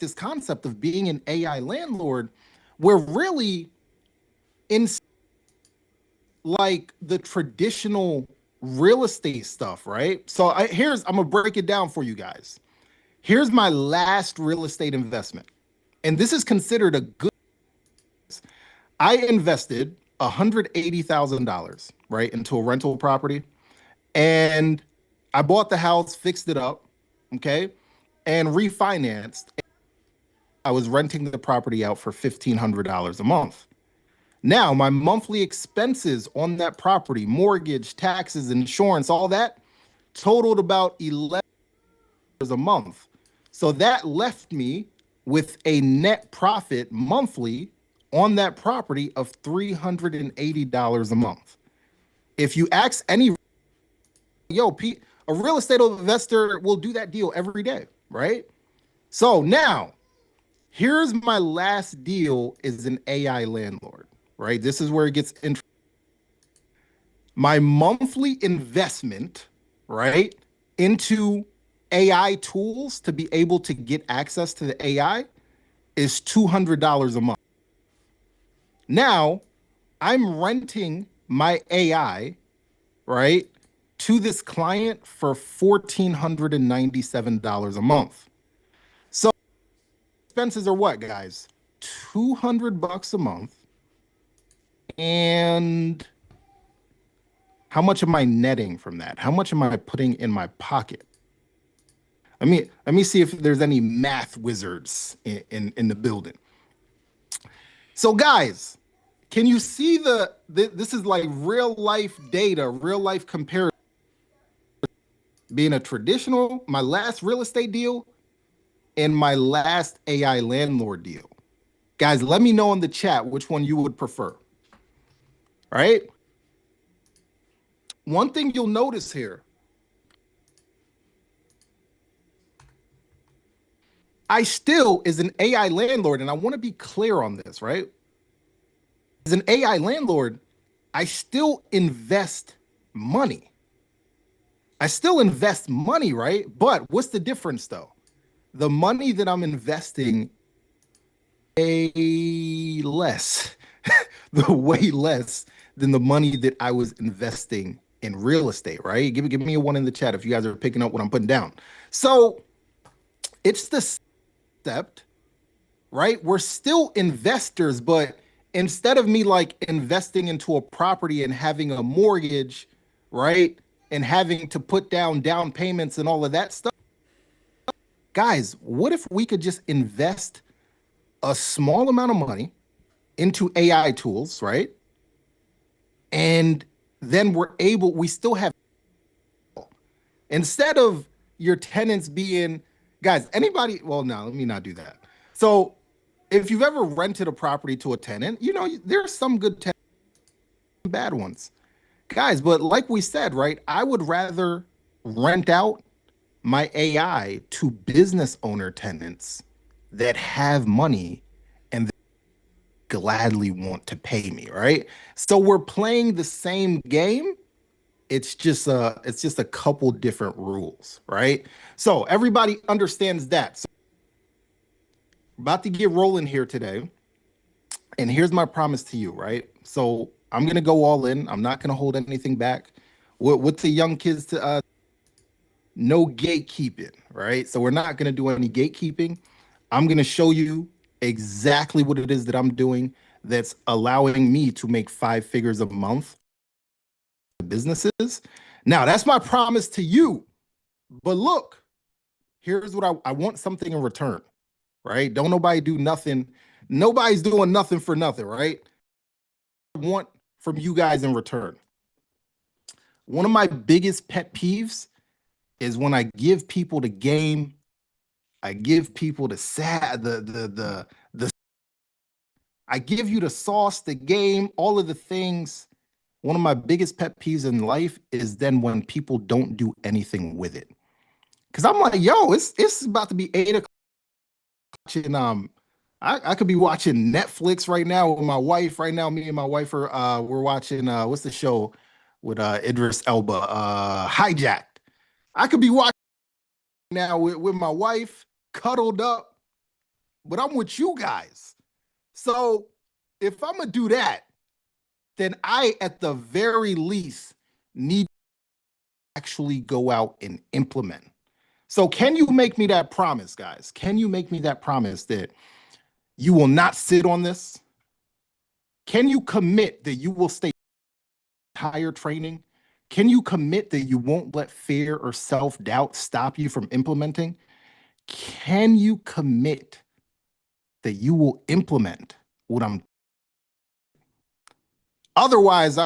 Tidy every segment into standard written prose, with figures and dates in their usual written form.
this concept of being an AI landlord, where really in like the traditional real estate stuff, right? So I'm gonna break it down for you guys. Here's my last real estate investment, and this is considered a good. I invested $180,000, right, into a rental property, and I bought the house, fixed it up, okay, and refinanced. I was renting the property out for $1,500 a month. Now, my monthly expenses on that property, mortgage, taxes, insurance, all that, totaled about $11 a month. So that left me with a net profit monthly on that property of $380 a month. If you ask any, yo, a real estate investor will do that deal every day, right? So now, here's my last deal is an AI landlord, right? This is where it gets interesting. My monthly investment, right, into AI tools to be able to get access to the AI is $200 a month. Now, I'm renting my AI, right, to this client for $1,497 a month. So expenses are what, guys? 200 bucks a month. And how much am I netting from that? How much am I putting in my pocket? Let me see if there's any math wizards in the building. So guys, can you see this is like real life data, real life comparison, being a traditional, my last real estate deal and my last AI landlord deal. Guys, let me know in the chat which one you would prefer. All right? One thing you'll notice here, I still, as an AI landlord, and I want to be clear on this, right? As an AI landlord, I still invest money. I still invest money, right? But what's the difference though? The money that I'm investing less, the way less than the money that I was investing in real estate, right? Give me a one in the chat if you guys are picking up what I'm putting down. So it's the concept, right? We're still investors, but instead of me like investing into a property and having a mortgage, right? And having to put down payments and all of that stuff, guys, what if we could just invest a small amount of money into AI tools, right? And then we still have, instead of your tenants being, guys, anybody, well, no, let me not do that. So if you've ever rented a property to a tenant, you know, there's some good tenants, bad ones. Guys, but like we said, right, I would rather rent out my AI to business owner tenants that have money and gladly want to pay me, right? So we're playing the same game. It's just a couple different rules, right? So everybody understands that. So about to get rolling here today. And here's my promise to you, right? So I'm gonna go all in. I'm not gonna hold anything back. With the young kids to no gatekeeping, right? So we're not gonna do any gatekeeping. I'm gonna show you exactly what it is that I'm doing that's allowing me to make 5 figures a month businesses. Now that's my promise to you. But look, here's what I want something in return, right? Don't nobody do nothing. Nobody's doing nothing for nothing, right? I want from you guys in return. One of my biggest pet peeves is when I give people the game, I give people the sad, the I give you the sauce, the game, all of the things. One of my biggest pet peeves in life is then when people don't do anything with it. Cause I'm like, yo, it's about to be 8 o'clock. And I could be watching Netflix right now with my wife. Right now, me and my wife are we're watching what's the show with Idris Elba, Hijacked. I could be watching now with my wife, cuddled up, but I'm with you guys. So if I'm gonna do that, then I, at the very least, need to actually go out and implement. So can you make me that promise, guys? Can you make me that promise that you will not sit on this? Can you commit that you will stay higher training? Can you commit that you won't let fear or self-doubt stop you from implementing? Can you commit that you will implement what I'm? Otherwise,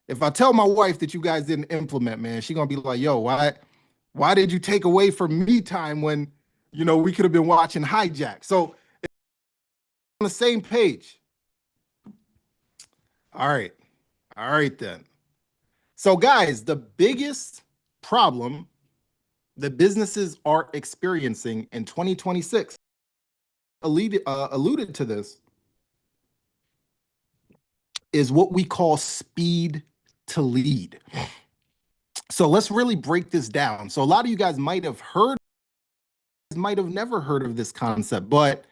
if I tell my wife that you guys didn't implement, man, she's gonna be like, yo, why did you take away from me time when we could have been watching Hijack? So on the same page. All right. All right then. So guys, the biggest problem that businesses are experiencing in 2026, alluded to this, is what we call speed to lead. So let's really break this down. So a lot of you guys might have never heard of this concept, but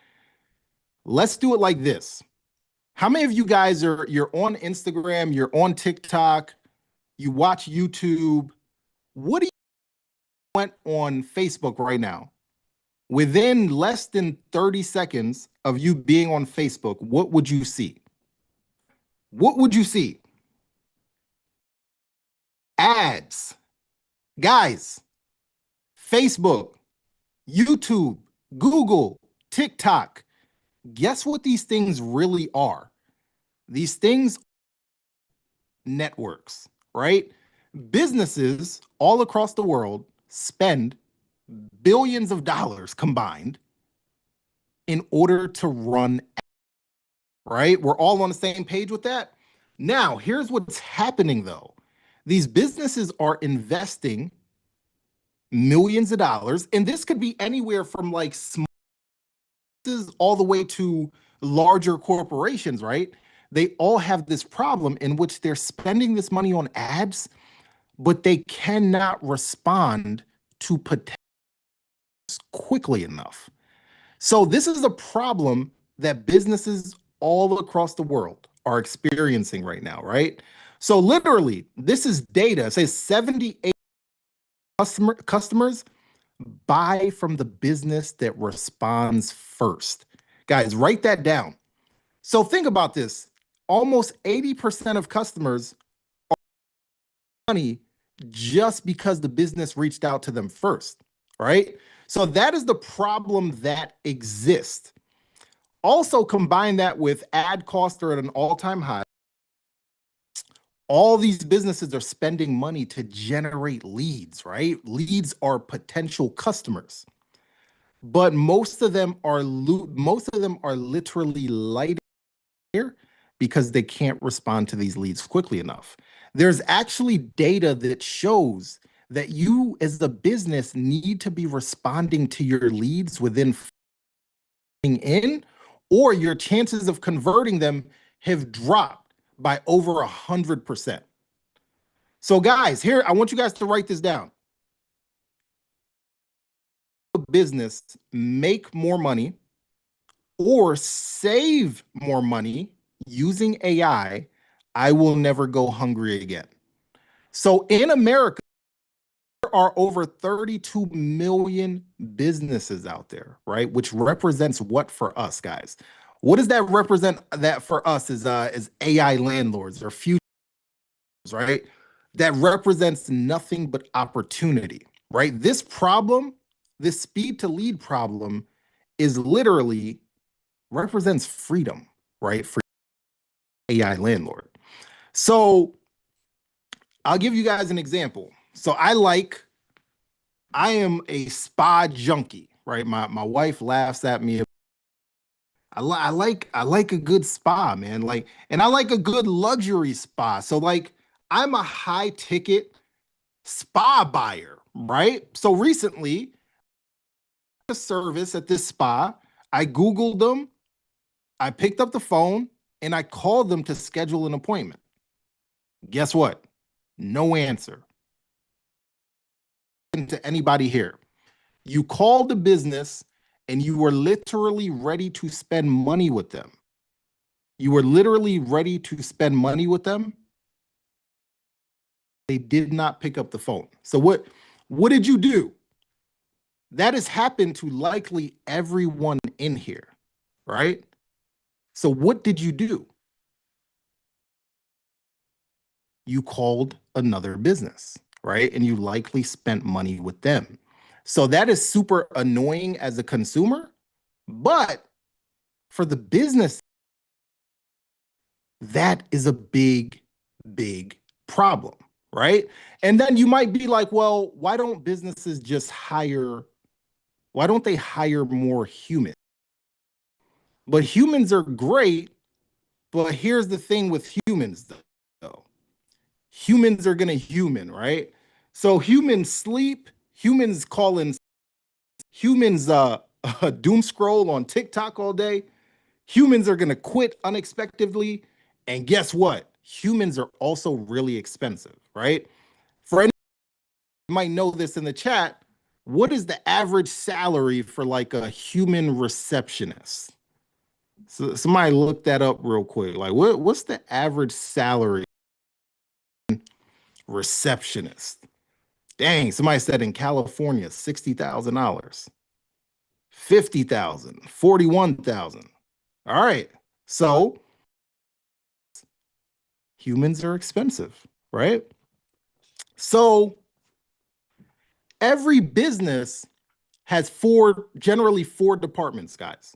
let's do it like this. How many of you guys you're on Instagram, you're on TikTok, you watch YouTube? What do you went on Facebook right now? Within less than 30 seconds of you being on Facebook, what would you see? What would you see? Ads. Guys, Facebook, YouTube, Google, TikTok. Guess what these things really are? These things are networks, right? Businesses all across the world spend billions of dollars combined in order to run, right? We're all on the same page with that. Now, here's what's happening though. These businesses are investing millions of dollars, and this could be anywhere from like small all the way to larger corporations, right? They all have this problem in which they're spending this money on ads, but they cannot respond to potentials quickly enough. So this is a problem that businesses all across the world are experiencing right now, right? So literally, this is data. It says 78 customers buy from the business that responds first. Guys, write that down. So think about this. Almost 80% of customers are money just because the business reached out to them first, right? So that is the problem that exists. Also combine that with ad costs are at an all-time high. All these businesses are spending money to generate leads, right? Leads are potential customers. But most of them are literally lighting here because they can't respond to these leads quickly enough. There's actually data that shows that you as a business need to be responding to your leads within in, or your chances of converting them have dropped by over 100%. So guys, here, I want you guys to write this down. Business make more money or save more money using AI, I will never go hungry again. So in America, there are over 32 million businesses out there, right? Which represents what for us, guys? What does that represent? That for us is AI landlords or futures, right? That represents nothing but opportunity, right? This problem, this speed to lead problem, is literally represents freedom, right? For AI landlord. So I'll give you guys an example. So I am a spa junkie, right? My wife laughs at me. I like a good spa, man. Like, and I like a good luxury spa. So like I'm a high ticket spa buyer, right? So recently, a service at this spa, I Googled them, I picked up the phone, and I called them to schedule an appointment. Guess what? No answer to anybody here. You call the business and you were literally ready to spend money with them. You were literally ready to spend money with them. They did not pick up the phone. So what did you do? That has happened to likely everyone in here, right? So what did you do? You called another business, right? And you likely spent money with them. So that is super annoying as a consumer, but for the business, that is a big, big problem, right? And then you might be like, well, why don't businesses just hire, why don't they hire more humans? But humans are great, but here's the thing with humans, though. Humans are gonna human, right? So humans sleep, humans call in, humans doom scroll on TikTok all day. Humans are gonna quit unexpectedly, and guess what? Humans are also really expensive, right? For any, you might know this in the chat. What is the average salary for like a human receptionist? So somebody look that up real quick. Like, what's the average salary receptionist? Dang, somebody said in California, $60,000, 50,000, 41,000. All right. So humans are expensive, right? So every business has generally four departments, guys.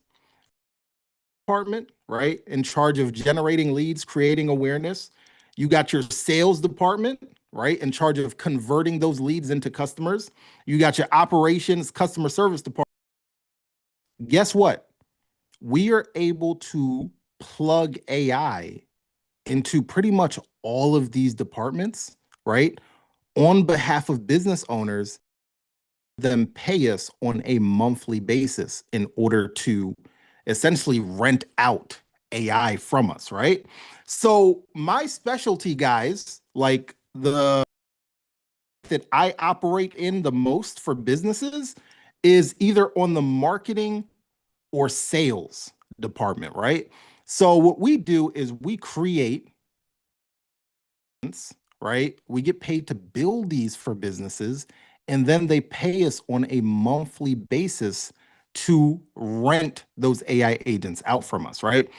Department, right? In charge of generating leads, creating awareness. You got your sales department, right? In charge of converting those leads into customers. You got your operations, customer service department. Guess what? We are able to plug AI into pretty much all of these departments, right? On behalf of business owners, them pay us on a monthly basis in order to essentially rent out AI from us, right? So my specialty, guys, like the that I operate in the most for businesses is either on the marketing or sales department, right? So what we do is we create, right? We get paid to build these for businesses, and then they pay us on a monthly basis to rent those AI agents out from us, right?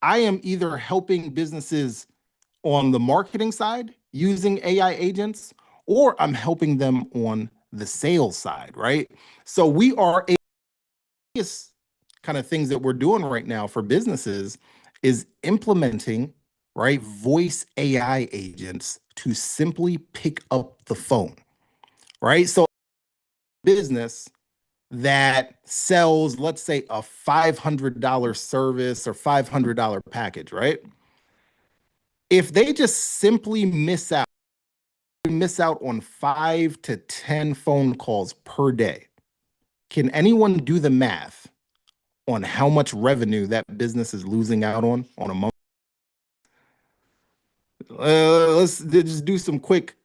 I am either helping businesses on the marketing side using AI agents, or I'm helping them on the sales side, right? So we are kind of things that we're doing right now for businesses is implementing, right, voice AI agents to simply pick up the phone, right? So business that sells, let's say, a $500 service or $500 package, right? If they just simply miss out on 5 to 10 phone calls per day, can anyone do the math on how much revenue that business is losing out on a month? Let's just do some quick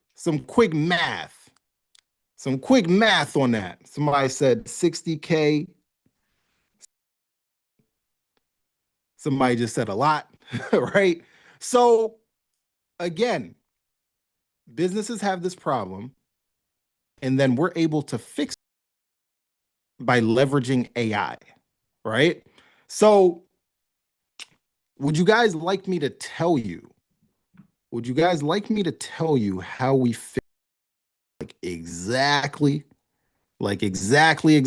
math. Some quick math on that. Somebody said 60K. Somebody just said a lot, right? So again, businesses have this problem, and then we're able to fix it by leveraging AI, right? So would you guys like me to tell you? Would you guys like me to tell you how we fix like exactly? Like exactly?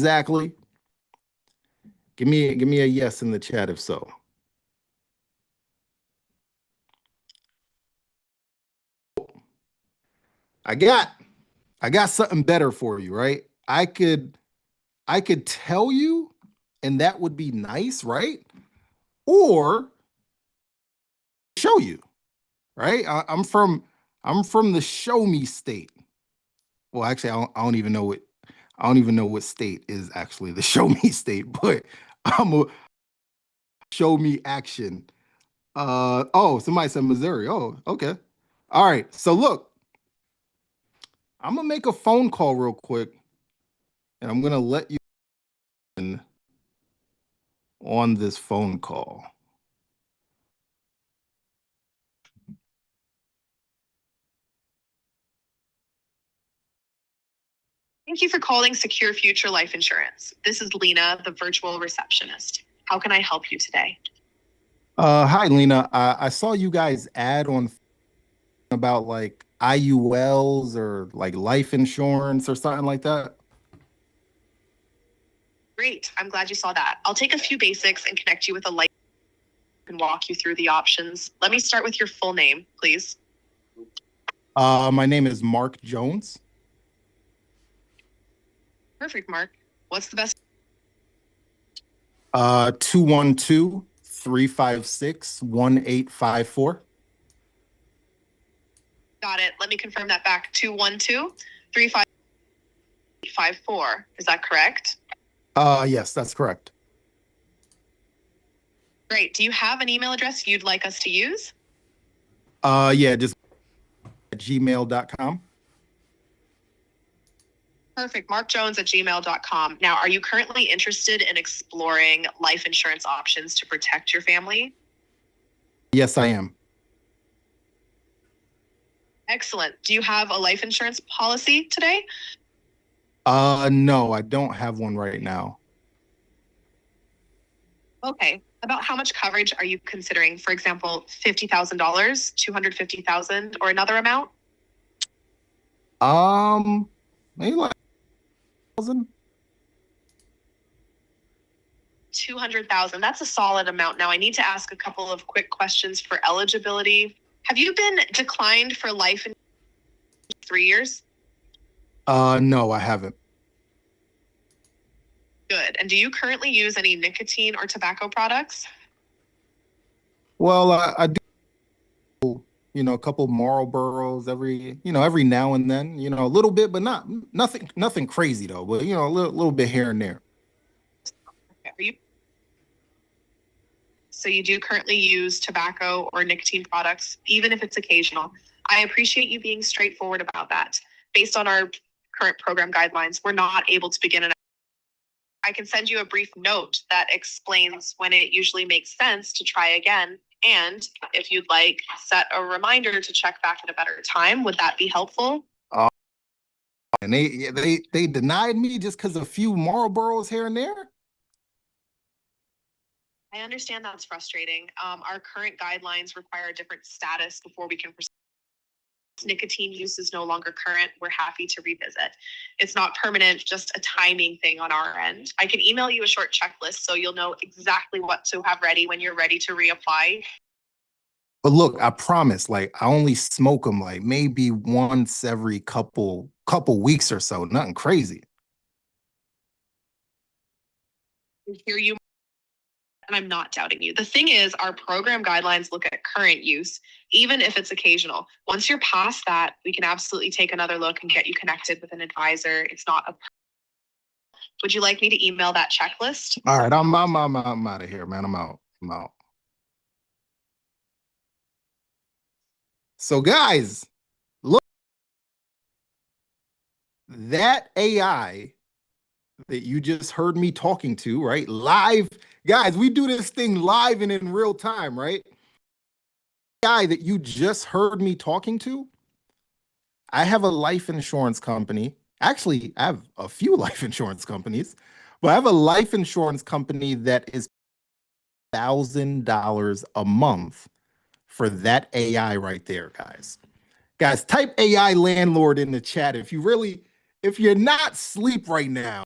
Give me a yes in the chat if so. I got I got something better for you, right? I could tell you and that would be nice, right? Or show you, right? I'm from the show me state. Well, actually, I don't even know what state is actually the show me state, but I'm a show me action. Oh, somebody said Missouri. Oh, okay. All right. So look, I'm gonna make a phone call real quick, and I'm gonna let you on this phone call. Thank you for calling Secure Future Life Insurance. This is Lena, the virtual receptionist. How can I help you today? Hi, Lena. I saw you guys ad on about like IULs or like life insurance or something like that. Great. I'm glad you saw that. I'll take a few basics and connect you with a life and walk you through the options. Let me start with your full name, please. My name is Mark Jones. Perfect, Mark. What's the best? 212-356-1854. Got it. Let me confirm that back. 212-356-1854. Is that correct? Yes, that's correct. Great. Do you have an email address you'd like us to use? Yeah, just gmail.com. Perfect. markjones@gmail.com. Now, are you currently interested in exploring life insurance options to protect your family? Yes, I am. Excellent. Do you have a life insurance policy today? No, I don't have one right now. Okay. About how much coverage are you considering? For example, $50,000, $250,000, or another amount? Maybe like 1,000. 200,000. That's a solid amount. Now, I need to ask a couple of quick questions for eligibility. Have you been declined for life in 3 years? No, I haven't. Good. And do you currently use any nicotine or tobacco products? Well, I do, a couple Marlboros every now and then, a little bit, but nothing crazy though, but a little bit here and there. Okay. So you do currently use tobacco or nicotine products, even if it's occasional. I appreciate you being straightforward about that. Based on our current program guidelines, we're not able to begin I can send you a brief note that explains when it usually makes sense to try again. And if you'd like, set a reminder to check back at a better time. Would that be helpful? And they denied me just because a few Marlboros here and there. I understand that's frustrating. Our current guidelines require a different status before we can proceed. Nicotine use is no longer current. We're happy to revisit. It's not permanent, just a timing thing on our end. I can email you a short checklist so you'll know exactly what to have ready when you're ready to reapply. But look, I promise, like I only smoke them like maybe once every couple weeks or so. Nothing crazy. I hear you, and I'm not doubting you. The thing is, our program guidelines look at current use, even if it's occasional. Once you're past that, we can absolutely take another look and get you connected with an advisor. It's not a. Would you like me to email that checklist? All right, I'm out of here, man. I'm out. I'm out. So guys, look, that AI that you just heard me talking to, right? Live, guys, we do this thing live and in real time, right? AI that you just heard me talking to, I have a life insurance company. Actually, I have a few life insurance companies, but I have a life insurance company that is $1,000 a month for that AI right there, guys. Guys, type AI landlord in the chat if you're not asleep right now,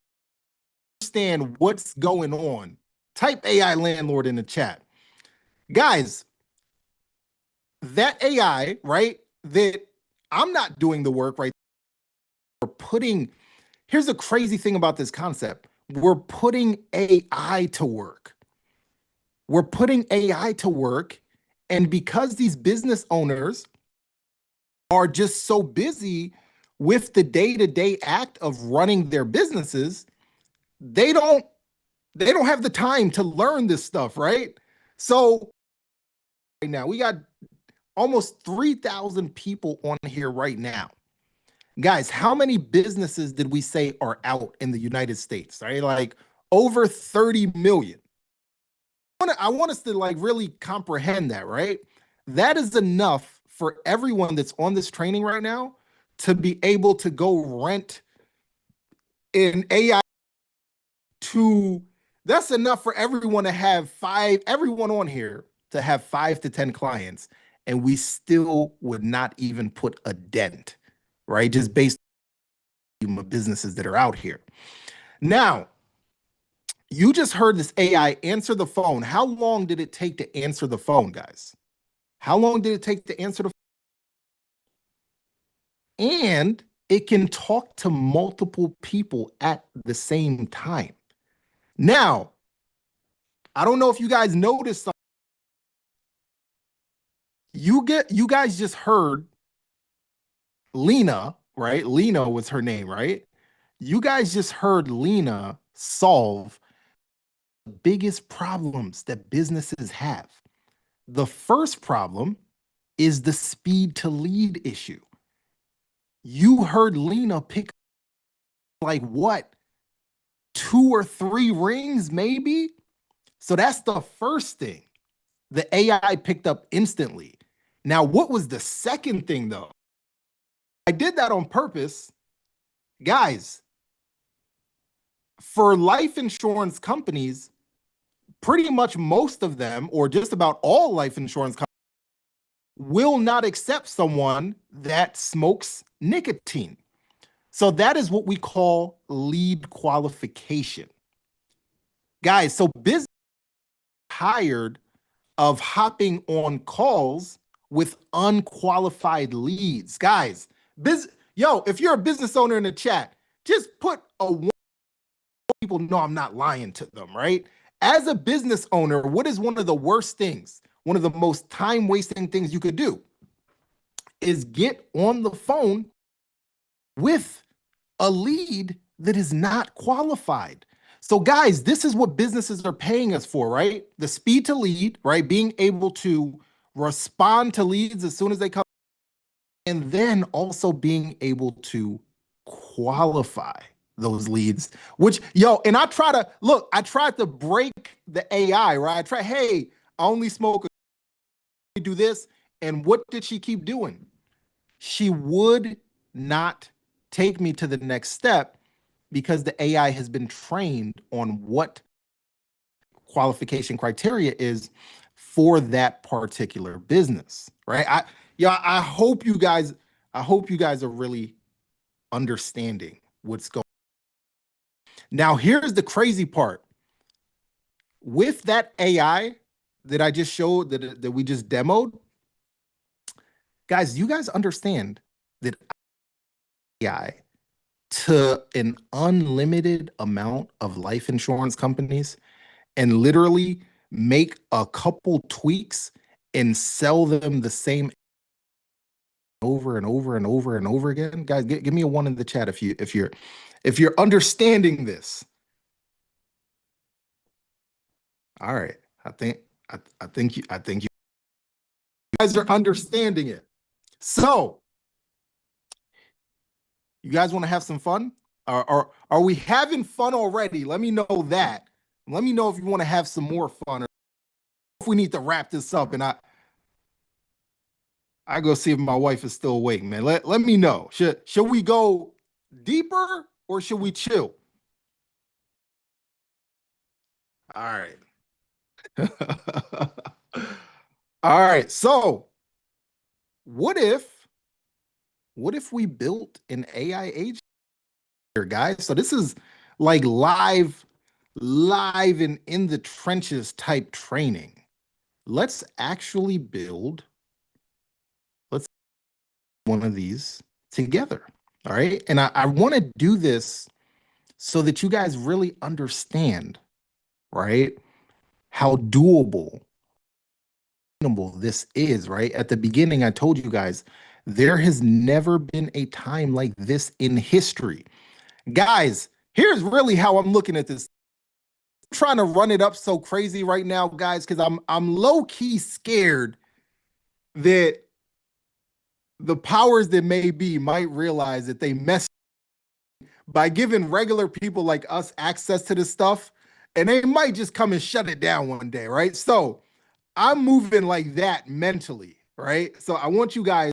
understand what's going on. Type AI landlord in the chat. Guys, that AI, right? That I'm not doing the work, right? We're putting, here's the crazy thing about this concept. We're putting AI to work. We're putting AI to work. And because these business owners are just so busy with the day-to-day act of running their businesses, they don't have the time to learn this stuff, right? So right now we got almost 3,000 people on here right now. Guys, how many businesses did we say are out in the United States, right? Like over 30 million. I want us to like really comprehend that, right? That is enough for everyone that's on this training right now to be able to go rent an AI to, that's enough for everyone to have everyone on here to have 5 to 10 clients, and we still would not even put a dent, right? Just based on the businesses that are out here. Now, you just heard this AI answer the phone. How long did it take to answer the phone, guys? How long did it take to answer the phone? And it can talk to multiple people at the same time. Now, I don't know if you guys noticed something. You guys just heard Lena, right? Lena was her name, right? You guys just heard Lena solve the biggest problems that businesses have. The first problem is the speed to lead issue. You heard Lena pick like what, 2 or 3 rings, maybe? So that's the first thing the AI picked up instantly. Now, what was the second thing though? I did that on purpose. Guys, for life insurance companies, pretty much most of them, or just about all life insurance companies, will not accept someone that smokes nicotine. So that is what we call lead qualification. Guys, so business tired of hopping on calls with unqualified leads. Guys, if you're a business owner in the chat, just put a one. People know I'm not lying to them, right? As a business owner, what is one of the worst things, one of the most time wasting things you could do is get on the phone with a lead that is not qualified. So, guys, this is what businesses are paying us for, right? The speed to lead, right? Being able to respond to leads as soon as they come, and then also being able to qualify those leads, which, and I tried to break the AI, right? I tried, hey, I only smoke, do this. And what did she keep doing? She would not take me to the next step because the AI has been trained on what qualification criteria is for that particular business, right? I hope you guys are really understanding what's going on. Now, here's the crazy part. With that AI that I just showed, that we just demoed, guys, you guys understand that AI to an unlimited amount of life insurance companies and literally make a couple tweaks and sell them the same over and over and over and over again. Guys, give me a one in the chat if you're understanding this. All right. I think you guys are understanding it. So, you guys want to have some fun? Are we having fun already? Let me know that. Let me know if you want to have some more fun, or if we need to wrap this up. And I go see if my wife is still awake, man. Let me know. Should we go deeper or should we chill? All right. All right. So, what if we built an AI agent here, guys? So this is like live and in the trenches type training. Let's actually build one of these together. All right. And I want to do this so that you guys really understand, right, how doable this is, right? At the beginning, I told you guys there has never been a time like this in history. Guys, here's really how I'm looking at this. I'm trying to run it up so crazy right now, guys, because I'm low-key scared that the powers that may be might realize that they messed by giving regular people like us access to this stuff. and they might just come and shut it down one day, right? So I'm moving like that mentally, right? So I want you guys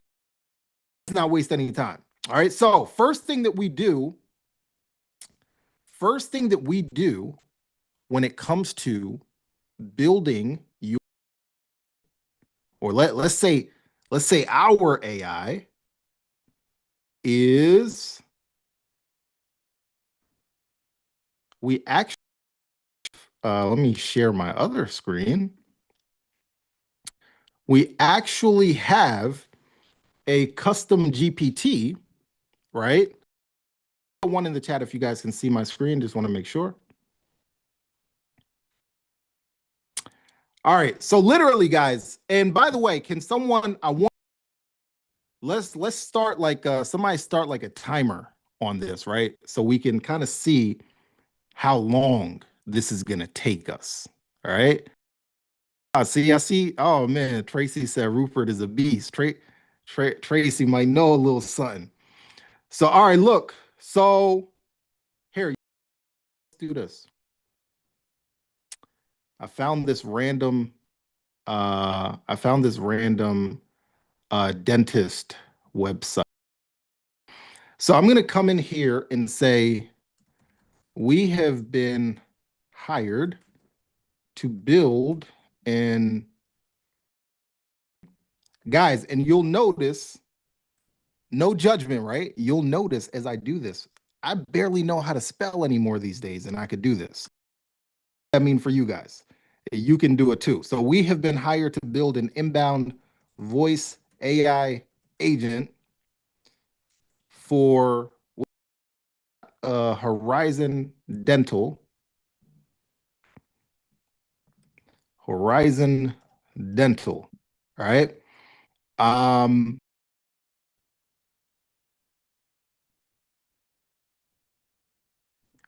to not waste any time. All right. So first thing that we do when it comes to building your, or let's say our AI is we actually let me share my other screen. We actually have a custom GPT, right? One in the chat if you guys can see my screen. Just want to make sure. All right. So literally, guys, and by the way, can someone I want let's start like somebody start like a timer on this, right? So we can kind of see how long this is gonna take us. All right. I see. Oh man, Tracy said Rupert is a beast. Tracy might know a little something. So all right, look. So here, let's do this. I found this random. I found this random dentist website. So I'm gonna come in here and say we have been hired to build and guys, and you'll notice no judgment, right? You'll notice as I do this, I barely know how to spell anymore these days, and I could do this. I mean, for you guys, you can do it too. So we have been hired to build an inbound voice AI agent for Horizon Dental. Horizon Dental, right? Um,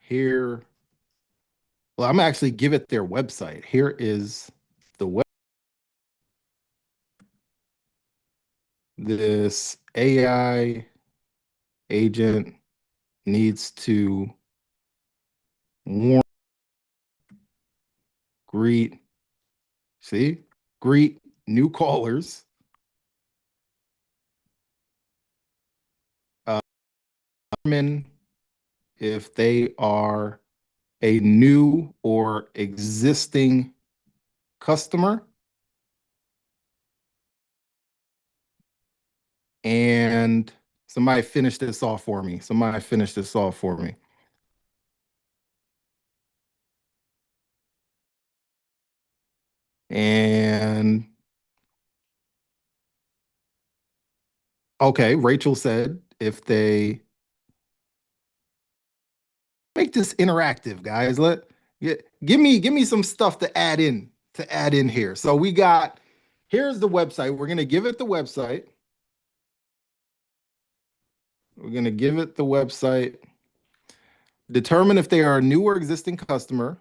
here, well, I'm actually give it their website. Here is the web. This AI agent needs to warn, greet, see, greet new callers, determine if they are a new or existing customer, and somebody finish this off for me. Somebody finish this off for me. And okay, Rachel said if they make this interactive, guys, give me some stuff to add in here. So we got here's the website. We're gonna give it the website. We're gonna give it the website. Determine if they are a new or existing customer.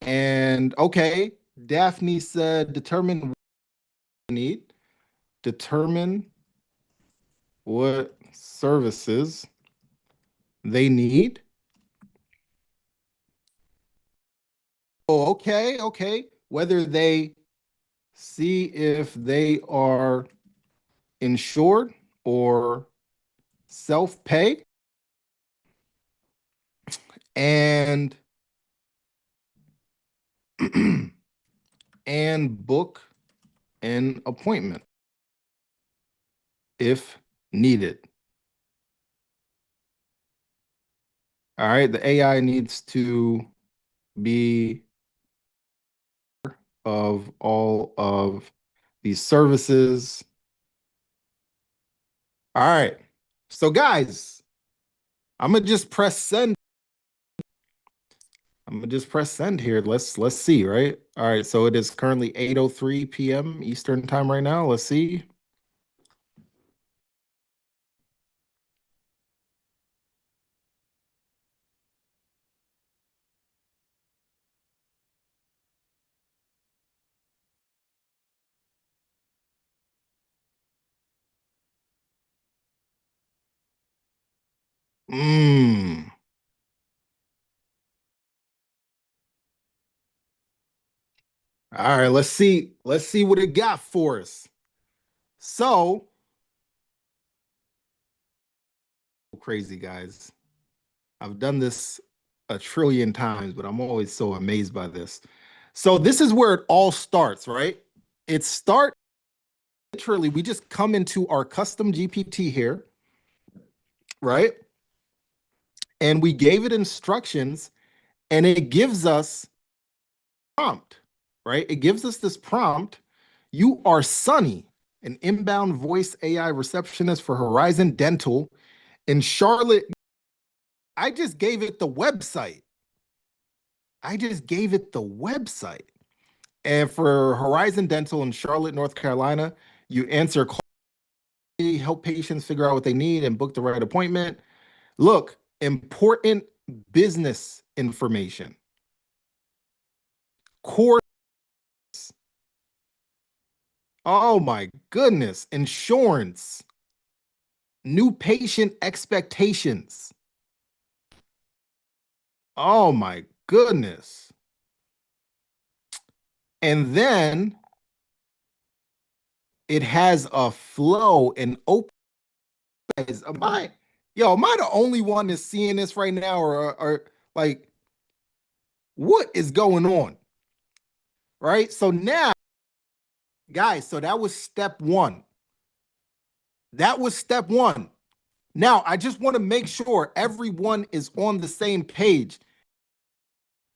And okay, Daphne said determine what they need. Determine what services they need. Oh, okay, okay. Whether they see if they are insured or self-pay and and book an appointment if needed. All right, the AI needs to be of all of these services. All right. So guys, I'm gonna just press send. I'm gonna just press send here. Let's see, right? All right, so it is currently 8:03 p.m. Eastern time right now. Let's see. Mm. All right, let's see. Let's see what it got for us. So crazy, guys. I've done this a trillion times, but I'm always so amazed by this. So this is where it all starts, right? It starts literally, we just come into our custom GPT here, right? And we gave it instructions and it gives us prompt, right? It gives us this prompt. You are Sunny, an inbound voice AI receptionist for Horizon Dental in Charlotte. I just gave it the website. I just gave it the website. And for Horizon Dental in Charlotte, North Carolina, you answer call, help patients figure out what they need and book the right appointment. Look, important business information, course. Oh my goodness, insurance, new patient expectations. Oh my goodness. And then it has a flow and open. Am I, am I the only one that's seeing this right now? Or like, what is going on? Right? So now, guys, so that was step one. That was step one. Now, I just want to make sure everyone is on the same page.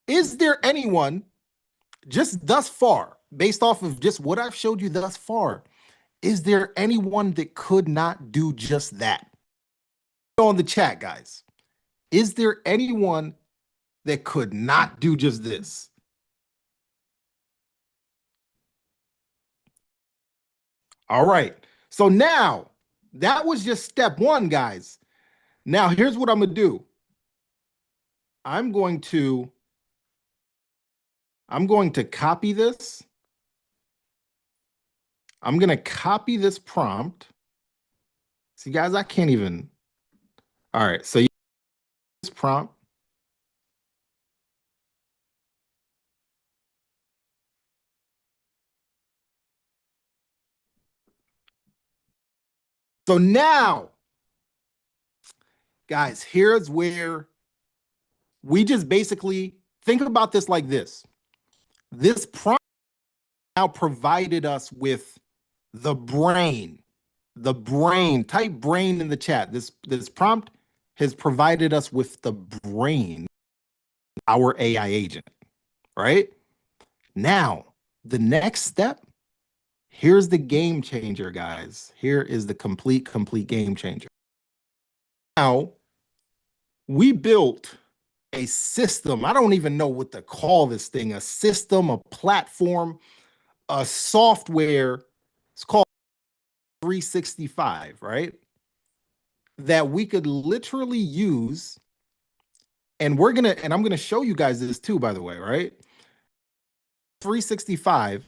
Is there anyone just thus far, based off of just what I've showed you thus far, is there anyone that could not do just that? On the chat, guys, is there anyone that could not do just this? All right. So now that was just step one, guys. Now here's what I'm going to do. I'm going to copy this. I'm going to copy this prompt. See, guys, I can't even. All right. So this prompt. So now, guys, here's where we just basically think about this like this. This prompt now provided us with the brain. The brain. Type brain in the chat. This prompt has provided us with the brain, our AI agent, right? Now, the next step, here's the game changer, guys. Here is the complete game changer. Now, we built a system. I don't even know what to call this thing, a system, a platform, a software. It's called 365, right? That we could literally use. And I'm gonna show you guys this too, by the way, right? 365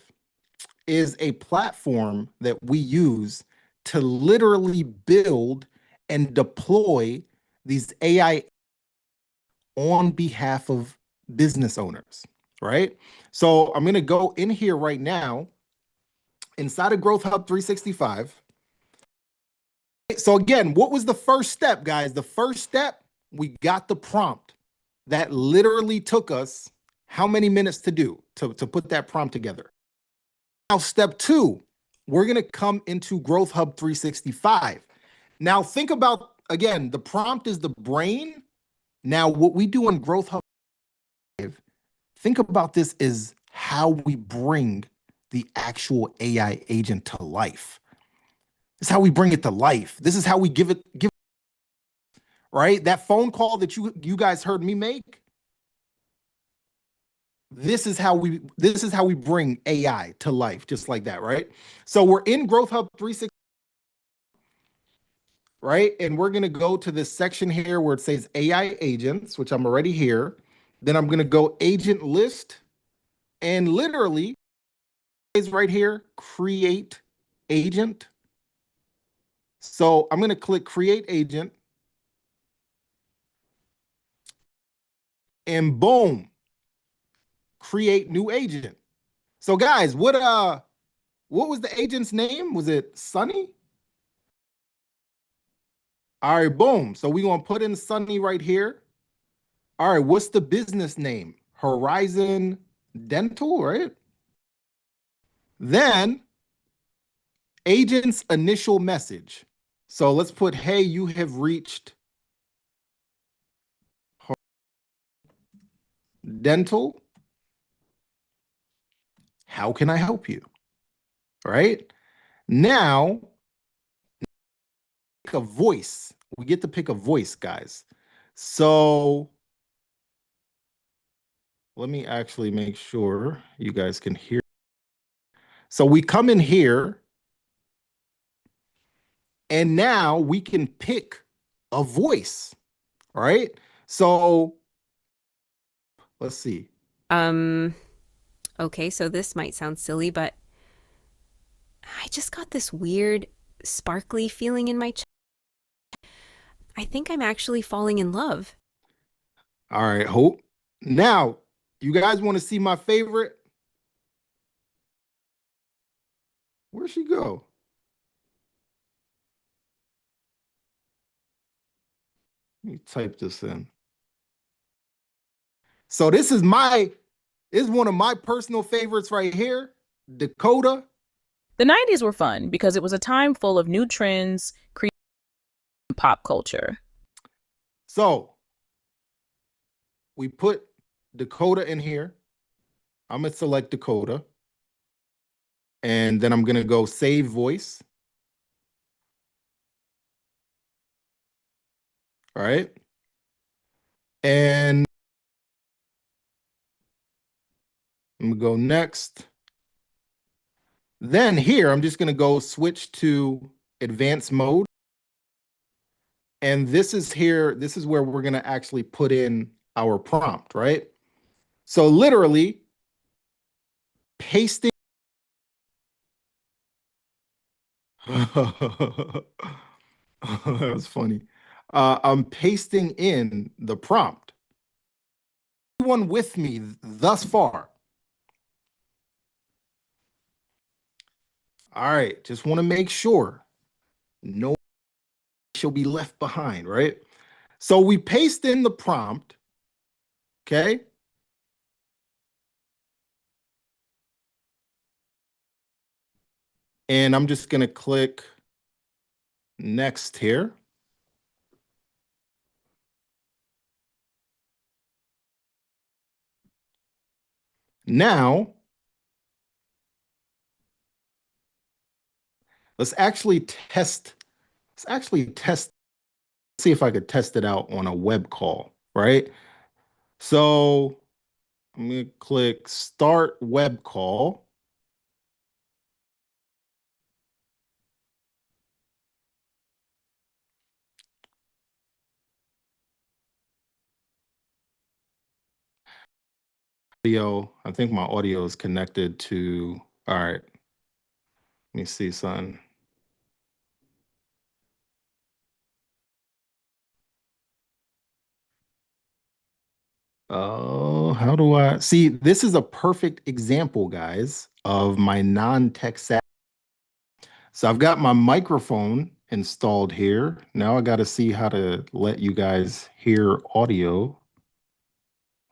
is a platform that we use to literally build and deploy these AI on behalf of business owners, right? So I'm going to go in here right now inside of GrowthHub 365. So again, what was the first step, guys? The first step, we got the prompt. That literally took us how many minutes to do to put that prompt together? Now, step two, we're going to come into GrowthHub 365. Now, think about, again, the prompt is the brain. Now, what we do in GrowthHub, think about this is how we bring the actual AI agent to life. This is how we bring it to life. This is how we give right? That phone call that you guys heard me make. This is how we bring AI to life, just like that, right? So we're in GrowthHub 360, right? And we're gonna go to this section here where it says AI agents, which I'm already here. Then I'm gonna go agent list, and literally is right here, create agent. So I'm gonna click create agent, and boom, create new agent. So guys, what was the agent's name? Was it Sunny? All right, boom. So we gonna put in Sunny right here. All right, what's the business name? Horizon Dental, right? Then agent's initial message. So let's put, hey, you have reached Dental. How can I help you? Right? Now, pick a voice. We get to pick a voice, guys. So let me actually make sure you guys can hear. So we come in here, and now we can pick a voice, right? So let's see. Um, okay, so this might sound silly, but I just got this weird, sparkly feeling in my chest. I think I'm actually falling in love. All right, Hope. Now, you guys want to see my favorite? Where'd she go? Let me type this in. So this is one of my personal favorites right here, Dakota. The 90s were fun because it was a time full of new trends, creative pop culture. So we put Dakota in here. I'm gonna select Dakota. And then I'm gonna go save voice. All right. And I'm gonna go next. Then here, I'm just gonna go switch to advanced mode. And this is here, this is where we're gonna actually put in our prompt, right? So literally pasting. That was funny. I'm pasting in the prompt. Everyone with me thus far? All right, just want to make sure no one shall be left behind, right? So we paste in the prompt, okay? And I'm just going to click next here. Now, let's actually test, see if I could test it out on a web call, right? So I'm going to click start web call. Audio, I think my audio is connected to, all right. Let me see, son. Oh, how do I see? This is a perfect example, guys, of my non-tech savvy. So I've got my microphone installed here. Now I got to see how to let you guys hear audio.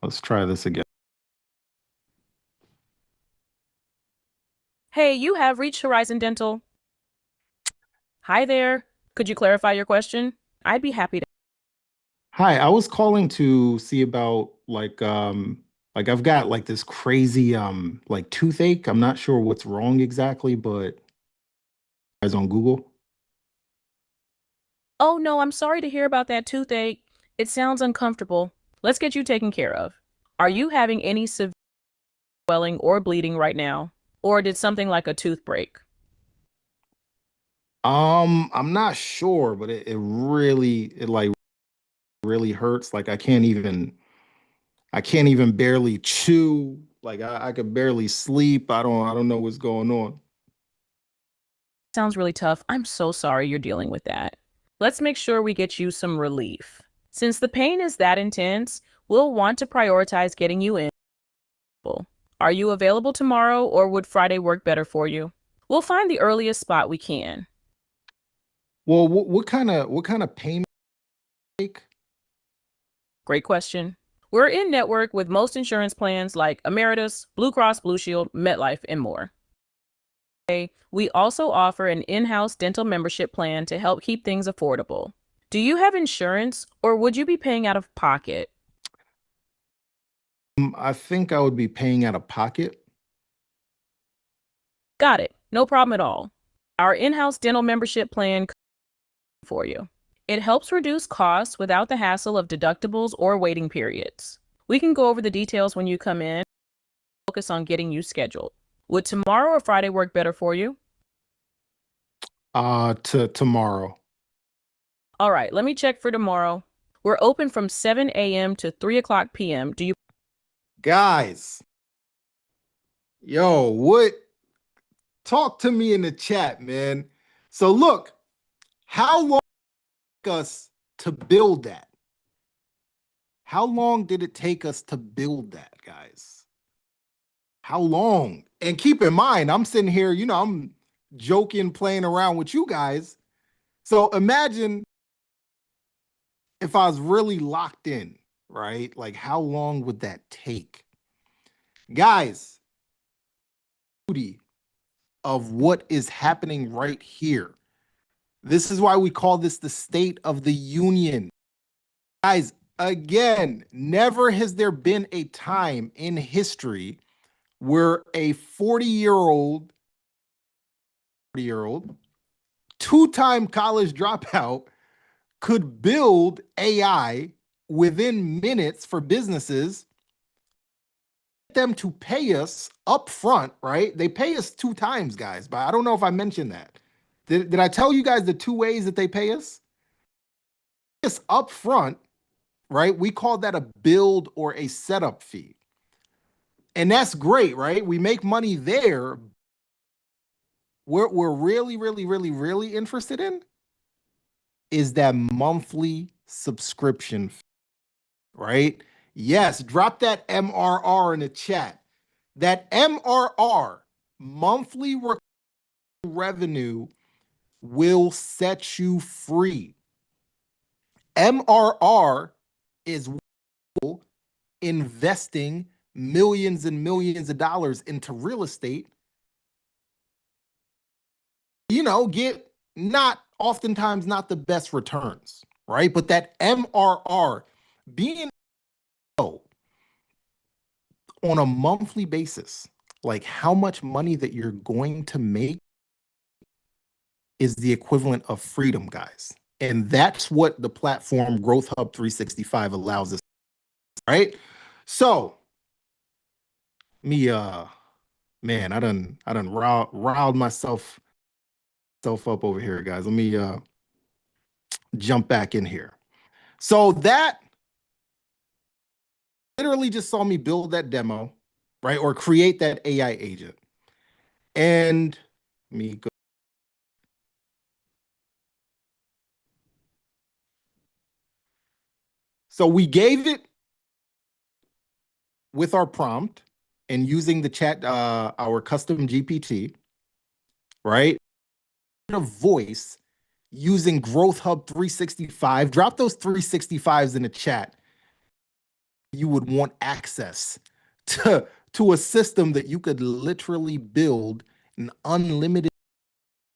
Let's try this again. Hey, you have reached Horizon Dental. Hi there. Could you clarify your question? I'd be happy to. Hi, I was calling to see about like I've got like this crazy like toothache. I'm not sure what's wrong exactly, but guys on Google. Oh, no, I'm sorry to hear about that toothache. It sounds uncomfortable. Let's get you taken care of. Are you having any severe swelling or bleeding right now? Or did something like a tooth break? I'm not sure, but it really it like really hurts. Like I can't even barely chew. Like I could barely sleep. I don't know what's going on. Sounds really tough. I'm so sorry you're dealing with that. Let's make sure we get you some relief. Since the pain is that intense, we'll want to prioritize getting you in. Are you available tomorrow or would Friday work better for you? We'll find the earliest spot we can. Well, what kind of payment take? Great question. We're in network with most insurance plans like Emeritus, Blue Cross Blue Shield, MetLife, and more. We also offer an in-house dental membership plan to help keep things affordable. Do you have insurance or would you be paying out of pocket? I think I would be paying out of pocket. Got it. No problem at all. Our in-house dental membership plan for you. It helps reduce costs without the hassle of deductibles or waiting periods. We can go over the details when you come in. Focus on getting you scheduled. Would tomorrow or Friday work better for you? To tomorrow. All right, let me check for tomorrow. We're open from 7 a.m. to 3 o'clock p.m. Do you? Guys, yo, what? Talk to me in the chat, man. So look, how long did it take us to build that? How long did it take us to build that, guys? How long? And keep in mind, I'm sitting here, I'm joking, playing around with you guys. So imagine if I was really locked in, right? Like, how long would that take? Guys, beauty of what is happening right here. This is why we call this the State of the Union. Guys, again, never has there been a time in history where a 40-year-old, two-time college dropout could build AI within minutes for businesses, get them to pay us up front, right? They pay us 2 times, guys, but I don't know if I mentioned that. Did I tell you guys the 2 ways that they pay us? It's up front, right? We call that a build or a setup fee. And that's great, right? We make money there. We're really, really, really, really interested in is that monthly subscription fee, right? Yes, drop that MRR in the chat. That MRR, monthly revenue, will set you free. MRR is investing millions and millions of dollars into real estate, get oftentimes not the best returns, right? But that MRR being on a monthly basis, like how much money that you're going to make is the equivalent of freedom, guys. And that's what the platform GrowthHub 365 allows us, right? So man, I done riled myself up over here, guys. Let me jump back in here. So that literally just saw me build that demo, right? Or create that AI agent. And let me go. So we gave it with our prompt and using the chat, our custom GPT, right? A voice using GrowthHub 365. Drop those 365s in the chat. You would want access to a system that you could literally build an unlimited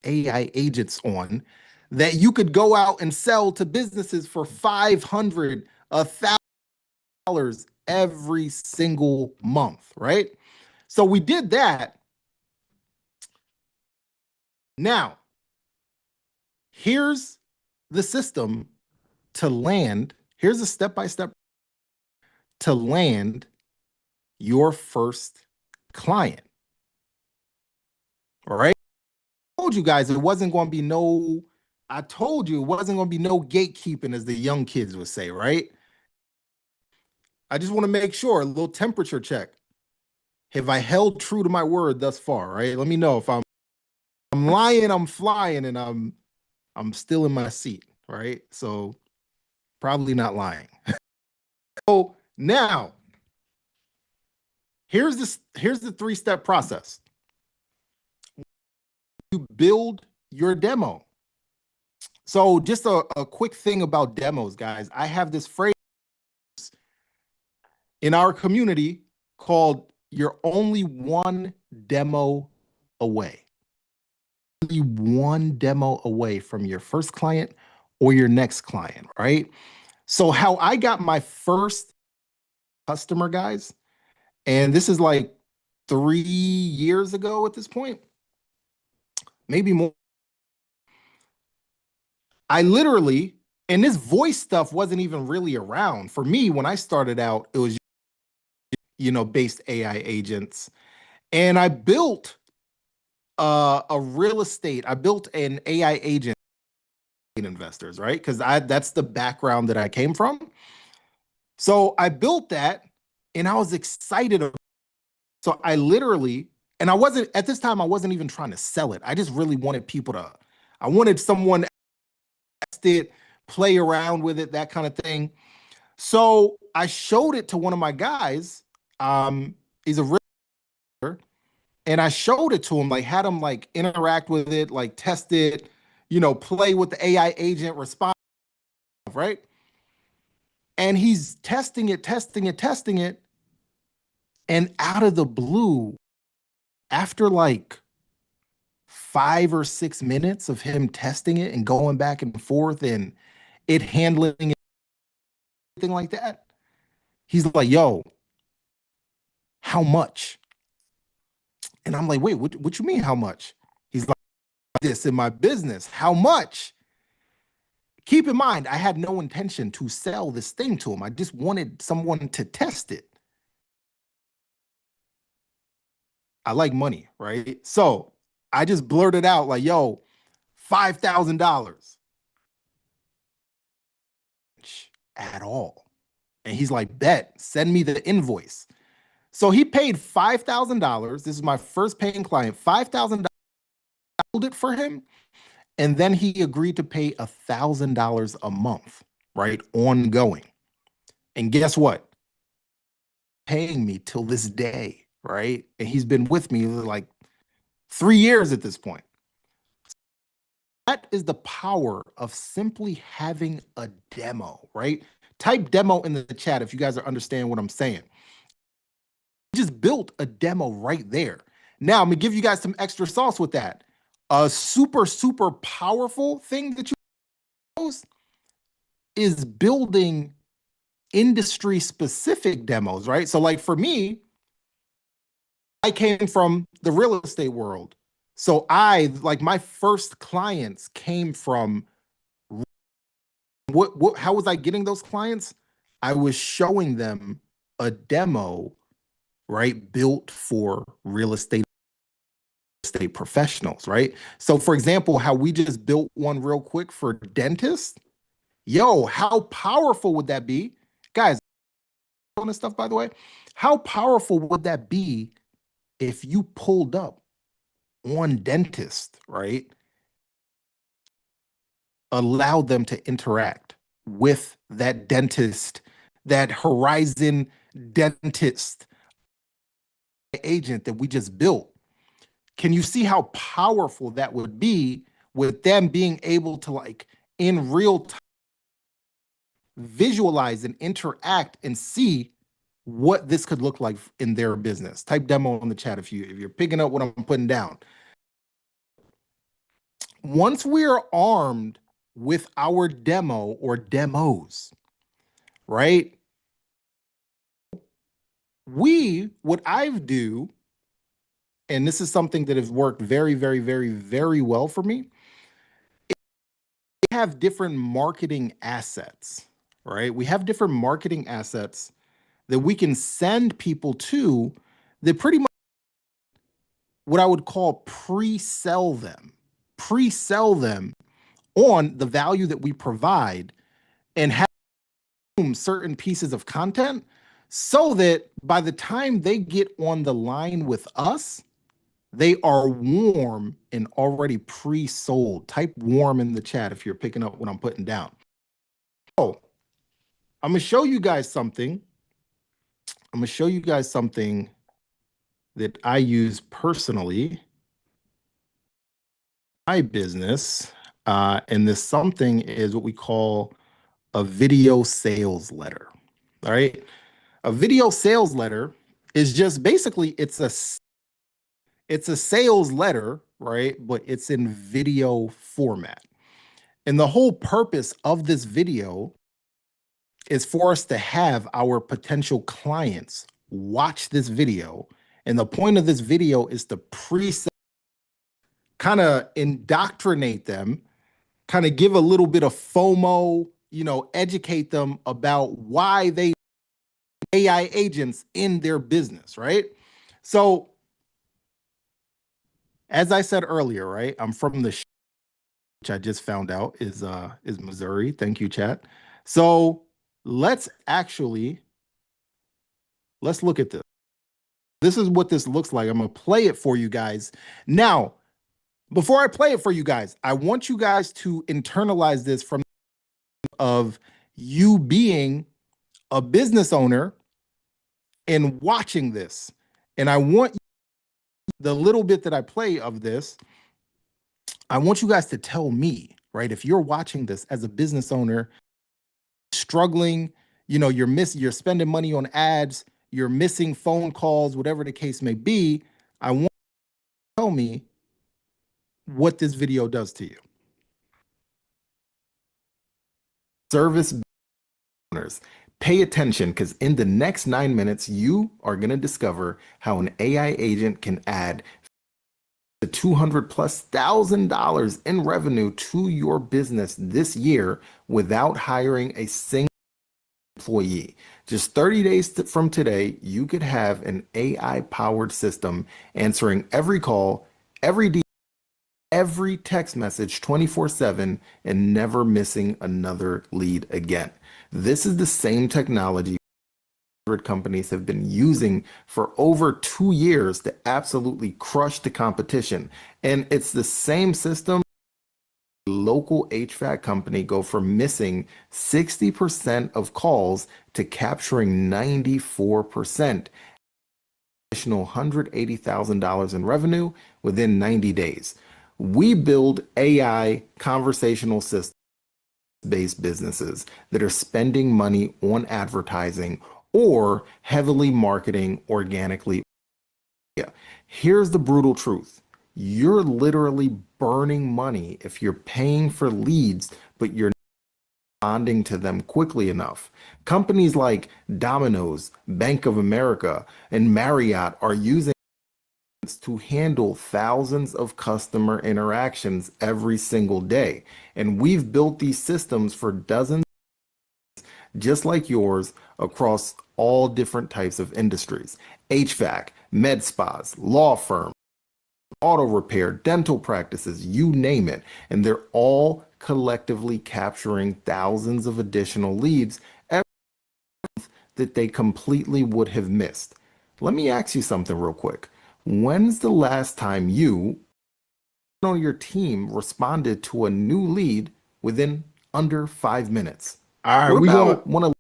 AI agents on that you could go out and sell to businesses for $500, $1,000 every single month, right? So we did that. Now, here's the system to land. Here's a step-by-step to land your first client. All right. I told you guys it wasn't going to be no, I told you it wasn't going to be no gatekeeping, as the young kids would say, right? I just want to make sure, a little temperature check. Have I held true to my word thus far, right? Let me know if I'm lying, I'm flying, and I'm still in my seat, right? So probably not lying. So now, Here's the 3-step process. You build your demo. So just a quick thing about demos, guys. I have this phrase in our community called "you're only one demo away." Only one demo away from your first client or your next client, right? So how I got my first customer, guys, and this is like 3 years ago at this point, maybe more. I literally, and this voice stuff wasn't even really around. For me, when I started out, it was, based AI agents. And I built a real estate, I built an AI agent investors, right? Because that's the background that I came from. So I built that and I was excited. So I literally, and I wasn't, at this time, I wasn't even trying to sell it. I just really wanted people to, I wanted someone to test it, play around with it, that kind of thing. So I showed it to one of my guys. He's a realtor, and I showed it to him, like had him like interact with it, like test it, play with the AI agent response, right? And he's testing it, testing it, testing it. And out of the blue, after like 5 or 6 minutes of him testing it and going back and forth and it handling it, everything like that, he's like, yo, how much? And I'm like, wait, what you mean how much? He's like, this in my business, how much? Keep in mind, I had no intention to sell this thing to him. I just wanted someone to test it. I like money, right? So I just blurted out like, yo, $5,000 at all. And he's like, bet, send me the invoice. So he paid $5,000. This is my first paying client, $5,000, it for him. And then he agreed to pay $1,000 a month, right? Ongoing. And guess what? Paying me till this day, right? And he's been with me like 3 years at this point. That is the power of simply having a demo, right? Type demo in the chat if you guys are understanding what I'm saying. Just built a demo right there. Now I'm gonna give you guys some extra sauce with that. A super, super powerful thing that you use is building industry specific demos, right? So like for me, I came from the real estate world. So my first clients came from how was I getting those clients? I was showing them a demo, right? Built for real estate professionals, right? So for example, how we just built one real quick for dentists. Yo, how powerful would that be? Guys, on this stuff, by the way, how powerful would that be if you pulled up on dentist, right? Allow them to interact with that dentist, that Horizon dentist agent that we just built. Can you see how powerful that would be with them being able to, like, in real time, visualize and interact and see what this could look like in their business? Type demo in the chat if you're picking up what I'm putting down. Once we are armed with our demo or demos, right? What I do, and this is something that has worked very, very, very, very well for me, we have different marketing assets, right? We have different marketing assets that we can send people to that pretty much what I would call pre-sell them on the value that we provide and have certain pieces of content so that by the time they get on the line with us, they are warm and already pre-sold. Type warm in the chat if you're picking up what I'm putting down. So I'm gonna show you guys something. that I use personally, my business, and this something is what we call a video sales letter. All right. A video sales letter is just basically it's a sales letter, right? But it's in video format. And the whole purpose of this video is for us to have our potential clients watch this video. And the point of this video is to kind of indoctrinate them, kind of give a little bit of FOMO, educate them about why they AI agents in their business, right? So, as I said earlier, right? I'm from which I just found out is Missouri. Thank you, chat. So let's look at this. This is what this looks like. I'm gonna play it for you guys. Now, before I play it for you guys, I want you guys to internalize this from of you being a business owner and watching this. And I want the little bit that I play of this, I want you guys to tell me, right? If you're watching this as a business owner, struggling, you're spending money on ads, you're missing phone calls, whatever the case may be, I want you to tell me what this video does to you. Service owners, pay attention, because in the next 9 minutes, you are going to discover how an AI agent can add the $200,000+ in revenue to your business this year without hiring a single employee. Just 30 days from today, you could have an AI-powered system answering every call, every text message 24/7 and never missing another lead again. This is the same technology companies have been using for over 2 years to absolutely crush the competition. And it's the same system. Local HVAC company go from missing 60% of calls to capturing 94%. Additional $180,000 in revenue within 90 days. We build AI conversational systems-based businesses that are spending money on advertising or heavily marketing organically. Here's the brutal truth. You're literally burning money if you're paying for leads, but you're not responding to them quickly enough. Companies like Domino's, Bank of America, and Marriott are using to handle thousands of customer interactions every single day. And we've built these systems for dozens just like yours across all different types of industries: HVAC, med spas, law firms, auto repair, dental practices, you name it. And they're all collectively capturing thousands of additional leads every month that they completely would have missed. Let me ask you something real quick. When's the last time you or your team responded to a new lead within under 5 minutes? All right, What we about going one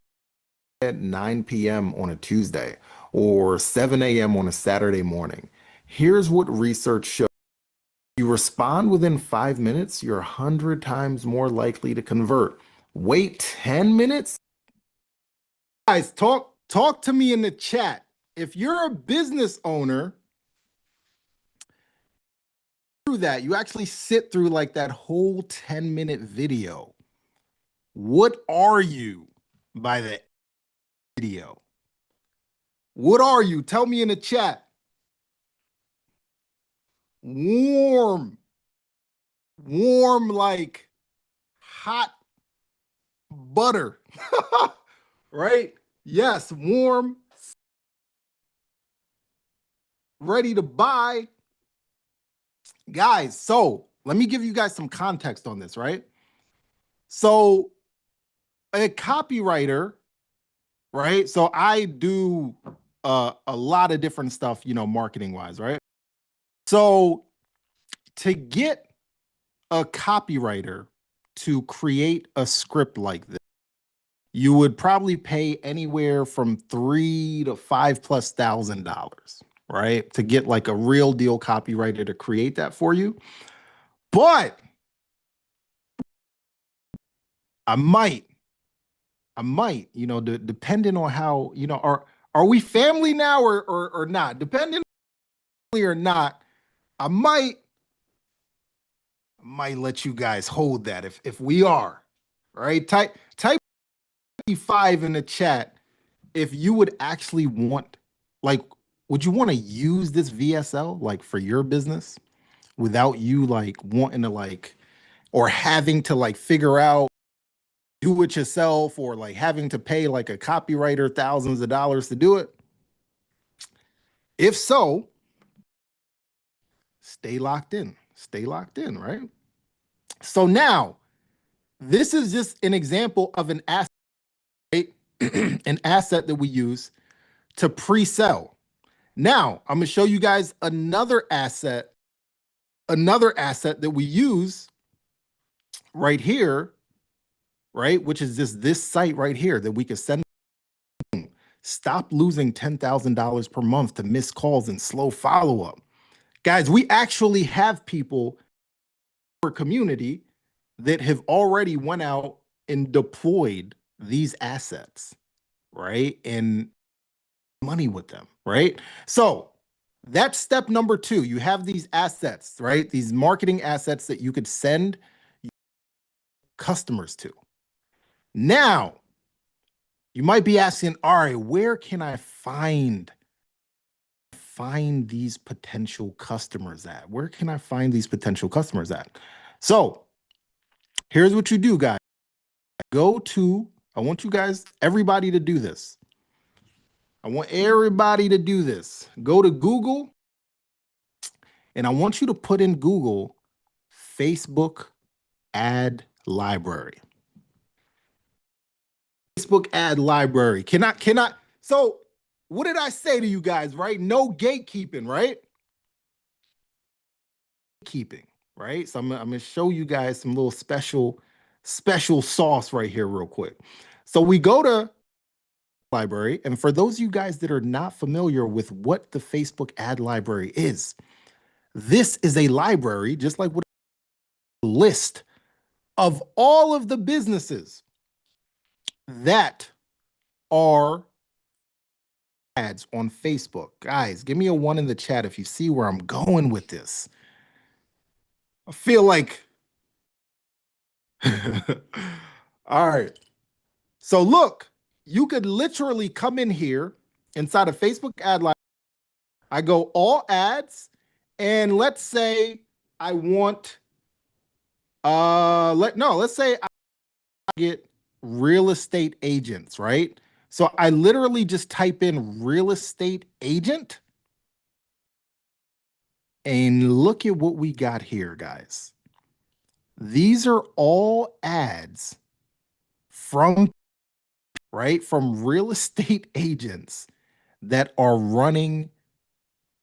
at 9 p.m. on a Tuesday or 7 a.m. on a Saturday morning? Here's what research shows. You respond within 5 minutes, you're 100 times more likely to convert. Wait 10 minutes? Guys, talk to me in the chat. If you're a business owner, through that, you actually sit through like that whole 10-minute video. What are you by the video? What are you? Tell me in the chat. Warm like hot butter. Right? Yes, warm, ready to buy. Guys, so let me give you guys some context on this, right? So a copywriter, right? So I do a lot of different stuff, marketing wise, right? So to get a copywriter to create a script like this, you would probably pay anywhere from $3,000 to $5,000+, right? To get like a real deal copywriter to create that for you. But I might, you know, depending on how, you know, are we family now or not? Depending or not, I might let you guys hold that if we are, right? Type 5 in the chat if you would actually want, like, would you want to use this VSL like for your business without you like wanting to like or having to like figure out do it yourself or like having to pay like a copywriter thousands of dollars to do it? If so, stay locked in. Stay locked in, right? So now, this is just an example of an asset, right? An asset that we use to pre-sell. Now, I'm going to show you guys another asset that we use right here, right? Which is just this site right here that we can send. Stop losing $10,000 per month to missed calls and slow follow-up. Guys, we actually have people in our community that have already went out and deployed these assets, right? And money with them, right? So that's step number 2. You have these assets, right? These marketing assets that you could send customers to. Now, you might be asking, all right, where can I find these potential customers at? Where can I find these potential customers at? So here's what you do, guys. I want you guys, everybody to do this. I want everybody to do this. Go to Google, and I want you to put in Google Facebook ad library. Facebook ad library. So what did I say to you guys, right? No gatekeeping, right? Keeping, right? So I'm gonna show you guys some little special sauce right here real quick. So we go to library, and for those of you guys that are not familiar with what the Facebook ad library is, this is a library, just like what a list of all of the businesses that are ads on Facebook. Guys, give me a 1 in the chat if you see where I'm going with this. I feel like all right. So look, you could literally come in here inside of Facebook ad library. I go all ads, and let's say I want let's say I get real estate agents, right? So I literally just type in real estate agent, and look at what we got here, guys. These are all ads from real estate agents that are running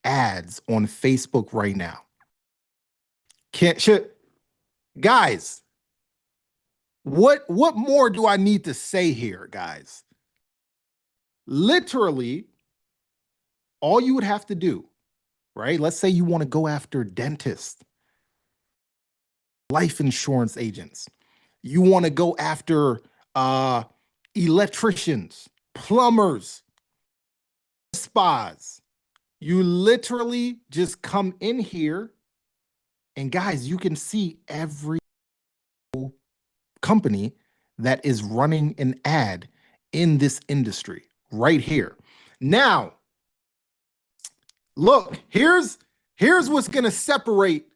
ads on Facebook right now. Guys, what more do I need to say here, guys? Literally, all you would have to do, right? Let's say you want to go after dentists, life insurance agents. You want to go after electricians, plumbers, spas. You literally just come in here, and guys, you can see every company that is running an ad in this industry right here. Now, look, here's what's going to separate.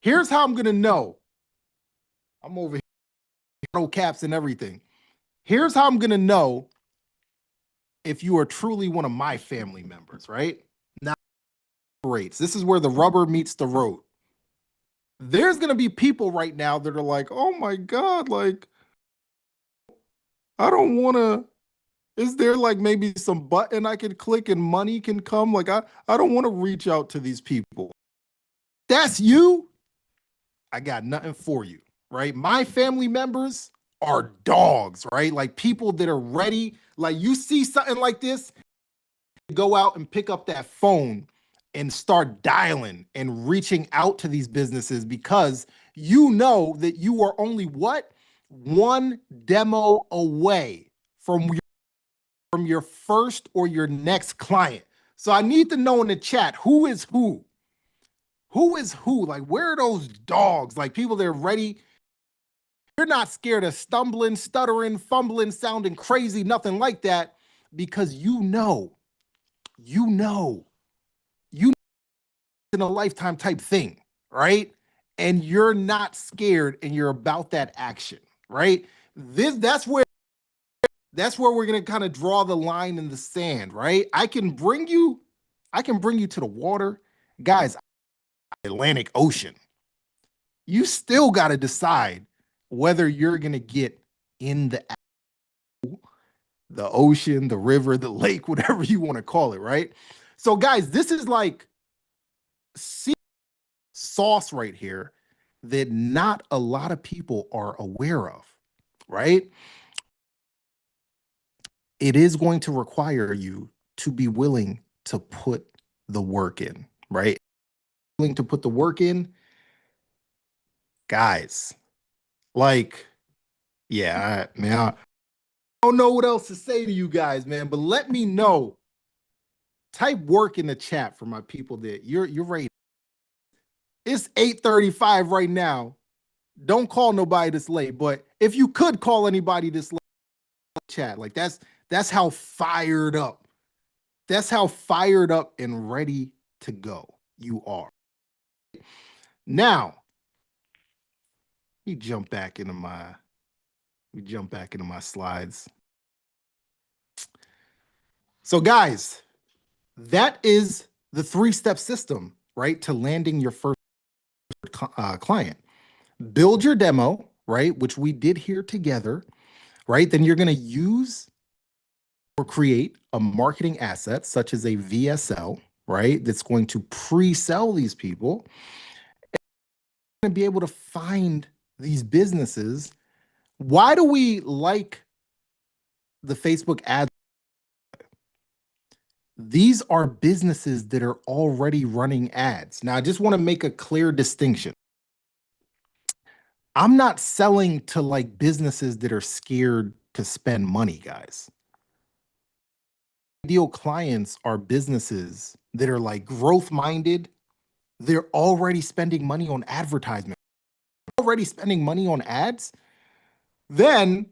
Here's how I'm going to know. I'm over here, no caps and everything. Here's how I'm going to know if you are truly one of my family members, right? Now, this is where the rubber meets the road. There's going to be people right now that are like, oh my God, like, I don't want to, is there like maybe some button I can click and money can come? Like, I don't want to reach out to these people. That's you. I got nothing for you, right? My family members are dogs, right? Like people that are ready. Like you see something like this, go out and pick up that phone and start dialing and reaching out to these businesses, because you know that you are only what? One demo away from your first or your next client. So I need to know in the chat, who is who? Who is who? Like, where are those dogs? Like, people that are ready. You're not scared of stumbling, stuttering, fumbling, sounding crazy, nothing like that, because you know in a lifetime type thing, right? And you're not scared and you're about that action, right? That's where we're gonna kind of draw the line in the sand, right? I can bring you to the water, guys. Atlantic Ocean. You still got to decide whether you're gonna get in the ocean, the river, the lake, whatever you want to call it, right? So, guys, this is like sauce right here that not a lot of people are aware of, right? It is going to require you to be willing to put the work in, right? Willing to put the work in, guys. Like, yeah, man, I don't know what else to say to you guys, man, but let me know. Type work in the chat for my people that you're ready. It's 8:35 right now. Don't call nobody this late, but if you could call anybody this late, chat, like that's how fired up. That's how fired up and ready to go you are. Now, we jump back into my slides. So, guys, that is the 3-step system, right, to landing your first client. Build your demo, right, which we did here together, right? Then you're going to use or create a marketing asset such as a VSL, right, that's going to pre-sell these people and be able to find these businesses. Why do we like the Facebook ads? These are businesses that are already running ads. Now, I just want to make a clear distinction. I'm not selling to like businesses that are scared to spend money, guys. Ideal clients are businesses that are like growth minded. They're already spending money on advertisement, already spending money on ads. Then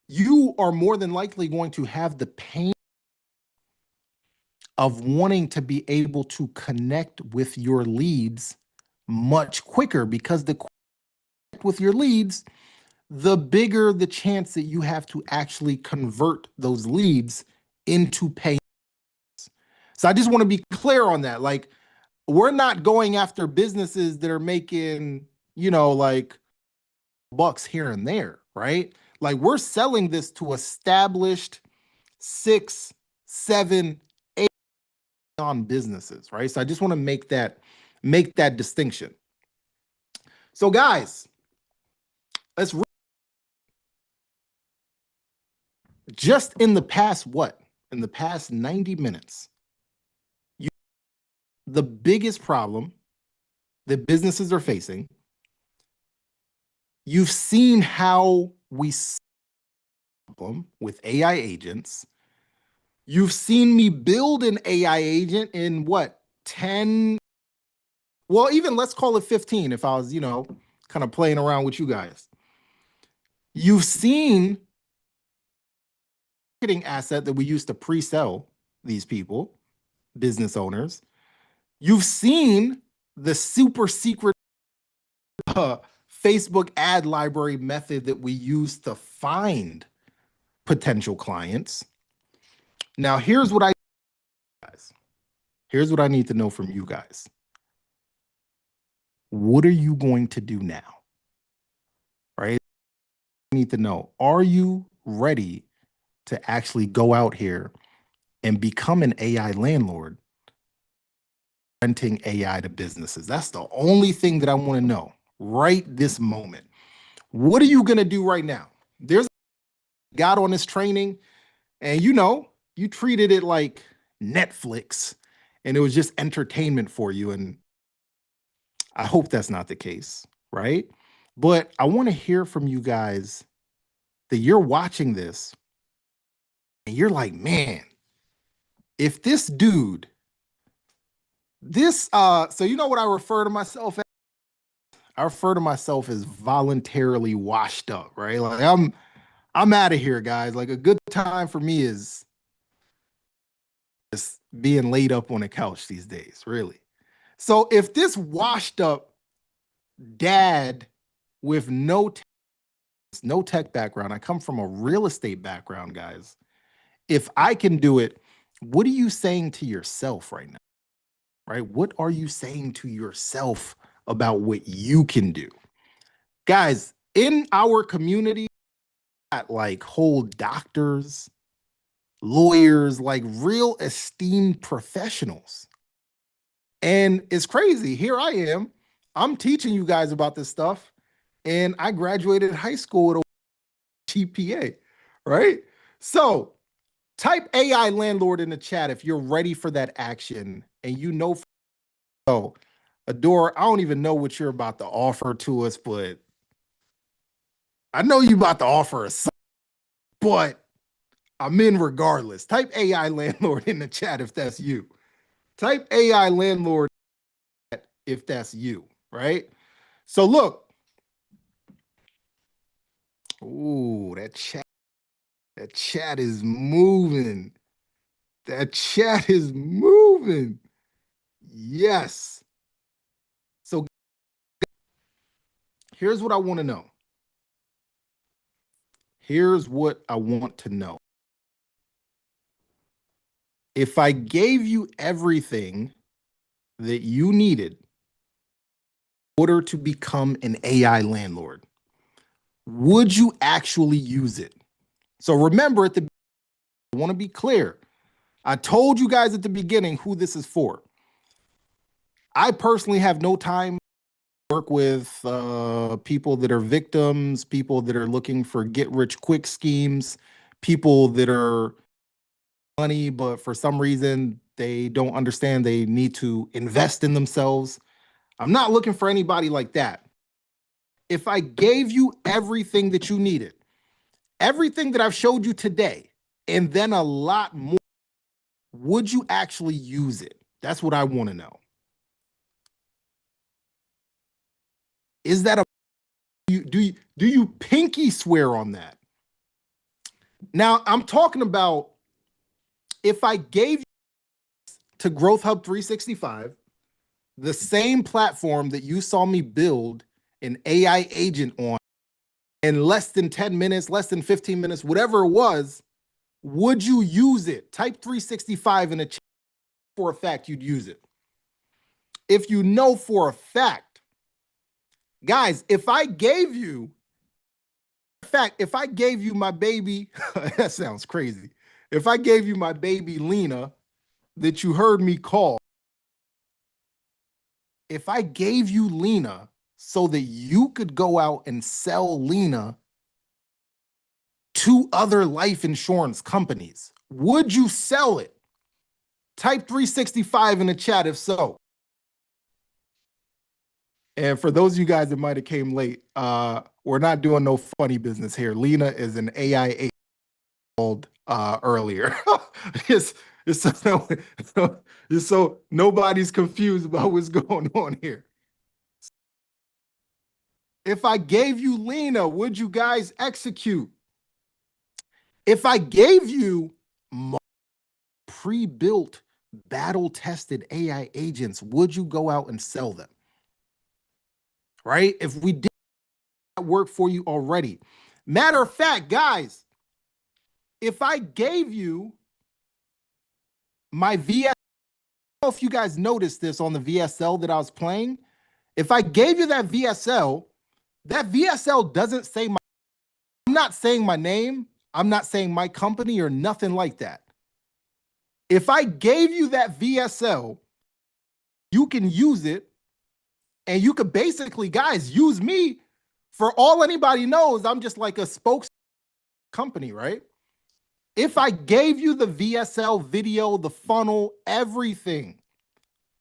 you are more than likely going to have the pain of wanting to be able to connect with your leads much quicker, because the connect with your leads, the bigger the chance that you have to actually convert those leads into pay. So I just want to be clear on that. Like, we're not going after businesses that are making, like bucks here and there, right? Like, we're selling this to established 6, 7, 8 on businesses, right? So I just want to make that distinction. So, guys, let's just in the past 90 minutes, the biggest problem that businesses are facing, you've seen how we them with AI agents. You've seen me build an AI agent in what, 10, well, even let's call it 15 if I was, kind of playing around with you guys. You've seen marketing asset that we use to pre-sell these people, business owners. You've seen the super secret Facebook ad library method that we use to find potential clients. Now, here's what I need to know from you guys. What are you going to do now? Right? I need to know, are you ready to actually go out here and become an AI landlord, renting AI to businesses? That's the only thing that I want to know right this moment. What are you going to do right now? There's got on this training, and you treated it like Netflix and it was just entertainment for you. And I hope that's not the case, right? But I want to hear from you guys that you're watching this and you're like, man, if this dude, so you know what I refer to myself as? I refer to myself as voluntarily washed up, right? Like I'm out of here, guys. Like a good time for me is just being laid up on a couch these days, really. So if this washed up dad with no tech background, I come from a real estate background, guys. If I can do it, what are you saying to yourself right now? Right? What are you saying to yourself about what you can do? Guys, in our community, at like whole doctors, lawyers, like real esteemed professionals. And it's crazy. Here I am. I'm teaching you guys about this stuff. And I graduated high school with a GPA, right? So type AI landlord in the chat if you're ready for that action. And you know, so Adore, I don't even know what you're about to offer to us, but I know you about to offer us, but I'm in regardless. Type AI landlord in the chat if that's you. Type AI landlord if that's you, right? So look. Ooh, that chat is moving. That chat is moving. Yes. So here's what I want to know. Here's what I want to know. If I gave you everything that you needed in order to become an AI landlord, would you actually use it? So remember, I want to be clear. I told you guys at the beginning who this is for. I personally have no time to work with people that are victims, people that are looking for get-rich-quick schemes, people that are money, but for some reason they don't understand they need to invest in themselves. I'm not looking for anybody like that. If I gave you everything that you needed, everything that I've showed you today, and then a lot more, would you actually use it? That's what I want to know. Is that do you pinky swear on that? Now, I'm talking about if I gave you to GrowthHub 365, the same platform that you saw me build an AI agent on in less than 10 minutes, less than 15 minutes, whatever it was, would you use it? Type 365 in the chat for a fact you'd use it. If you know for a fact, guys, if I gave you my baby, that sounds crazy. If I gave you my baby Lena that you heard me call, if I gave you Lena so that you could go out and sell Lena to other life insurance companies, would you sell it? Type 365 in the chat if so. And for those of you guys that might have came late, we're not doing no funny business here. Lena is an AI agent called earlier. it's so nobody's confused about what's going on here. If I gave you Lena, would you guys execute? If I gave you pre-built, battle-tested AI agents, would you go out and sell them? Right? If we did that work for you already. Matter of fact, guys, if I gave you my VSL, I don't know if you guys noticed this on the VSL that I was playing. If I gave you that VSL doesn't say my, I'm not saying my name, I'm not saying my company or nothing like that. If I gave you that VSL, you can use it and you could basically, guys, use me. For all anybody knows, I'm just like a spokes company, right? If I gave you the VSL video, the funnel, everything,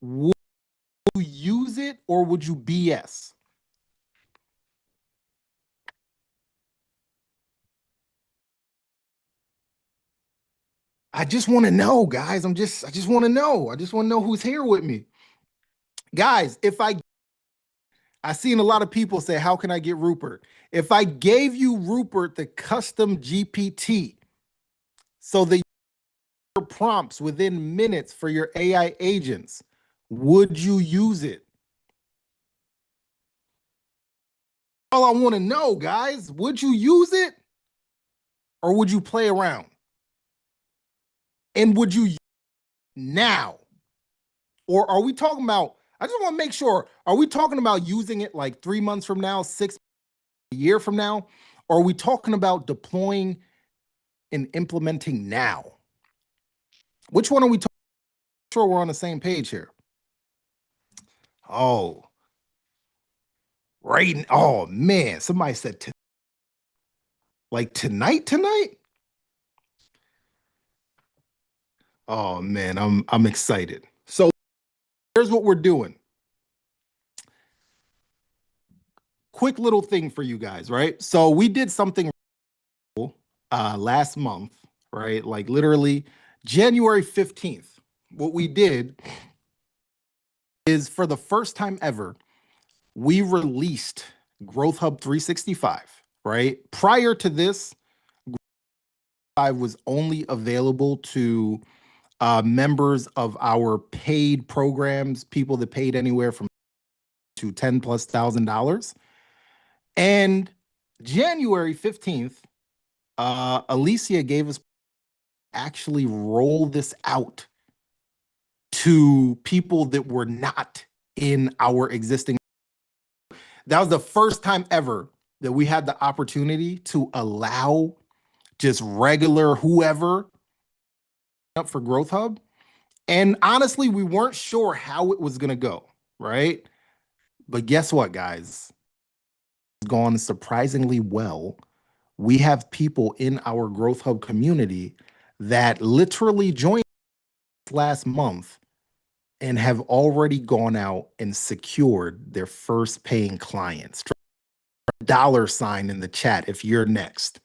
would you use it or would you BS? I just want to know, guys. I just want to know. I just want to know who's here with me. Guys, I seen a lot of people say, how can I get Rupert? If I gave you Rupert the custom GPT, so the prompts within minutes for your AI agents, would you use it? All I want to know, guys, would you use it or would you play around? And would you use it now? Or are we talking about, I just want to make sure, are we talking about using it like 3 months from now, 6 a year from now? Or are we talking about deploying and implementing now? Which one are we talking? Sure, we're on the same page here. Oh, right. Oh man, somebody said like tonight. Oh man, I'm excited. So here's what we're doing. Quick little thing for you guys, right? So we did something last month, right? Like literally January 15th. What we did is for the first time ever, we released GrowthHub 365, right? Prior to this, I was only available to members of our paid programs, people that paid anywhere from to $10,000+. And January 15th, Alicia gave us actually roll this out to people that were not in our existing. That was the first time ever that we had the opportunity to allow just regular whoever up for GrowthHub. And honestly, we weren't sure how it was going to go, right? But guess what, guys? It's gone surprisingly well. We have people in our GrowthHub community that literally joined last month and have already gone out and secured their first paying clients. Drop a $sign in the chat if you're next.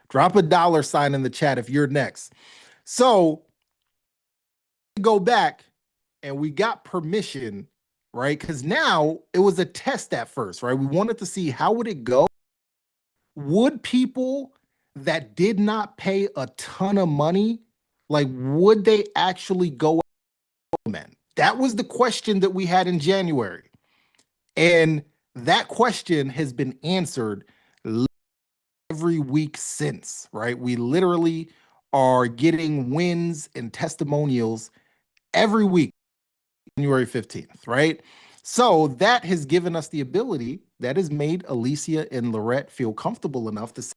Drop a $sign in the chat if you're next. So go back and we got permission, right? Because now it was a test at first, right? We wanted to see how would it go. Would people that did not pay a ton of money, like would they actually go? Man, that was the question that we had in January. And that question has been answered every week since, right? We literally are getting wins and testimonials every week, January 15th, right? So that has given us the ability, that has made Alicia and Lorette feel comfortable enough to say,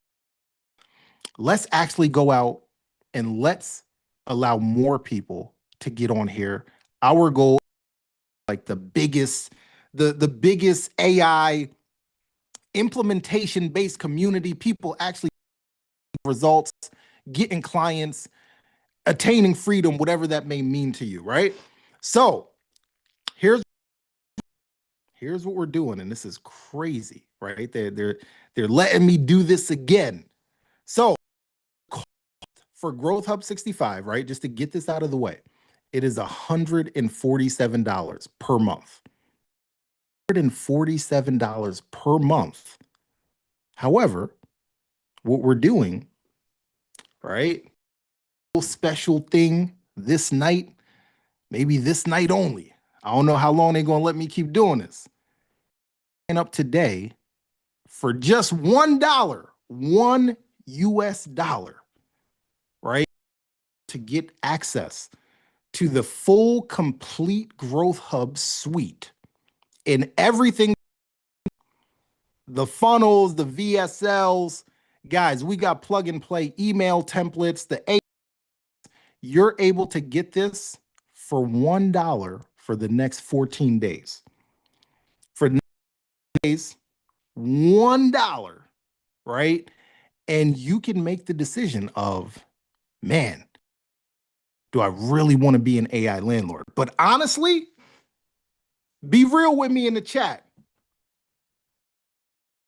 let's actually go out and let's allow more people to get on here. Our goal, like the biggest AI implementation-based community, people actually results, getting clients, attaining freedom, whatever that may mean to you, right? So here's what we're doing, and this is crazy, right? They're letting me do this again. So for GrowthHub 65, right? Just to get this out of the way, it is $147 per month. $147 per month. However, what we're doing, right? Special thing this night, maybe this night only. I don't know how long they're going to let me keep doing this. And up today for just $1, $1, right? To get access to the full complete GrowthHub suite in everything, the funnels, the VSLs, guys, we got plug and play email templates, you're able to get this for $1 for the next 14 days. For days, $1, right? And you can make the decision of, man, do I really want to be an AI landlord? But honestly, be real with me in the chat.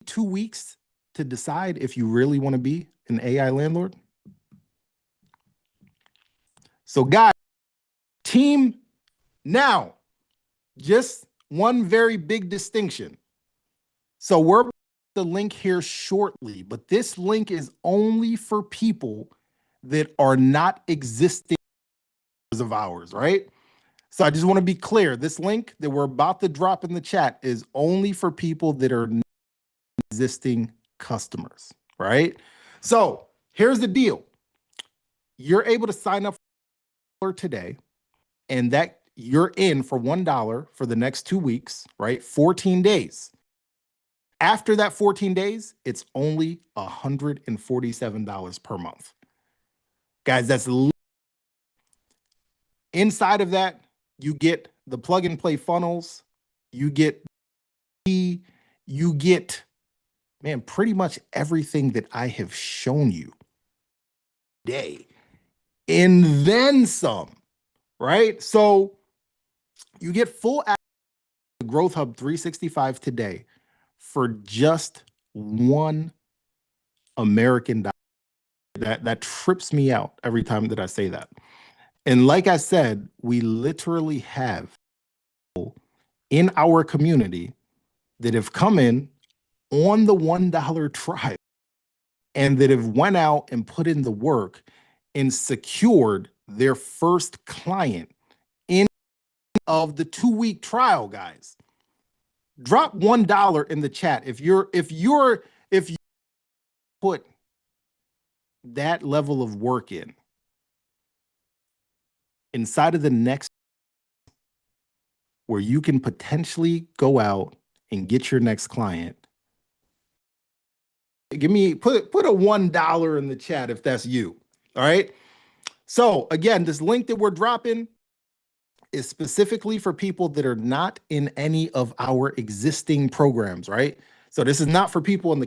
2 weeks to decide if you really want to be an AI landlord. So guys, team, now, just one very big distinction. So we're the link here shortly, but this link is only for people that are not existing of ours, right? So I just want to be clear. This link that we're about to drop in the chat is only for people that are existing customers, right? So here's the deal. You're able to sign up for today, and that you're in for $1 for the next 2 weeks, right? 14 days. After that 14 days, it's only $147 per month. Guys, that's inside of that, you get the plug and play funnels, you get man, pretty much everything that I have shown you today, and then some, right? So you get full access to GrowthHub 365 today for just $1 American dollar. That trips me out every time that I say that. And like I said, we literally have people in our community that have come in on the $1 trial and that have went out and put in the work and secured their first client in of the 2-week trial, guys. Drop $1 in the chat if you put that level of work in inside of the next, where you can potentially go out and get your next client. Give me, put a $1 in the chat if that's you. All right. So again, this link that we're dropping is specifically for people that are not in any of our existing programs, right? So this is not for people in the,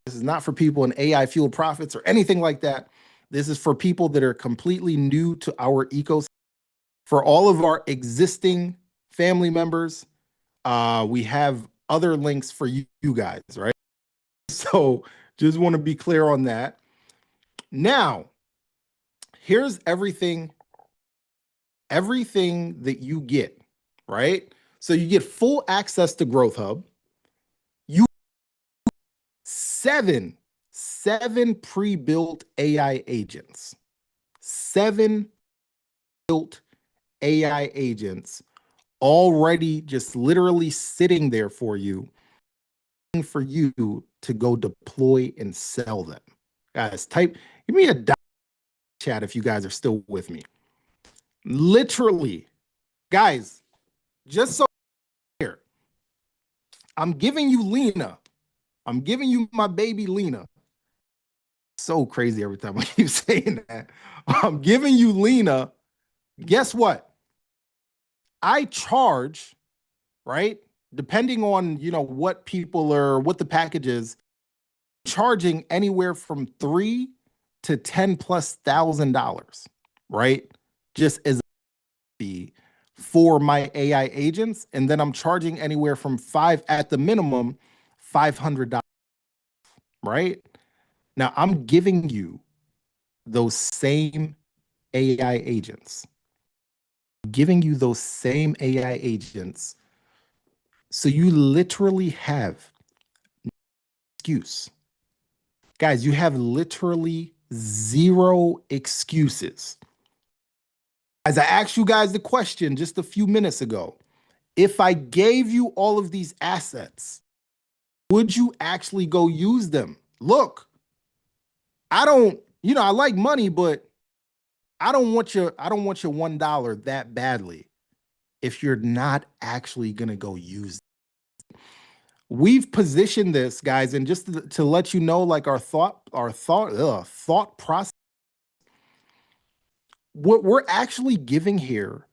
this is not for people in AI fueled profits or anything like that. This is for people that are completely new to our ecosystem. For all of our existing family members, we have other links for you guys, right? So just want to be clear on that. Now, here's everything that you get, right? So you get full access to GrowthHub. You seven pre-built AI agents. 7 built AI agents already just literally sitting there for you to go deploy and sell them. Guys, give me a chat if you guys are still with me. Literally, guys, just so here, I'm giving you Lena. I'm giving you my baby Lena. So crazy every time I keep saying that. I'm giving you Lena. Guess what? I charge, right? Depending on, what the package is, charging anywhere from $3,000 to $10,000+, right? Just as a fee for my AI agents. And then I'm charging anywhere from at the minimum, $500, right? Now I'm giving you those same AI agents, so you literally have no excuse. Guys, you have literally 0 excuses. As I asked you guys the question just a few minutes ago, if I gave you all of these assets, would you actually go use them? Look, I like money, but I don't want your $1 that badly if you're not actually going to go use it. We've positioned this, guys, and just to let you know, like our thought process, what we're actually giving here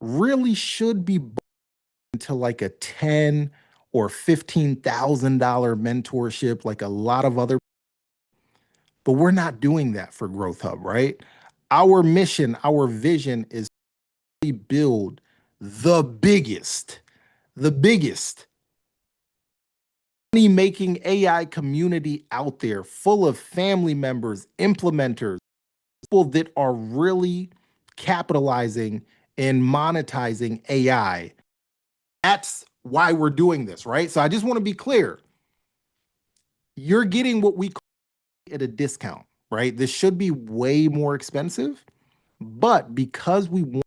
really should be into like a $10,000 or $15,000 mentorship, like a lot of other. but we're not doing that for Growth Hub, right? Our mission, our vision is to build the biggest money making AI community out there, full of family members, implementers, people that are really capitalizing and monetizing AI. That's why we're doing this, right? So I just want to be clear. You're getting what we call at a discount, right? This should be way more expensive, but because we want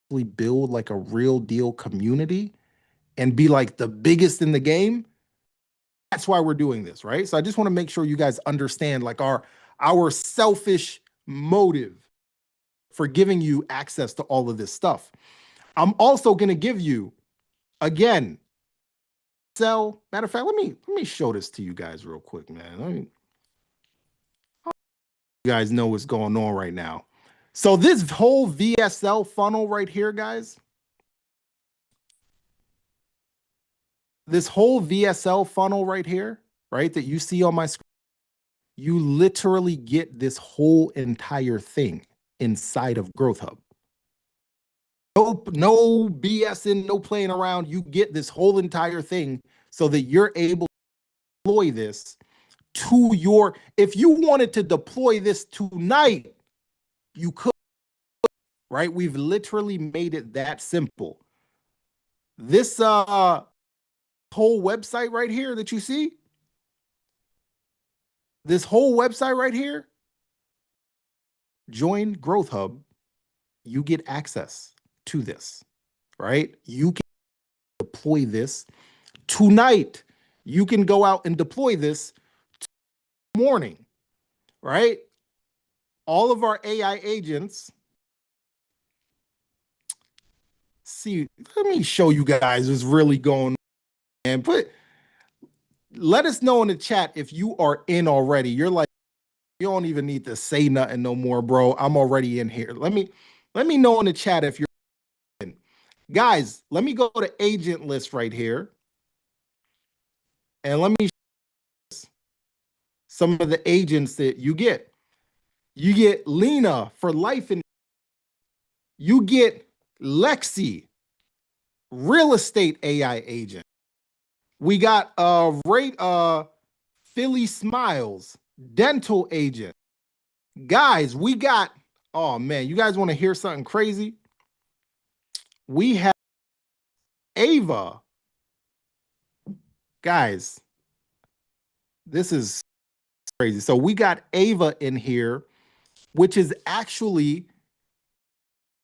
to build like a real deal community and be like the biggest in the game, that's why we're doing this, right? So I just want to make sure you guys understand like our selfish motive for giving you access to all of this stuff. I'm also going to give you, again, matter of fact, let me show this to you guys real quick, man. You guys know what's going on right now. So this whole VSL funnel right here, guys, this whole VSL funnel right here, right, that you see on my screen, you literally get this whole entire thing inside of GrowthHub. No BSing, no playing around. You get this whole entire thing so that you're able to deploy this to your, if you wanted to deploy this tonight, you could, right? We've literally made it that simple. This whole website right here that you see, this whole website right here, join GrowthHub, you get access to this, right? You can deploy this tonight. You can go out and deploy this morning, right? All of our AI agents. See, let me show you guys what's really going on. And let us know in the chat if you are in already. You're like, you don't even need to say nothing no more, bro. I'm already in here. Let me know in the chat if you're in. Guys, let me go to agent list right here. And let me show some of the agents that you get. You get Lena for life, and you get Lexi, real estate AI agent. We got Philly Smiles, dental agent. Guys, we got, oh man, you guys want to hear something crazy? We have Ava. Guys, this is crazy. So we got Ava in here, which is actually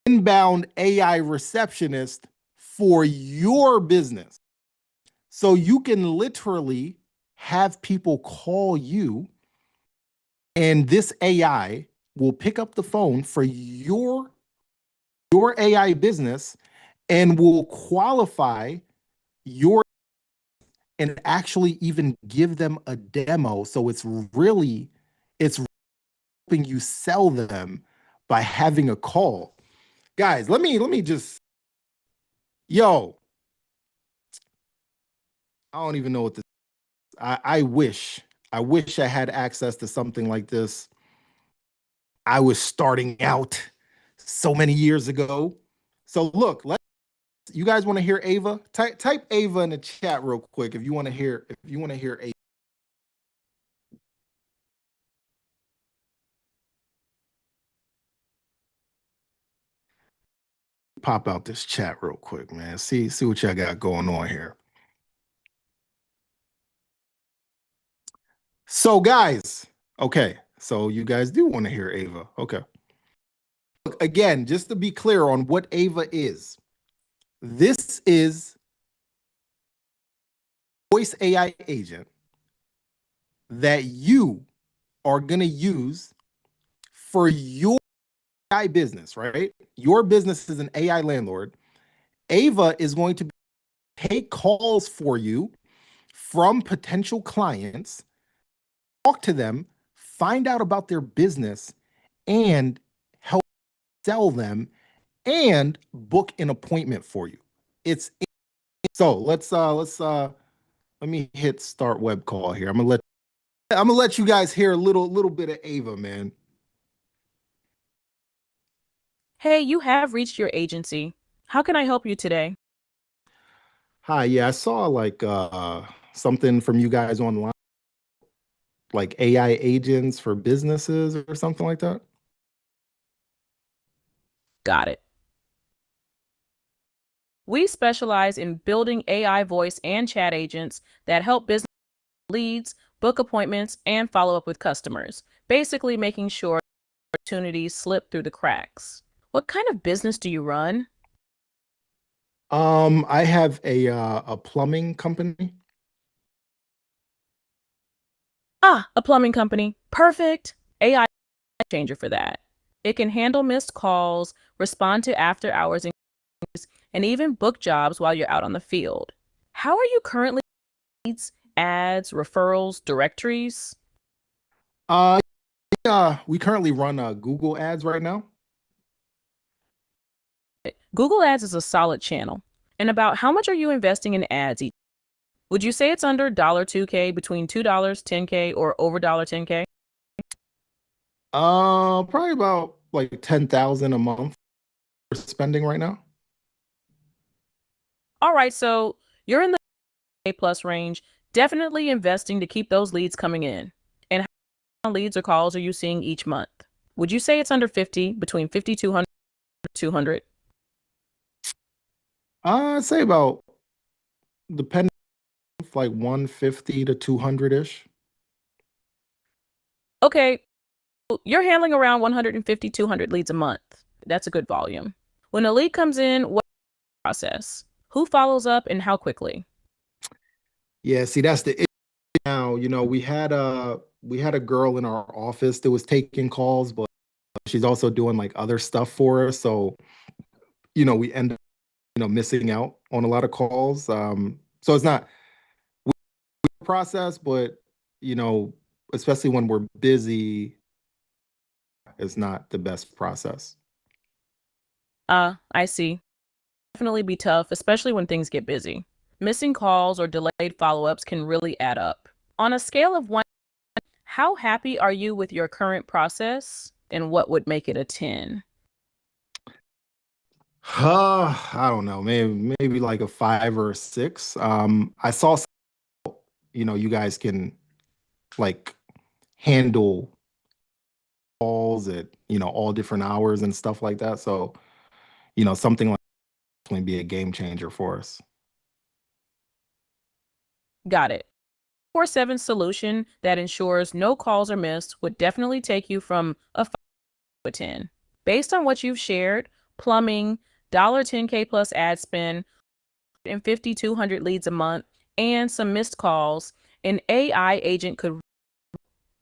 inbound AI receptionist for your business. So you can literally have people call you, and this AI will pick up the phone for your AI business and will qualify your and actually even give them a demo. So it's helping you sell them by having a call. Guys, let me just, yo, I don't even know what this, I wish I had access to something like this. I was starting out so many years ago. So look, you guys want to hear Ava? Type Ava in the chat real quick if you want to hear Ava. Pop out this chat real quick, man. See what y'all got going on here. So guys, okay. So you guys do want to hear Ava. Okay. Look, again, just to be clear on what Ava is. This is voice AI agent that you are going to use for your AI business, right? Your business is an AI landlord. Ava is going to take calls for you from potential clients, talk to them, find out about their business, and help sell them and book an appointment for you. It's so let me hit start web call here. I'm gonna let I'm gonna let you guys hear a little bit of Ava, man. Hey, you have reached your agency. How can I help you today? Hi, yeah, I saw like something from you guys online, like AI agents for businesses or something like that. Got it. We specialize in building AI voice and chat agents that help business leads, book appointments, and follow up with customers, basically making sure opportunities slip through the cracks. What kind of business do you run? I have a plumbing company. Ah, a plumbing company. Perfect. AI changer for that. It can handle missed calls, respond to after hours inquiries, and even book jobs while you're out on the field. How are you currently leads, ads, referrals, directories? Uh, we currently run Google ads right now. Google Ads is a solid channel. And about how much are you investing in ads each? Would you say it's under $2K, between $2, 10K, or over 10K? Probably about like 10,000 a month for spending right now. All right, so you're in the A plus range, definitely investing to keep those leads coming in. And how many leads or calls are you seeing each month? Would you say it's under 50, between 5,200 and 200? I'd say about depending like 150 to 200-ish. Okay, you're handling around 150, 200 leads a month. That's a good volume. When a lead comes in, what process? Who follows up and how quickly? Yeah, see, that's the issue now. We had a girl in our office that was taking calls, but she's also doing like other stuff for us. So, we end up, missing out on a lot of calls. So it's not a process, but you know, especially when we're busy, it's not the best process. I see. Definitely be tough, especially when things get busy. Missing calls or delayed follow-ups can really add up. On a scale of 1, how happy are you with your current process and what would make it a 10? I don't know, maybe like a 5 or a 6. I saw, you guys can like handle calls at, all different hours and stuff like that. So, something like definitely be a game changer for us. Got it. 4/7 solution that ensures no calls are missed would definitely take you from a 5 to a 10. Based on what you've shared, plumbing, 10K plus ad spend, and 5,200 leads a month, and some missed calls, an AI agent could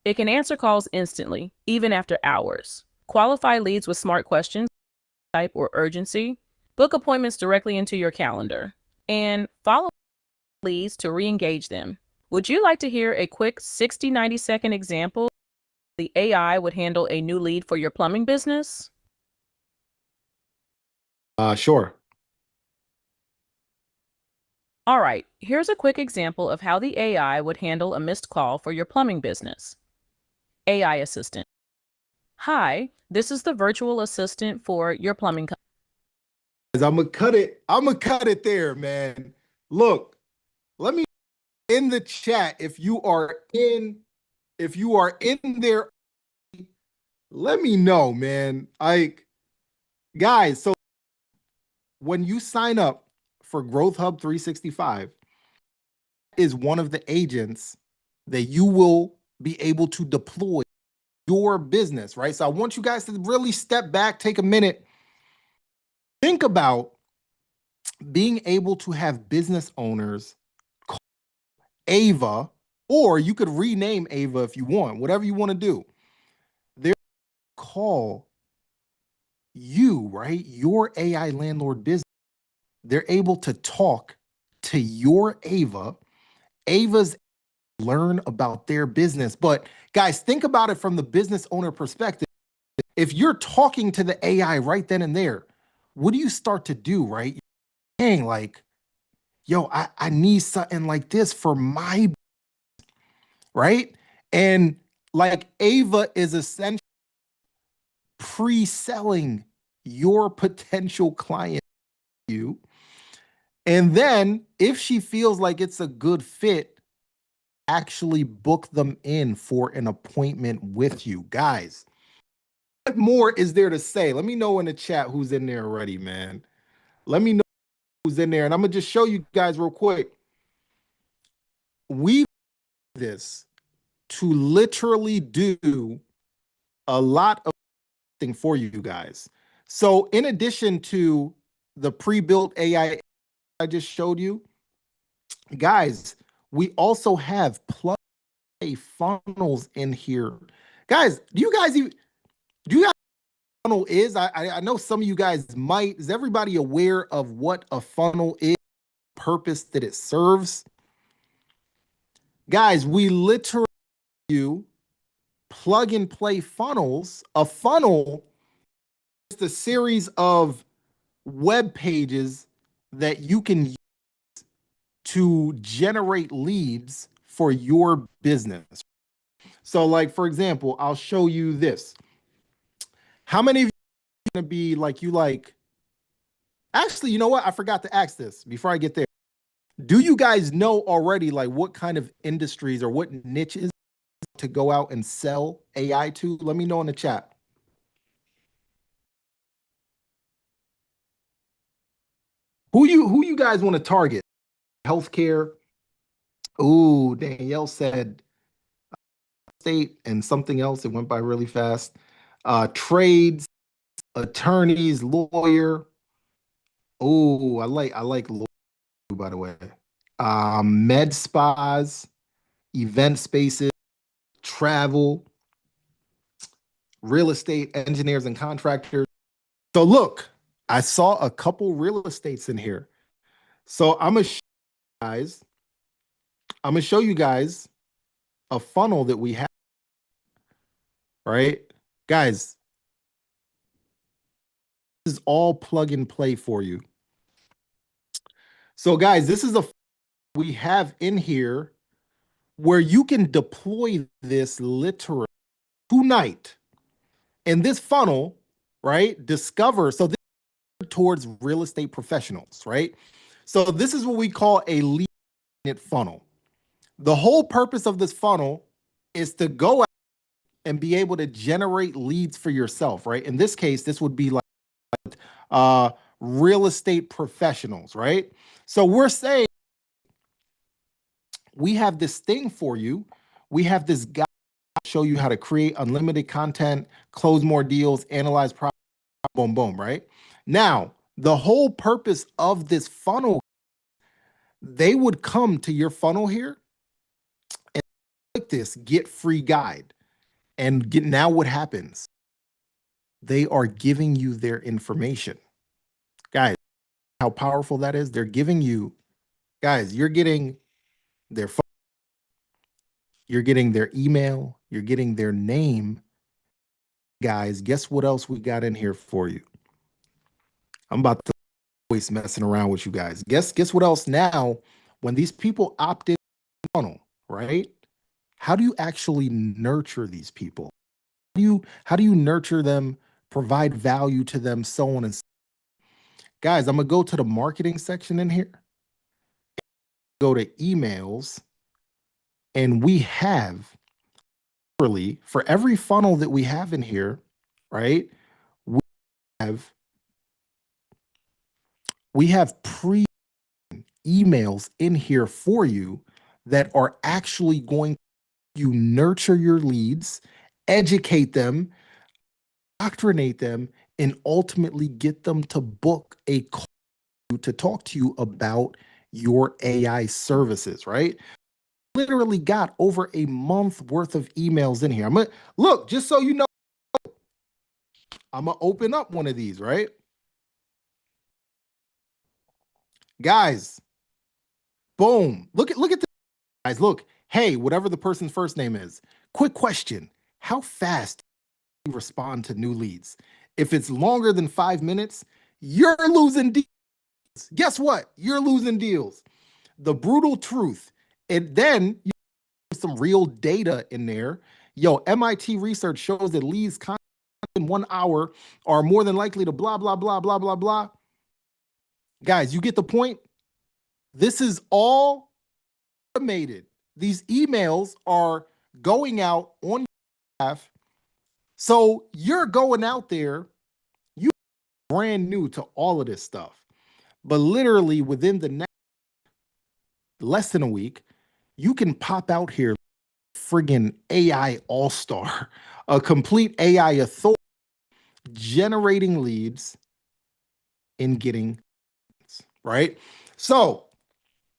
it can answer calls instantly, even after hours. Qualify leads with smart questions, type or urgency, book appointments directly into your calendar, and follow leads to re-engage them. Would you like to hear a quick 60-90-second example the AI would handle a new lead for your plumbing business? Sure. All right, here's a quick example of how the AI would handle a missed call for your plumbing business. AI assistant. Hi, this is the virtual assistant for your plumbing company. I'm gonna cut it there, man. Look, let me in the chat if you are in there, let me know, man. Like, guys, so when you sign up for Growth Hub 365 is one of the agents that you will be able to deploy your business, right? So I want you guys to really step back, take a minute, think about being able to have business owners call Ava, or you could rename Ava if you want, whatever you want to do. They're call you, right? Your AI landlord business. They're able to talk to your Ava. Ava's learn about their business. But guys, think about it from the business owner perspective. If you're talking to the AI right then and there, what do you start to do, right? You're saying like, yo, I need something like this for my, right? And like Ava is essentially pre-selling your potential client to you. And then if she feels like it's a good fit, actually book them in for an appointment with you. Guys, what more is there to say? Let me know in the chat who's in there already, man. Let me know who's in there. And I'm going to just show you guys real quick. We this to literally do a lot of thing for you guys. So in addition to the pre-built AI I just showed you, guys, we also have plug funnels in here. Guys, do you guys funnel is? I know some of you guys might. Is everybody aware of what a funnel is, purpose that it serves? Guys, we literally do plug and play funnels. A funnel is a series of web pages that you can use to generate leads for your business. So like, for example, I'll show you this. How many of you are going to be like, actually, you know what? I forgot to ask this before I get there. Do you guys know already like what kind of industries or what niches to go out and sell AI to? Let me know in the chat. Who you guys want to target? Healthcare. Ooh, Danielle said state and something else. It went by really fast. Trades, attorneys, lawyer. Oh, I like lawyer, by the way. Med spas, event spaces, travel, real estate engineers and contractors. So look, I saw a couple real estates in here. So I'm gonna show you guys a funnel that we have, right? Guys, this is all plug and play for you. So guys, this is a we have in here where you can deploy this literally tonight. In this funnel, right? Discover. So this is towards real estate professionals, right? So this is what we call a lead funnel. The whole purpose of this funnel is to go out and be able to generate leads for yourself, right? In this case, this would be like real estate professionals, right? So we're saying we have this thing for you. We have this guide to show you how to create unlimited content, close more deals, analyze products, boom, boom, right? Now, the whole purpose of this funnel, they would come to your funnel here and click this get free guide. And now what happens? They are giving you their information. Guys, how powerful that is? They're giving you, guys, you're getting their phone, you're getting their email, you're getting their name. Guys, guess what else we got in here for you? I'm about to waste messing around with you guys. Guess what else now? When these people opt in the funnel, right? How do you actually nurture these people? How do you nurture them, provide value to them, so on and so on? Guys, I'm gonna go to the marketing section in here, go to emails, and we have literally for every funnel that we have in here, right? Have we have pre emails in here for you that are actually going to nurture your leads, educate them, indoctrinate them, and ultimately get them to book a call to talk to you about your AI services, right? Literally got over a month worth of emails in here. I'm gonna look, just so you know, I'm gonna open up one of these, right? Guys, boom. Look at this, guys. Look, hey, whatever the person's first name is. Quick question. How fast do you respond to new leads? If it's longer than 5 minutes, you're losing deals. Guess what? You're losing deals. The brutal truth. And then some real data in there. Yo, MIT research shows that leads in 1 hour are more than likely to blah, blah, blah, blah, blah, blah. Guys, you get the point? This is all automated. These emails are going out on your behalf. So you're going out there, you brand new to all of this stuff. But literally within the next less than a week, you can pop out here friggin' AI all-star, a complete AI authority, generating leads and getting, right? So,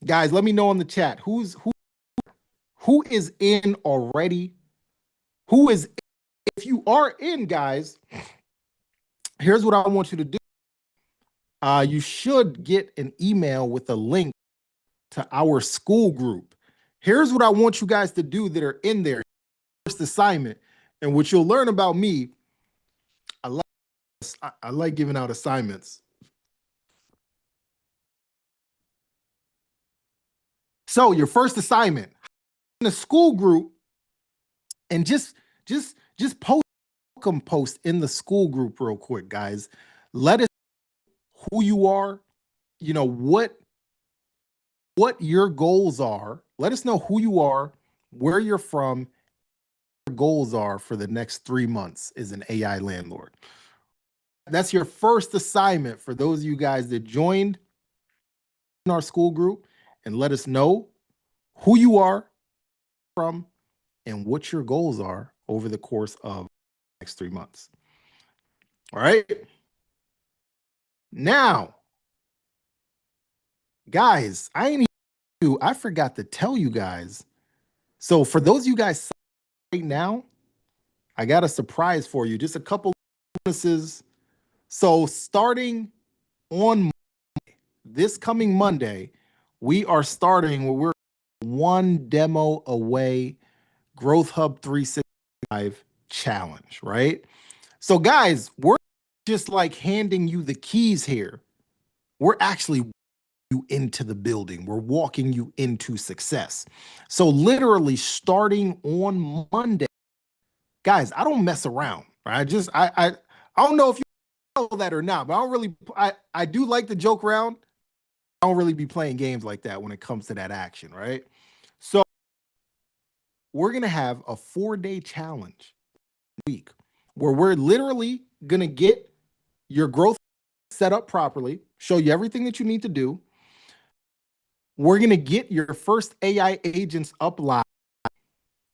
guys, let me know in the chat who is in already. Who is, if you are in, guys, here's what I want you to do. You should get an email with a link to our school group. Here's what I want you guys to do that are in there. First assignment, and what you'll learn about me. I like giving out assignments. So your first assignment in the school group, and just post in the school group real quick, guys. Let us know who you are, you know, what your goals are. Let us know who you are, where you're from, your goals are for the next 3 months as an AI landlord. That's your first assignment for those of you guys that joined in our school group, and let us know who you are from and what your goals are over the course of the next 3 months. All right. Now, guys, I forgot to tell you guys. So for those of you guys right now, I got a surprise for you. Just a couple bonuses. So starting on this coming Monday, we are starting where we're one demo away GrowthHub 365 challenge, right? So guys, we're just like handing you the keys here. We're actually you into the building. We're walking you into success. So literally starting on Monday, guys, I don't mess around. Right? I don't know if you know that or not, but I do like to joke around. I don't really be playing games like that when it comes to that action, right? So we're gonna have a 4-day challenge week where we're literally gonna get your growth set up properly, show you everything that you need to do. We're going to get your first AI agents up live.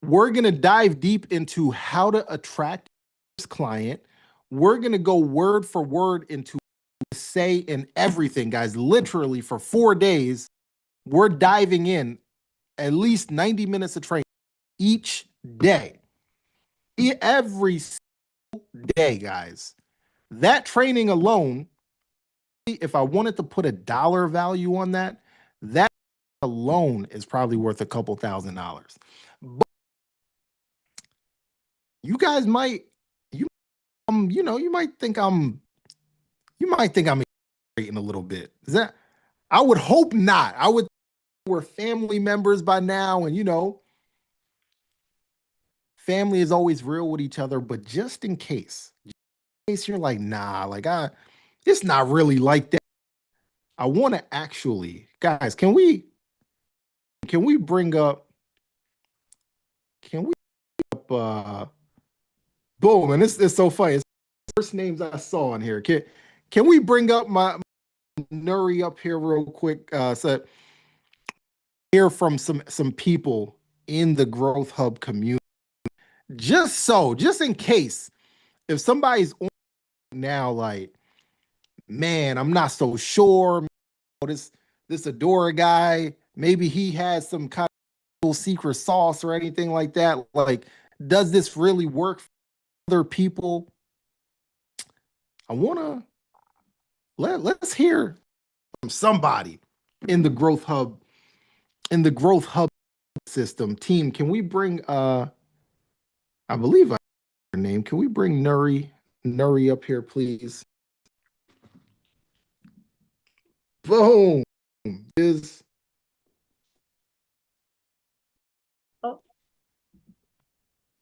We're going to dive deep into how to attract this client. We're going to go word for word into say and everything, guys. Literally for 4 days, we're diving in at least 90 minutes of training each day. Every day, guys. That training alone, if I wanted to put a dollar value on that, that alone is probably worth a couple $1,000. But you guys might, you might think I'm exaggerating a little bit. Is that? I would hope not. I would. We're family members by now, and family is always real with each other. But just in case you're like, nah, like it's not really like that. I want to actually, guys, can we bring up? Can we boom, and it's so funny. It's the first names I saw on here. Can we bring up my Nuri up here real quick? So hear from some people in the Growth Hub community. Just in case, if somebody's on now, like, man, I'm not so sure. This Adora guy, maybe he has some kind of secret sauce or anything like that. Like, does this really work for other people? I wanna let's hear from somebody in the Growth Hub system team. Can we bring I believe I have her name. Can we bring Nuri up here, please? Boom. Is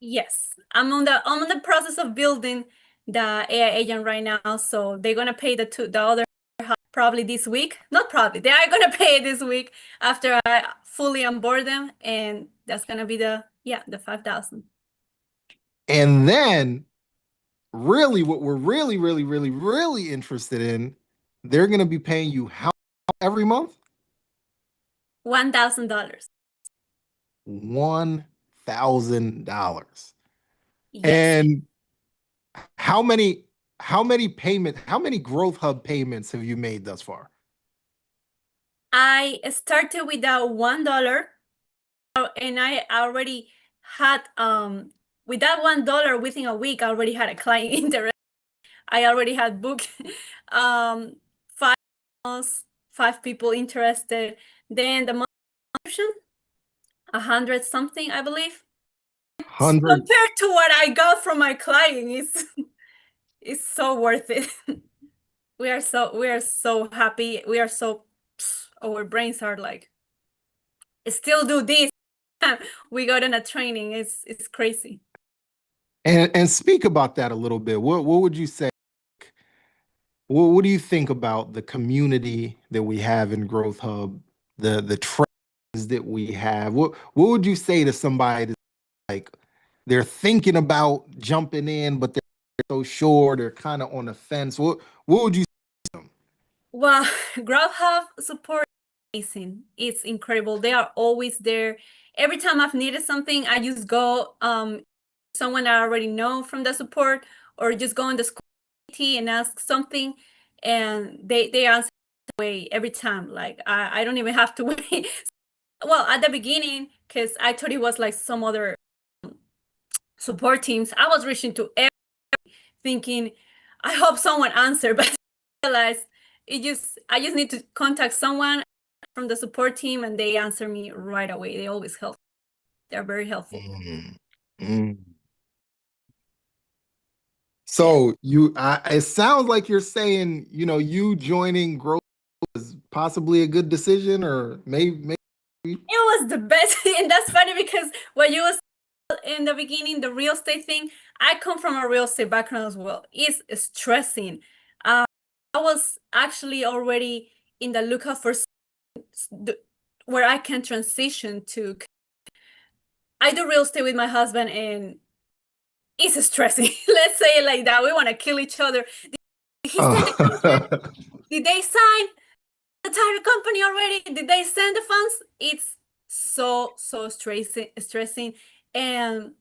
Yes, I'm on the process of building the AI agent right now, so they're gonna pay the other half probably this week. Not probably, they are gonna pay it this week after I fully onboard them, and that's gonna be the 5,000. And then really what we're really interested in, they're going to be paying you how every month? $1,000. $1,000. Yes. And how many how many Growth Hub payments have you made thus far? I started with that $1, and I already had with that $1 within a week, I already had a client interest. I already had booked five five people interested. Then the option 100 something, I believe. 100. Compared to what I got from my client, it's so worth it. We are so happy. We are so our brains are like still do this. We got in a training. It's crazy. And speak about that a little bit. What would you say? What do you think about the community that we have in Growth Hub, the trends that we have? What would you say to somebody that's like they're thinking about jumping in, but they're so sure, they're kind of on the fence? What would you say to them? Well, GrowthHub support is amazing. It's incredible. They are always there. Every time I've needed something, I just go someone I already know from the support, or just go in the community and ask something, and they answer away every time. Like I don't even have to wait. Well, at the beginning, because I thought it was like some other support teams, I was reaching to every thinking, I hope someone answered, but I realized I just need to contact someone from the support team, and they answer me right away. They always help. They're very helpful. Mm, mm. So it sounds like you're saying, you joining Growth is possibly a good decision, or maybe. It was the best, and that's funny because when you was in the beginning, the real estate thing, I come from a real estate background as well. It's stressing. I was actually already in the lookout for where I can transition to. I do real estate with my husband, and it's stressing. Let's say it like that. We want to kill each other. Did he send the contract? Did they sign the title company already? Did they send the funds? It's so stressing. And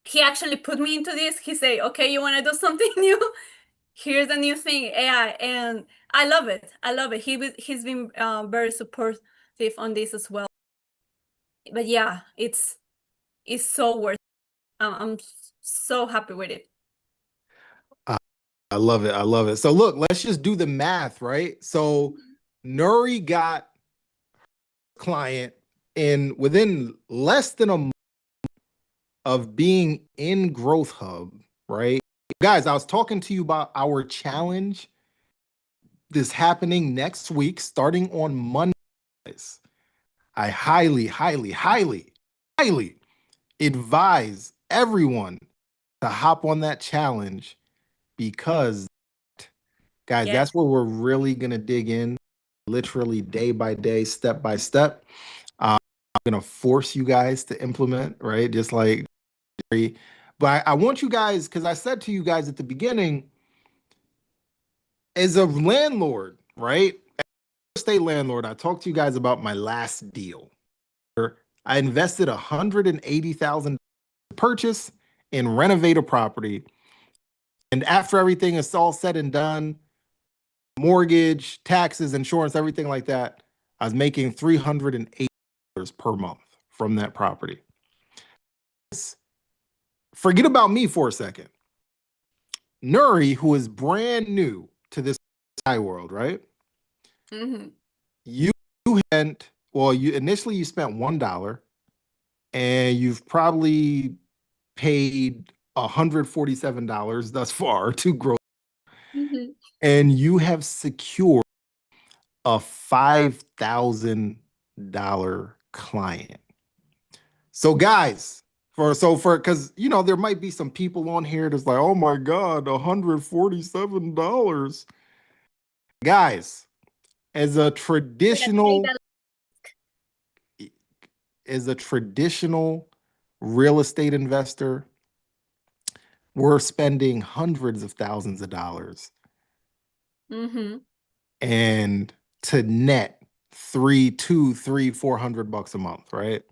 he actually put me into this. He said, "Okay, you want to do something new? Here's a new thing, AI," and I love it. I love it. He's been very supportive on this as well. But yeah, it's so worth it. I'm so happy with it. I love it. I love it. So look, let's just do the math, right? So Nuri got client within less than a month of being in Growth Hub, right? Guys, I was talking to you about our challenge this happening next week, starting on Mondays. I highly advise everyone to hop on that challenge because, guys, Yes. that's where we're really going to dig in, literally day by day, step by step. I'm going to force you guys to implement, right? Just like, but I want you guys, because I said to you guys at the beginning, as a landlord, right? As a estate landlord, I talked to you guys about my last deal. I invested $180,000 to purchase and renovate a property. And after everything is all said and done, mortgage, taxes, insurance, everything like that, I was making $380 per month from that property. Forget about me for a second. Nuri, who is brand new to this world, right? Mm-hmm. You spent, you initially spent $1, and you've probably paid $147 thus far to grow, Mm-hmm. and you have secured a $5,000 client. So, guys, Because there might be some people on here that's like, oh my God, $147. Guys, as a traditional real estate investor, we're spending hundreds of thousands of dollars Mm-hmm. and to net $400 a month, right?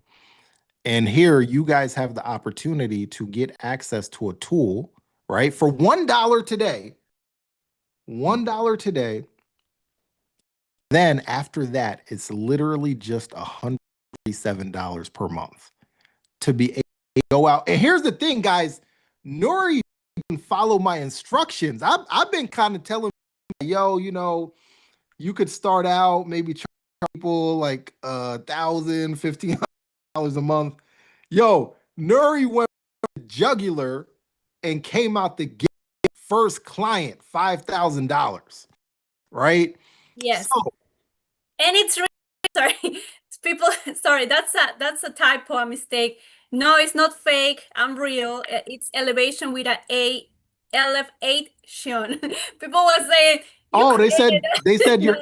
And here you guys have the opportunity to get access to a tool, right? For $1 today, $1 today. Then after that, it's literally just $137 per month to be able to go out. And here's the thing, guys, Nori can follow my instructions. I've been kind of telling, yo, you could start out maybe charge people like $1,000, $1,500 a month. Yo, Nuri went jugular and came out the gate, first client, $5,000, right? Yes. So, And it's really, sorry, people, sorry, that's a typo, a mistake. No, it's not fake. I'm real. It's elevation with an A, elevation. People were saying, you oh, created they said no.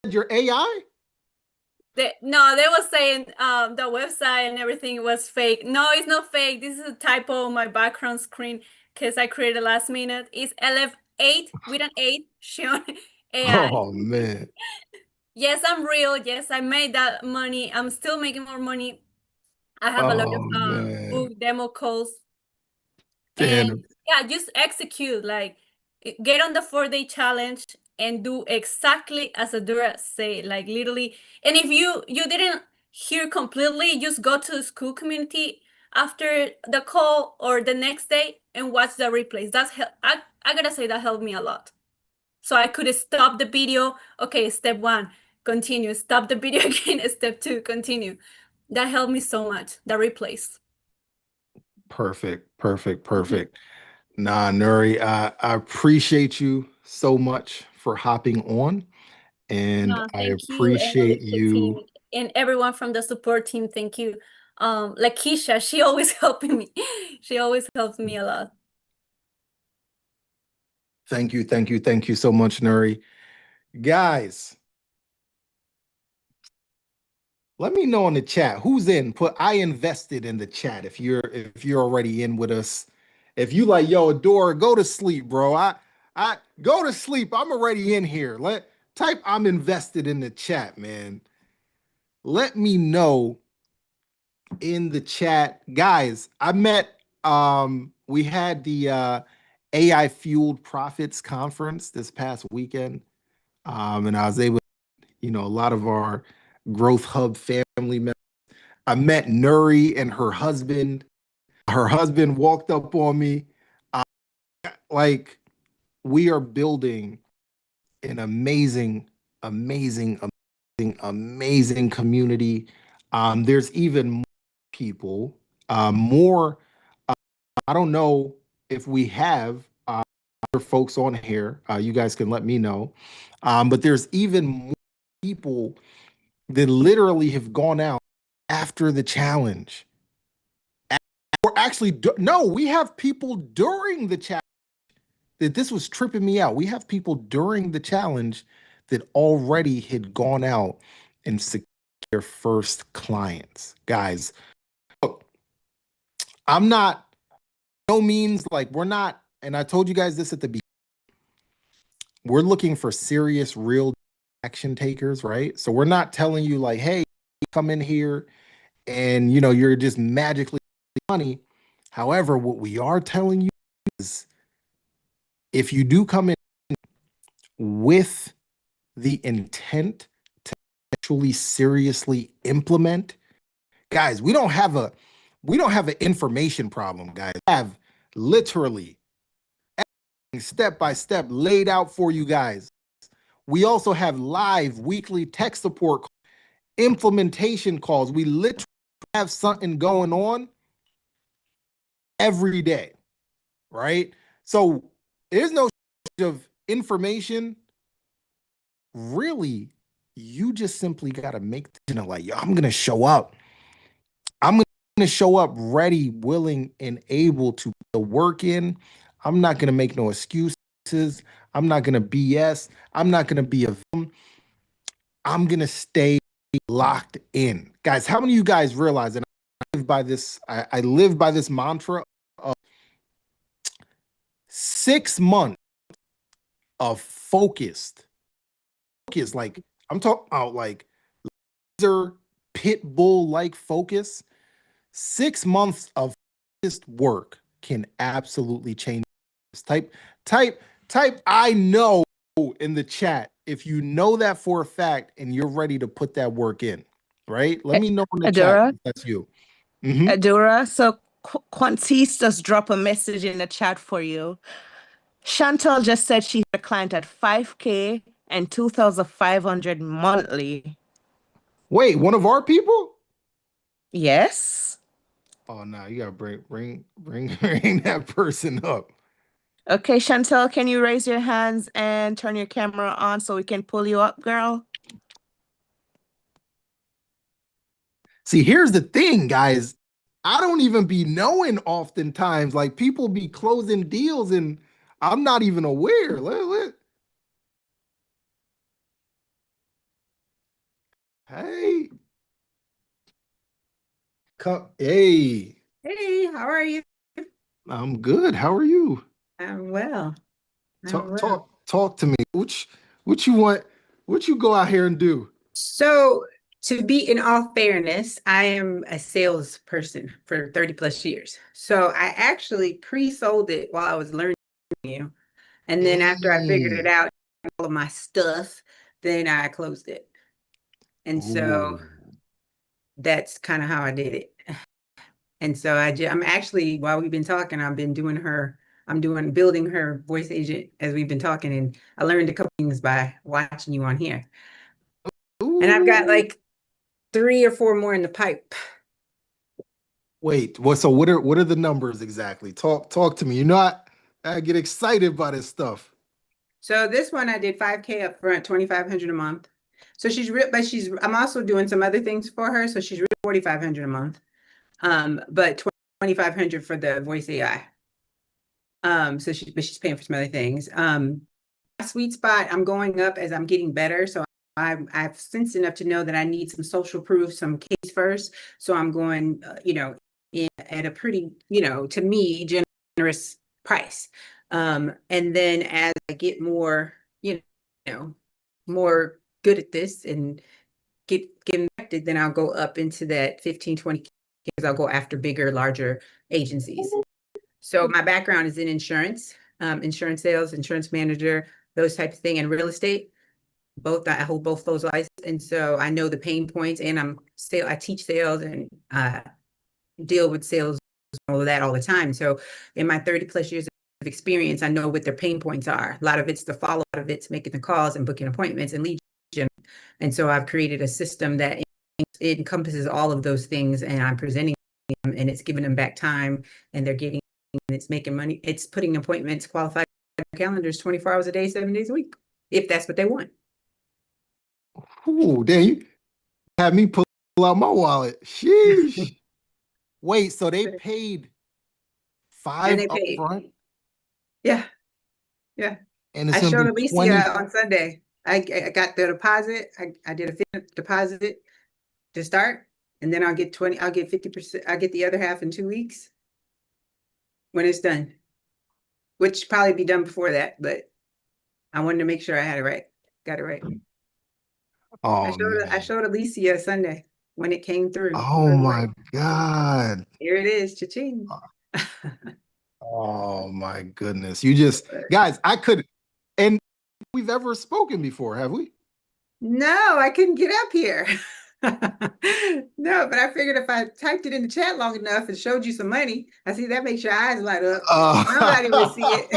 your AI? No, they were saying the website and everything was fake. No, it's not fake. This is a typo on my background screen because I created last minute. It's LF8 with an 8 shown AI. Oh man. Yes, I'm real. Yes, I made that money. I'm still making more money. I have a lot Oh of man. book demo calls. And Damn. yeah, just execute, like get on the 4-day challenge and do exactly as Adura say, like literally. And if you didn't hear completely, just go to the school community after the call or the next day and watch the replays. I gotta say that helped me a lot. So I could stop the video. Okay, step 1, continue. Stop the video again, step 2, continue. That helped me so much, the replays. Perfect. Nah, Nuri, I appreciate you so much for hopping on, and No, I thank you, and the appreciate leadership team you. and everyone from the support team. Thank you. Lakeisha, she always helping me. She always helps me a lot. Thank you so much, Nuri. Guys, let me know in the chat who's in. Put I invested in the chat if you're already in with us. If you like, yo, Adora, go to sleep, bro. I go to sleep. I'm already in here. Type I'm invested in the chat, man. Let me know in the chat. Guys, we had the AI Fueled Profits conference this past weekend. And I was able, a lot of our Growth Hub family members. I met Nuri and her husband. Her husband walked up on me. Uh, like, we are building an amazing community. There's even more people, more. I don't know if we have other folks on here. You guys can let me know. But there's even more people that literally have gone out after the challenge. Or actually, no, we have people during the challenge that this was tripping me out. We have people during the challenge that already had gone out and secured their first clients. Guys, look, I'm not, no means like we're not, and I told you guys this at the beginning, we're looking for serious, real action takers, right? So we're not telling you like, hey, come in here and you're just magically money. However, what we are telling you is if you do come in with the intent to actually seriously implement, guys, we don't have an information problem, guys. We have literally step by step laid out for you guys. We also have live weekly tech support, implementation calls. We literally have something going on every day, right? So there's no shortage of information. Really, you just simply got to make the like, yo, I'm gonna show up. I'm gonna to show up ready, willing, and able to put the work in. I'm not going to make no excuses. I'm not going to BS. I'm not going to be a victim. I'm going to stay locked in. Guys, how many of you guys realize, and I live by this, I live by this mantra of 6 months of focus, like I'm talking about like laser pit bull like focus. 6 months of focused work can absolutely change this. Type I know in the chat if you know that for a fact and you're ready to put that work in, right? Let me know in the chat Adora, if that's you. Mhm. Adora. So Quantice just drop a message in the chat for you. Chantal just said she's a client at 5K and 2,500 monthly. Wait, one of our people? Yes. Oh no, you gotta bring bring that person up. Okay, Chantal, can you raise your hands and turn your camera on so we can pull you up, girl? See, here's the thing, guys. I don't even be knowing oftentimes. Like people be closing deals and I'm not even aware. Hey, hey, Hey, how are you? I'm good. How are you? I'm well. Talk to me. What you want? What you go out here and do? So, to be in all fairness, I am a salesperson for 30 plus years. So, I actually pre-sold it while I was learning you. And then after I figured it Mm. out, all of my stuff, then I closed it. And so Ooh. that's kind of how I did it. And so I'm actually, while we've been talking, I'm building her voice agent as we've been talking. And I learned a couple things by watching you on here. And I've got Ooh. like 3 or 4 more in the pipe. Wait, so what are the numbers exactly? Talk to me. You know, I get excited by this stuff. So this one I did 5K up front, 2,500 a month. So I'm also doing some other things for her. So she's really 4,500 a month. But 2,500 for the voice AI. So she's paying for some other things. My sweet spot, I'm going up as I'm getting better. So I've sensed enough to know that I need some social proof, some case first. So I'm going, at a pretty, to me, generous price. And then as I get more, more good at this and get infected, then I'll go up into that 15, 20, because I'll go after bigger, larger agencies. So my background is in insurance, insurance sales, insurance manager, those types of things, and real estate. I hold both those licenses, and so I know the pain points. And I teach sales and deal with sales, all of that all the time. So in my 30 plus years of experience, I know what their pain points are. A lot of it's the follow, a lot of it's making the calls and booking appointments and lead gen. And so I've created a system that it encompasses all of those things, and I'm presenting them, and it's giving them back time, and they're getting, and it's making money. It's putting appointments, qualified calendars 24 hours a day, 7 days a week, if that's what they want. Ooh, damn, you had me pull out my wallet. Sheesh. Wait, so they paid And five they up paid. front Yeah. Yeah. and it's I gonna showed be 20. Alicia on Sunday. I got the deposit. I did a deposit to start, and then I'll get 50%. I'll get the other half in 2 weeks when it's done, which probably be done before that, but I wanted to make sure I had it right. Got it right. Oh man. I showed Alicia Sunday when it came through. Oh my God. Here it is, cha-ching. Oh my goodness. You just guys, I could and we've ever spoken before, have we? No, I couldn't get up here. No, but I figured if I typed it in the chat long enough and showed you some money, I see that makes your eyes light up. Somebody would see it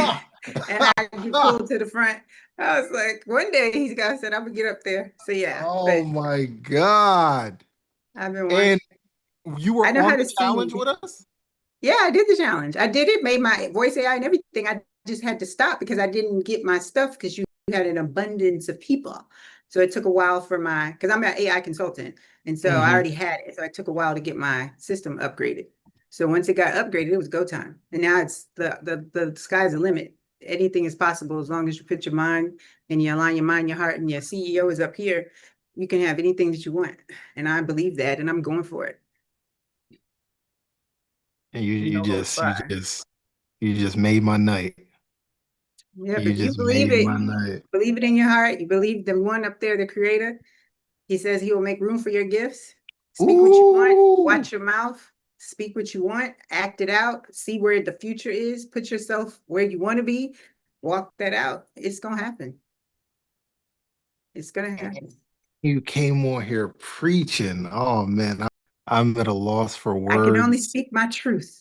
and I'd be pulled to the front. I was like, one day he's got said, I'm gonna get up there. So yeah, Oh but my God. I've been And watching. you were I know on how to the challenge seed. with us? Yeah, I did the challenge. I did it, made my voice AI and everything. I just had to stop because I didn't get my stuff because you had an abundance of people. So it took a while for because I'm an AI consultant. And so I already had it. So it took a while to get my system upgraded. So once it got upgraded, it was go time. And now it's the sky's the limit. Anything is possible as long as you put your mind and you align your mind, your heart, and your CEO is up here. You can have anything that you want. And I believe that, and I'm going for it. And No holds barred. you just made my night. Yeah, You if you just believe made it, my night. believe it in your heart. You believe the one up there, the creator. He says he will make room for your gifts. Speak what you want. Ooh. Watch your mouth. Speak what you want. Act it out. See where the future is. Put yourself where you want to be. Walk that out. It's going to happen. It's going to happen. You came on here preaching. Oh man, I'm at a loss for I can only words. speak my truth.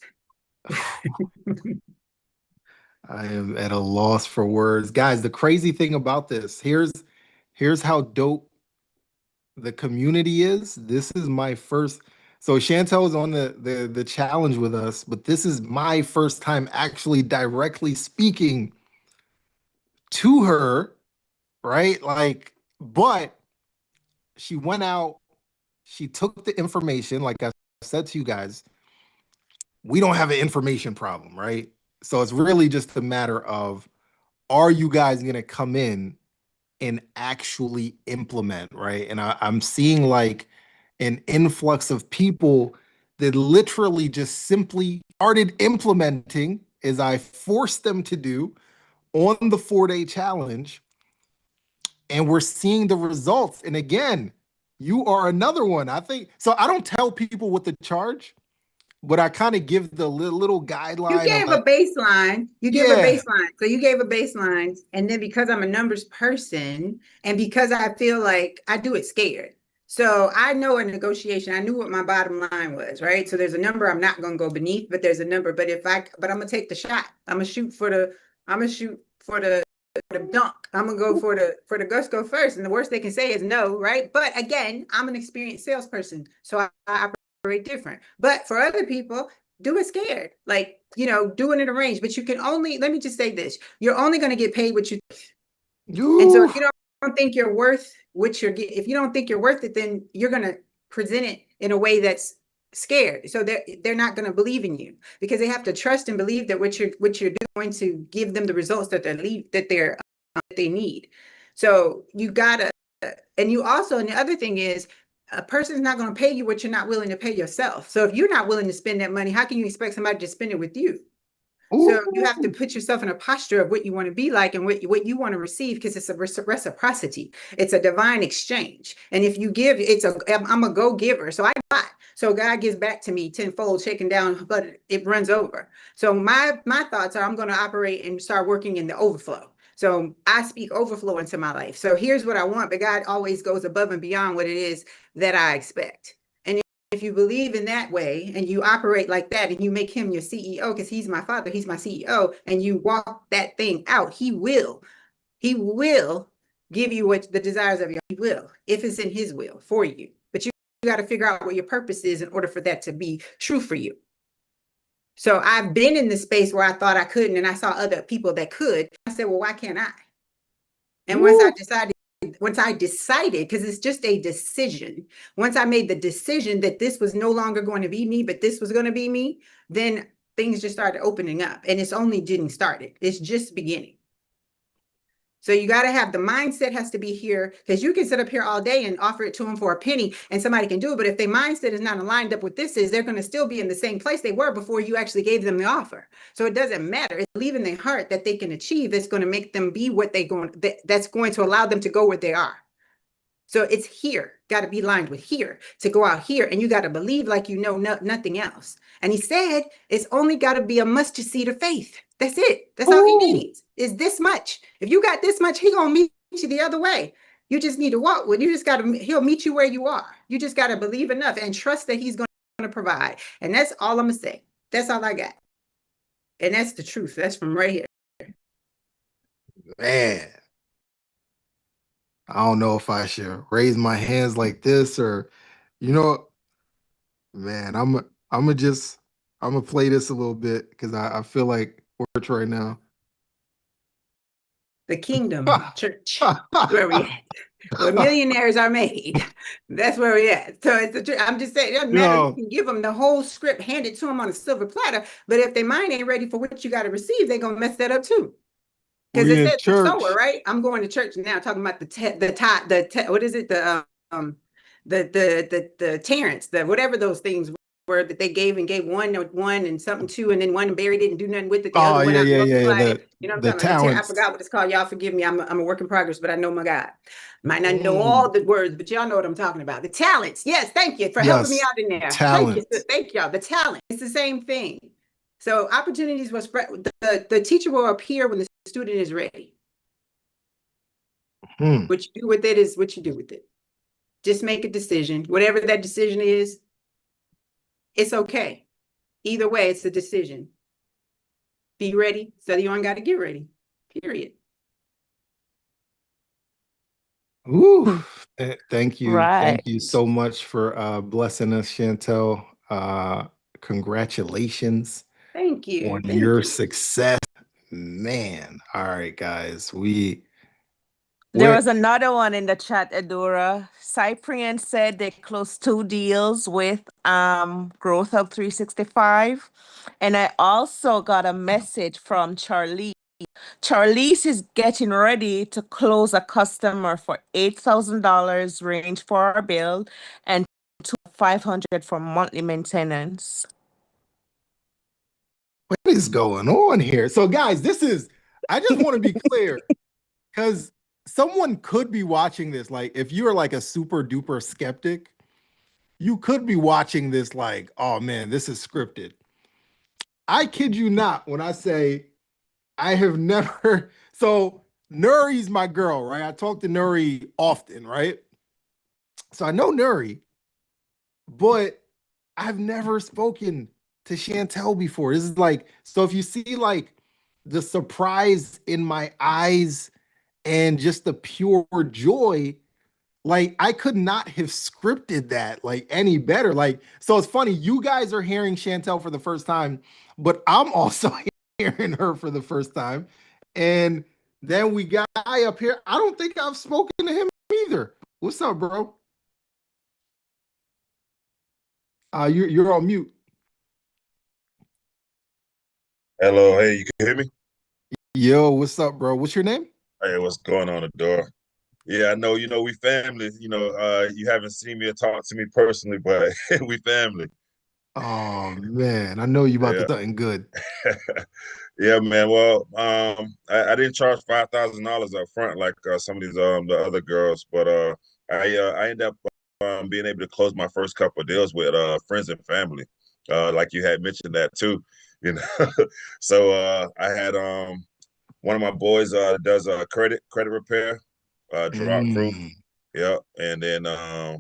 I am at a loss for words. Guys, the crazy thing about this, here's how dope the community is. This is my first. So Chantel is on the challenge with us, but this is my first time actually directly speaking to her, right? Like, but she went out, she took the information, like I said to you guys, we don't have an information problem, right? So it's really just a matter of, are you guys going to come in and actually implement, right? And I'm seeing like an influx of people that literally just simply started implementing as I forced them to do on the 4-day challenge. And we're seeing the results. And again, you are another one. I think so. I don't tell people what to charge, but I kind of give the little guideline. You gave a baseline. You give a baseline. So you gave a baseline. And then because I'm a numbers person and because I feel like I do it scared. So I know in negotiation, I knew what my bottom line was, right? So there's a number I'm not going to go beneath, but there's a number. But I'm going to take the shot. I'm going to shoot for the dunk. I'm gonna go for the gusto first. And the worst they can say is no, right? But again, I'm an experienced salesperson, so I operate different. But for other people, do it scared, like doing it arranged. But you can only, let me just say this: you're only gonna get paid what you. And so if you don't think you're worth what you're getting, if you don't think you're worth it, then you're gonna present it in a way that's scared. So they're not going to believe in you because they have to trust and believe that what you're doing to give them the results that they need. So you gotta, and you also, and the other thing is, a person's not going to pay you what you're not willing to pay yourself. So if you're not willing to spend that money, how can you expect somebody to spend it with you? So you have to put yourself in a posture of what you want to be like and what you want to receive, because it's a reciprocity. It's a divine exchange. And if you give, I'm a go-giver. So I got. So God gives back to me tenfold, shaken down, but it runs over. So my thoughts are I'm going to operate and start working in the overflow. So I speak overflow into my life. So here's what I want, but God always goes above and beyond what it is that I expect. If you believe in that way and you operate like that and you make him your CEO, because he's my father, he's my CEO, and you walk that thing out, he will give you what the desires of your, he will, if it's in his will for you. But you got to figure out what your purpose is in order for that to be true for you. So I've been in the space where I thought I couldn't, and I saw other people that could. I said, well, why can't I? And once I decided, because it's just a decision, once I made the decision that this was no longer going to be me, but this was going to be me, then things just started opening up. And it's only getting started. It's just beginning. So you got to have the mindset has to be here, because you can sit up here all day and offer it to them for a penny and somebody can do it. But if their mindset is not aligned up with this is, they're going to still be in the same place they were before you actually gave them the offer. So it doesn't matter. It's believing in their heart that they can achieve. It's going to make them be what that's going to allow them to go where they are. So it's here, got to be lined with here to go out here. And you got to believe like nothing else. And he said, it's only got to be a mustard seed of faith. That's it. That's all he needs is this much. If you got this much, he going to meet you the other way. You just need to walk with, he'll meet you where you are. You just got to believe enough and trust that he's going to provide. And that's all I'm going to say. That's all I got. And that's the truth. That's from right here. Man. I don't know if I should raise my hands like this or, man, I'm gonna play this a little bit because I feel like church right now. The kingdom church. Where we at? where millionaires are made. That's where we're at. So I'm just saying, it doesn't matter. You can give them the whole script, hand it to them on a silver platter, but if their mind ain't ready for what you got to receive, they're gonna mess that up too. Because it says the sower, right? I'm going to church now, talking about what is it? The Terrence, the whatever those things were that they gave one and something two, and then one buried it and do nothing with it. The other one out multiplied it. You know what I'm talking about? I forgot what it's called. Y'all forgive me. I'm a work in progress, but I know my God. Might not know all the words, but y'all know what I'm talking about. The talents. Yes, thank you for helping me out in there. Talent. Thank y'all. The talent. It's the same thing. So opportunities will spread. The teacher will appear when the student is ready. What you do with it is what you do with it. Just make a decision. Whatever that decision is, it's okay. Either way, it's a decision. Be ready, so you ain't got to get ready. Period. Ooh, thank you. Right. Thank you so much for blessing us, Chantel. Congratulations. Thank you. On your success. Man. All right, guys. There was another one in the chat, Edora. Cyprian said they closed 2 deals with GrowthHub 365. And I also got a message from Charlie. Charlize is getting ready to close a customer for $8,000 range for our bill and $500 for monthly maintenance. What is going on here? So, guys, I just want to be clear because someone could be watching this. Like, if you're like a super duper skeptic, you could be watching this like, oh man, this is scripted. I kid you not when I say I have never. So Nuri's my girl, right? I talk to Nuri often, right? So I know Nuri, but I've never spoken to Chantel before. This is like, so if you see like the surprise in my eyes and just the pure joy, like I could not have scripted that like any better. Like, so it's funny, you guys are hearing Chantel for the first time, but I'm also hearing her for the first time. And then we got a guy up here. I don't think I've spoken to him either. What's up, bro? You're on mute. Hello, hey, you can hear me? Yo, what's up, bro? What's your name? Hey, what's going on, Adora? Yeah, I know, we family. You haven't seen me or talked to me personally, but we family. Oh man, I know you about to Yeah. do something good. Yeah, man. Well, I didn't charge $5,000 up front like some of these the other girls, but I ended up being able to close my first couple of deals with friends and family. Like you had mentioned that too, you know. So I had one of my boys does credit repair, drought proof. Yeah, and then I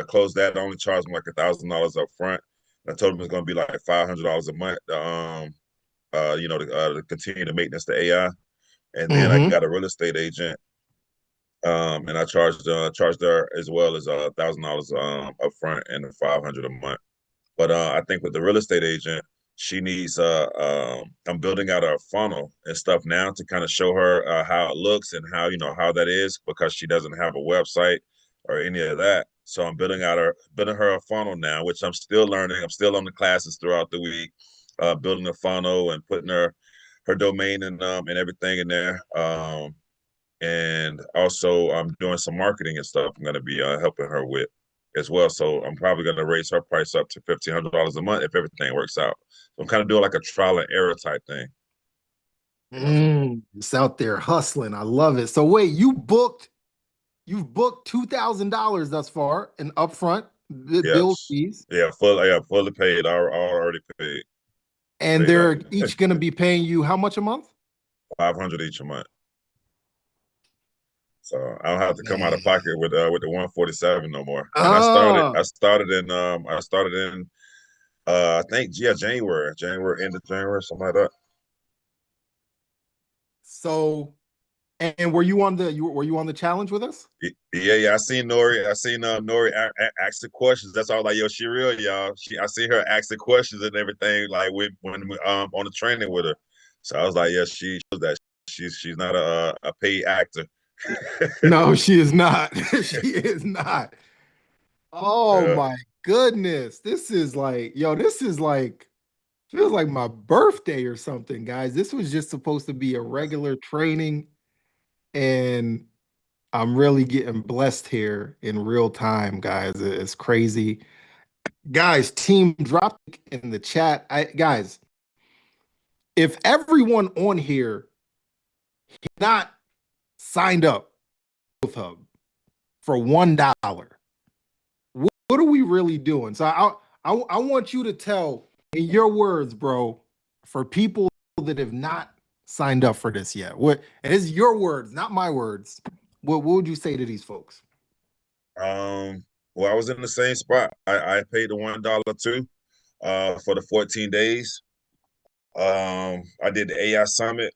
closed that. I only charged him like $1,000 up front. I told him it's going to be like $500 a month. To continue to maintenance the AI. And then I got a real estate agent, and I charged her as well as $1,000 up front and $500 a month. But I think with the real estate agent, she needs I'm building out a funnel and stuff now to kind of show her how it looks and how that is, because she doesn't have a website or any of that. So I'm building her a funnel now, which I'm still learning. I'm still on the classes throughout the week, building a funnel and putting her domain and everything in there. And also I'm doing some marketing and stuff I'm going to be helping her with as well. So I'm probably going to raise her price up to $1,500 a month if everything works out. So I'm kind of doing like a trial and error type thing. It's out there hustling. I love it. So wait, you've booked $2,000 thus far in upfront bill fees. Yeah, fully paid. Already paid. And they're each going to be paying you how much a month? $500 each a month. So I don't have to come out of pocket with the 147 no more. And I started in I think January, end of January, something like that. So, and were you on the challenge with us? Yeah. I seen Nori ask the questions. That's all, like, yo, she real, y'all. I see her ask the questions and everything, like when on the training with her. So I was like, yeah, she shows that she's not a paid actor. No, she is not. She is not. Oh Yeah. my goodness. This is like, yo, this is like, feels like my birthday or something, guys. This was just supposed to be a regular training, and I'm really getting blessed here in real time, guys. It's crazy. Guys, team, drop in the chat. Guys, if everyone on here not signed up with Hub for $1, what are we really doing? So I want you to tell in your words, bro, for people that have not signed up for this yet. And it's your words, not my words. What would you say to these folks? Well, I was in the same spot. I paid the $1 too, for the 14 days. I did the AI summit,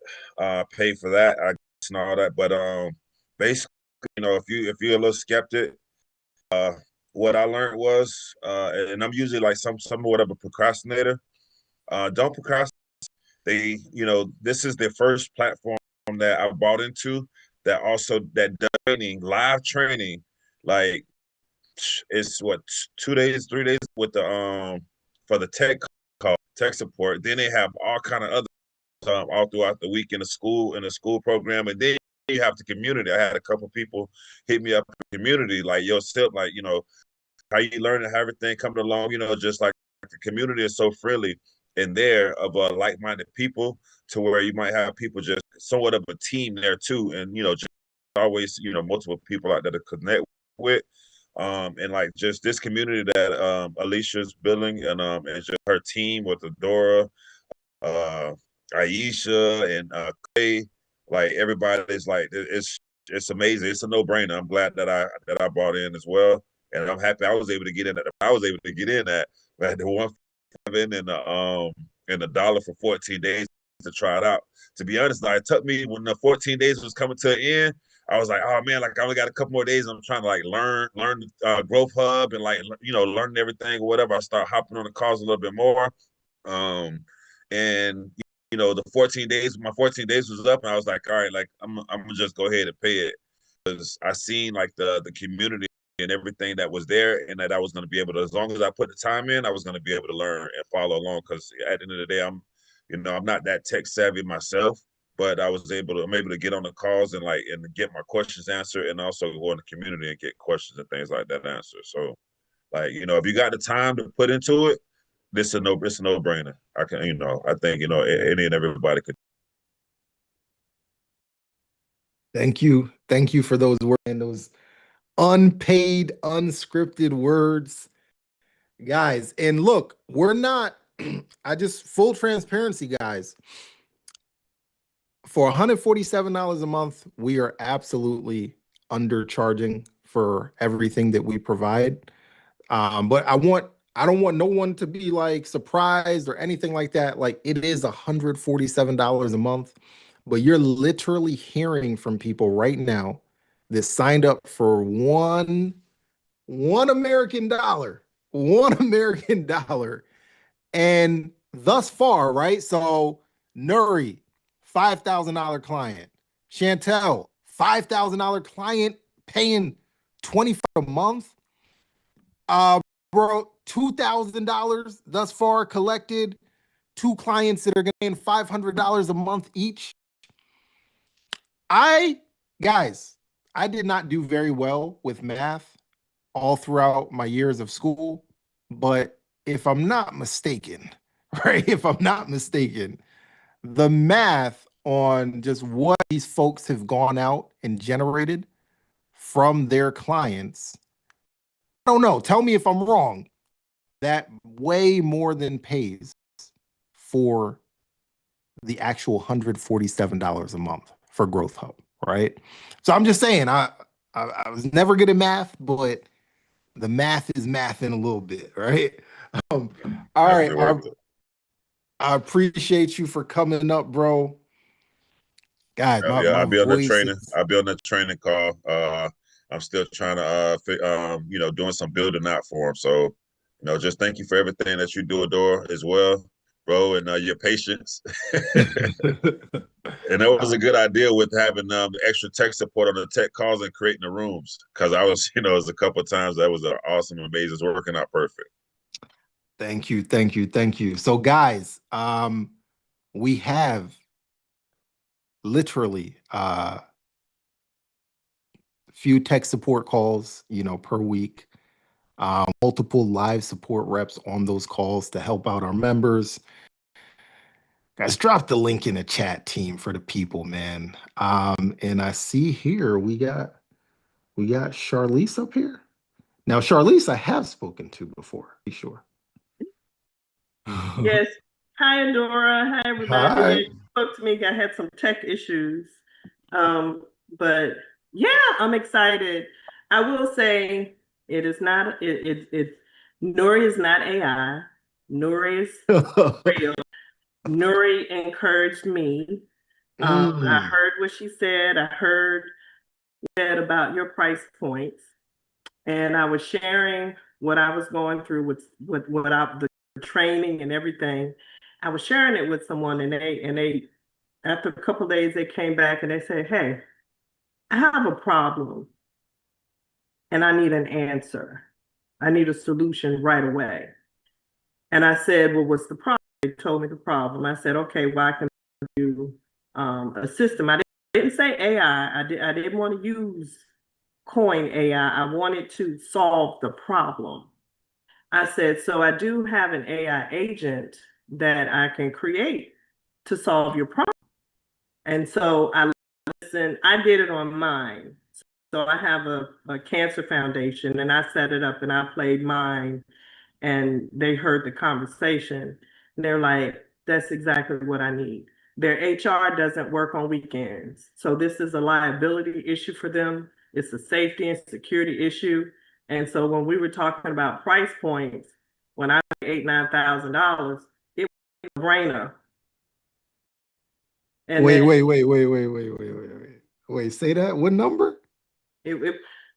paid for that, I guess, and all that. But basically, if you're a little skeptic, what I learned was, and I'm usually like somewhat of a procrastinator. Don't procrastinate. This is the first platform that I bought into that does training, live training, like it's what 2 days, 3 days with the for the tech support. Then they have all kind of other all throughout the week in the school program, and then you have the community. I had a couple people hit me up in the community like, yo, still like, how you learning, how everything coming along, just like the community is so friendly in there of like-minded people to where you might have people just somewhat of a team there too, and just always multiple people out there to connect with. And like just this community that Alicia's building, and just her team with Adora, uh, Aisha, and Clay, like everybody's like it's amazing. It's a no-brainer. I'm glad that I bought in as well, and I'm happy I was able to get in that. I was able to get in that at the 1.7 and the dollar for 14 days to try it out. To be honest, like, it took me when the 14 days was coming to an end. I was like, oh man, like I only got a couple more days. I'm trying to like learn GrowthHub and like learning everything or whatever. I start hopping on the calls a little bit more. And the 14 days, my 14 days was up, and I was like, all right, like I'm gonna just go ahead and pay it because I seen like the community and everything that was there, and that I was gonna be able to, as long as I put the time in, I was gonna be able to learn and follow along. Because at the end of the day, I'm not that tech savvy myself, but I'm able to get on the calls and get my questions answered, and also go in the community and get questions and things like that answered. So, like, if you got the time to put into it, it's a no-brainer. I think, any and everybody could. Thank you. Thank you for those words and those unpaid, unscripted words, guys. And look, we're not, full transparency, guys. For $147 a month, we are absolutely undercharging for everything that we provide. But I don't want no one to be like surprised or anything like that. Like, it is $147 a month, but you're literally hearing from people right now that signed up for one American dollar, $1 American. And thus far, right? So Nuri, $5,000 client. Chantel, $5,000 client paying 25 a month. Bro, $2,000 thus far collected. Two clients that are getting $500 a month each. Guys, I did not do very well with math all throughout my years of school, but if I'm not mistaken, right? If I'm not mistaken, the math on just what these folks have gone out and generated from their clients, I don't know. Tell me if I'm wrong. That way more than pays for the actual $147 a month for GrowthHub, right? So I'm just saying, I was never good at math, but the math is mathing a little bit, right? All right, I appreciate you for coming up, bro. God, Yeah, my I'll be on the voice training. is. I'll be on the training call. I'm still trying to, doing some building out for him. So, just thank you for everything that you do, Adora, as well. bro, and your patience. And that was a good idea with having extra tech support on the tech calls and creating the rooms. Because I was, it was a couple of times that was an awesome, amazing. It's working out perfect. Thank you, thank you, thank you. So, guys, we have literally few tech support calls, per week. Multiple live support reps on those calls to help out our members. Guys, drop the link in the chat, team, for the people, man. And I see here we got Charlize up here. Now, Charlize, I have spoken to before. Be sure. Yes. Hi, Adora. Hi, everybody. Hi. Yeah, you spoke to me. I had some tech issues. But yeah, I'm excited. I will say it is not, Nuri is not AI. Nuri is real. Nuri encouraged me. I heard what she said. I heard about your price points. And I was sharing what I was going through with the training and everything. I was sharing it with someone, and they after a couple of days they came back and they said, "Hey, I have a problem, and I need an answer. I need a solution right away." And I said, "Well, what's the problem?" They told me the problem. I said, "Okay, well, I can do a system." I didn't say AI. I didn't want to use coin AI. I wanted to solve the problem. I said, so I do have an AI agent that I can create to solve your problem. And so I did it on mine. So I have a cancer foundation, and I set it up and I played mine, and they heard the conversation. And they're like, that's exactly what I need. Their HR doesn't work on weekends. So this is a liability issue for them. It's a safety and security issue. And so when we were talking about price points, when I paid $8,000-9,000, it was a brainer. And wait, then, wait. Say that. What number?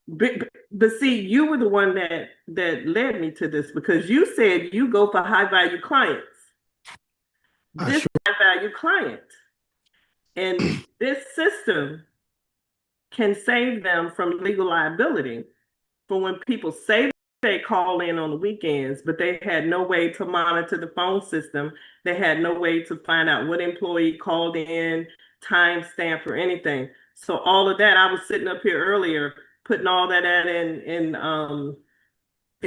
But see, you were the one that led me to this, because you said you go for high value clients. This high value client, and this system can save them from legal liability for when people say they call in on the weekends, but they had no way to monitor the phone system. They had no way to find out what employee called in, timestamp, or anything. So all of that, I was sitting up here earlier, putting all that in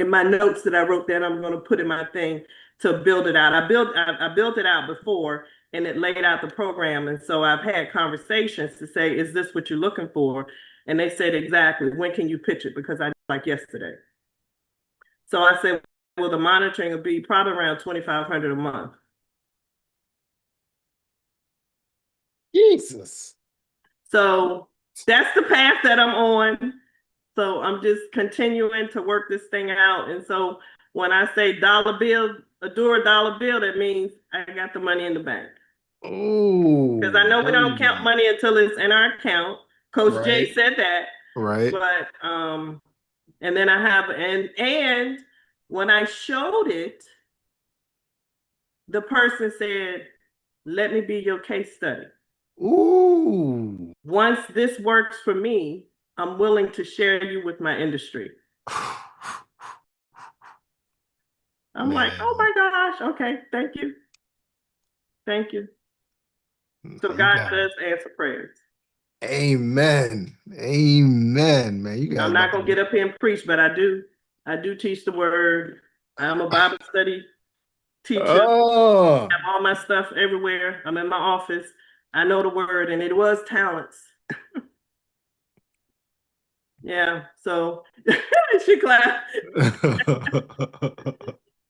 my notes that I wrote that I'm going to put in my thing to build it out. I built it out before, and it laid out the program. And so I've had conversations to say, is this what you're looking for? And they said, exactly. When can you pitch it? Because I did like yesterday. So I said, well, the monitoring will be probably around $2,500 a month. Jesus. So that's the path that I'm on. So I'm just continuing to work this thing out. And so when I say dollar bill, Adora dollar bill, that means I got the money in the bank. Oh. Because I know we don't count money until it's in our account. Coach Jay said that. Right. But and then I have and when I showed it, the person said, let me be your case study. Ooh. Once this works for me, I'm willing to share you with my industry. I'm like, oh my gosh, okay, thank you. Thank you. So God does answer prayers. Amen. Amen, man. You guys, I'm not gonna get up here and preach, but I do teach the word. I'm a Bible study teacher. I have all my stuff everywhere. I'm in my office. I know the word, and it was talents. Yeah, so she clapped.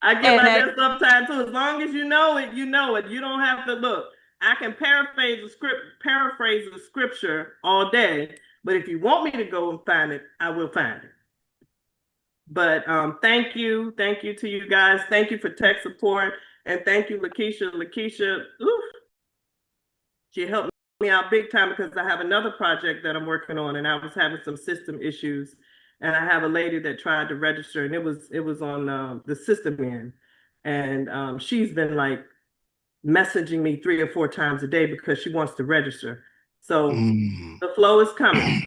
I give my best sometimes too. As long as you know it, you know it. You don't have to look. I can paraphrase the scripture all day, but if you want me to go and find it, I will find it. But thank you to you guys. Thank you for tech support, and thank you, Lakeisha. She helped me out big time, because I have another project that I'm working on, and I was having some system issues, and I have a lady that tried to register, and it was on the system end, and she's been like messaging me 3 or 4 times a day because she wants to register. So the flow is coming.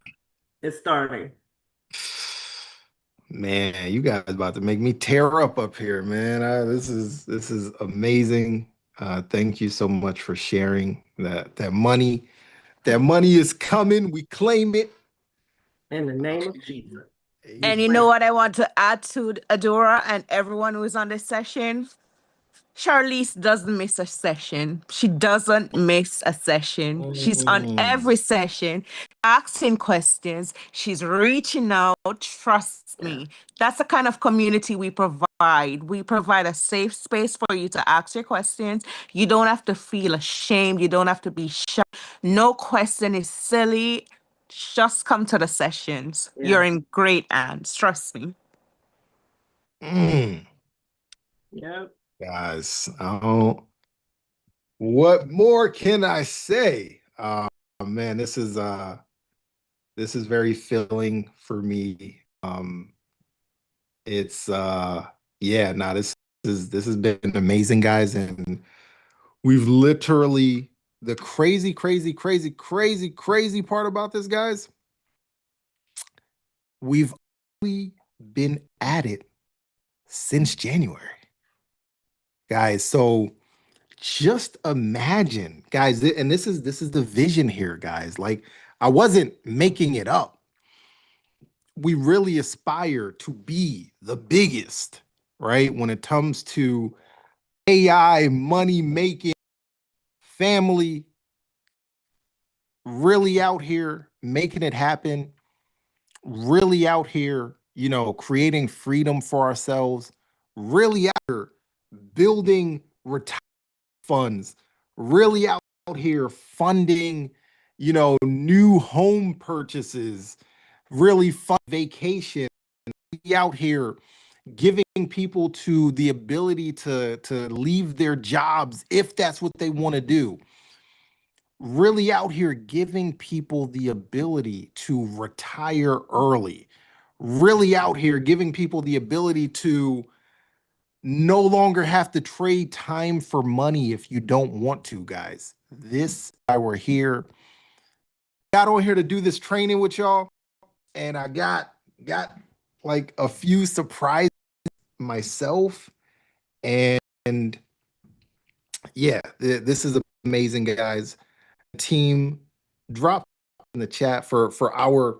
It's starting. Man, you guys about to make me tear up here, man. This is amazing. Thank you so much for sharing that money. That money is coming. We claim it in the name of Jesus. And you know what I want to add to Adora and everyone who is on this session? Charlize doesn't miss a session. She doesn't miss a session. She's on every session, asking questions. She's reaching out. Trust me. That's the kind of community we provide. We provide a safe space for you to ask your questions. You don't have to feel ashamed. You don't have to be shy. No question is silly. Just come to the sessions. You're in great hands. Trust me. Yep. Guys, what more can I say? Man, this is very filling for me. It's yeah, no, this has been amazing, guys, and we've literally the crazy part about this, guys. We've only been at it since January, guys. So just imagine, guys, and this is the vision here, guys. Like, I wasn't making it up. We really aspire to be the biggest, right? When it comes to AI, money making, family, really out here making it happen, really out here, creating freedom for ourselves, really out here building retirement funds, really out here funding, new home purchases, really fun vacation, out here giving people to the ability to leave their jobs if that's what they want to do. Really out here giving people the ability to retire early. Really out here giving people the ability to no longer have to trade time for money if you don't want to, guys. This why we're here. Got on here to do this training with y'all, and I got like a few surprises myself, and yeah, this is amazing, guys. Team, drop in the chat for our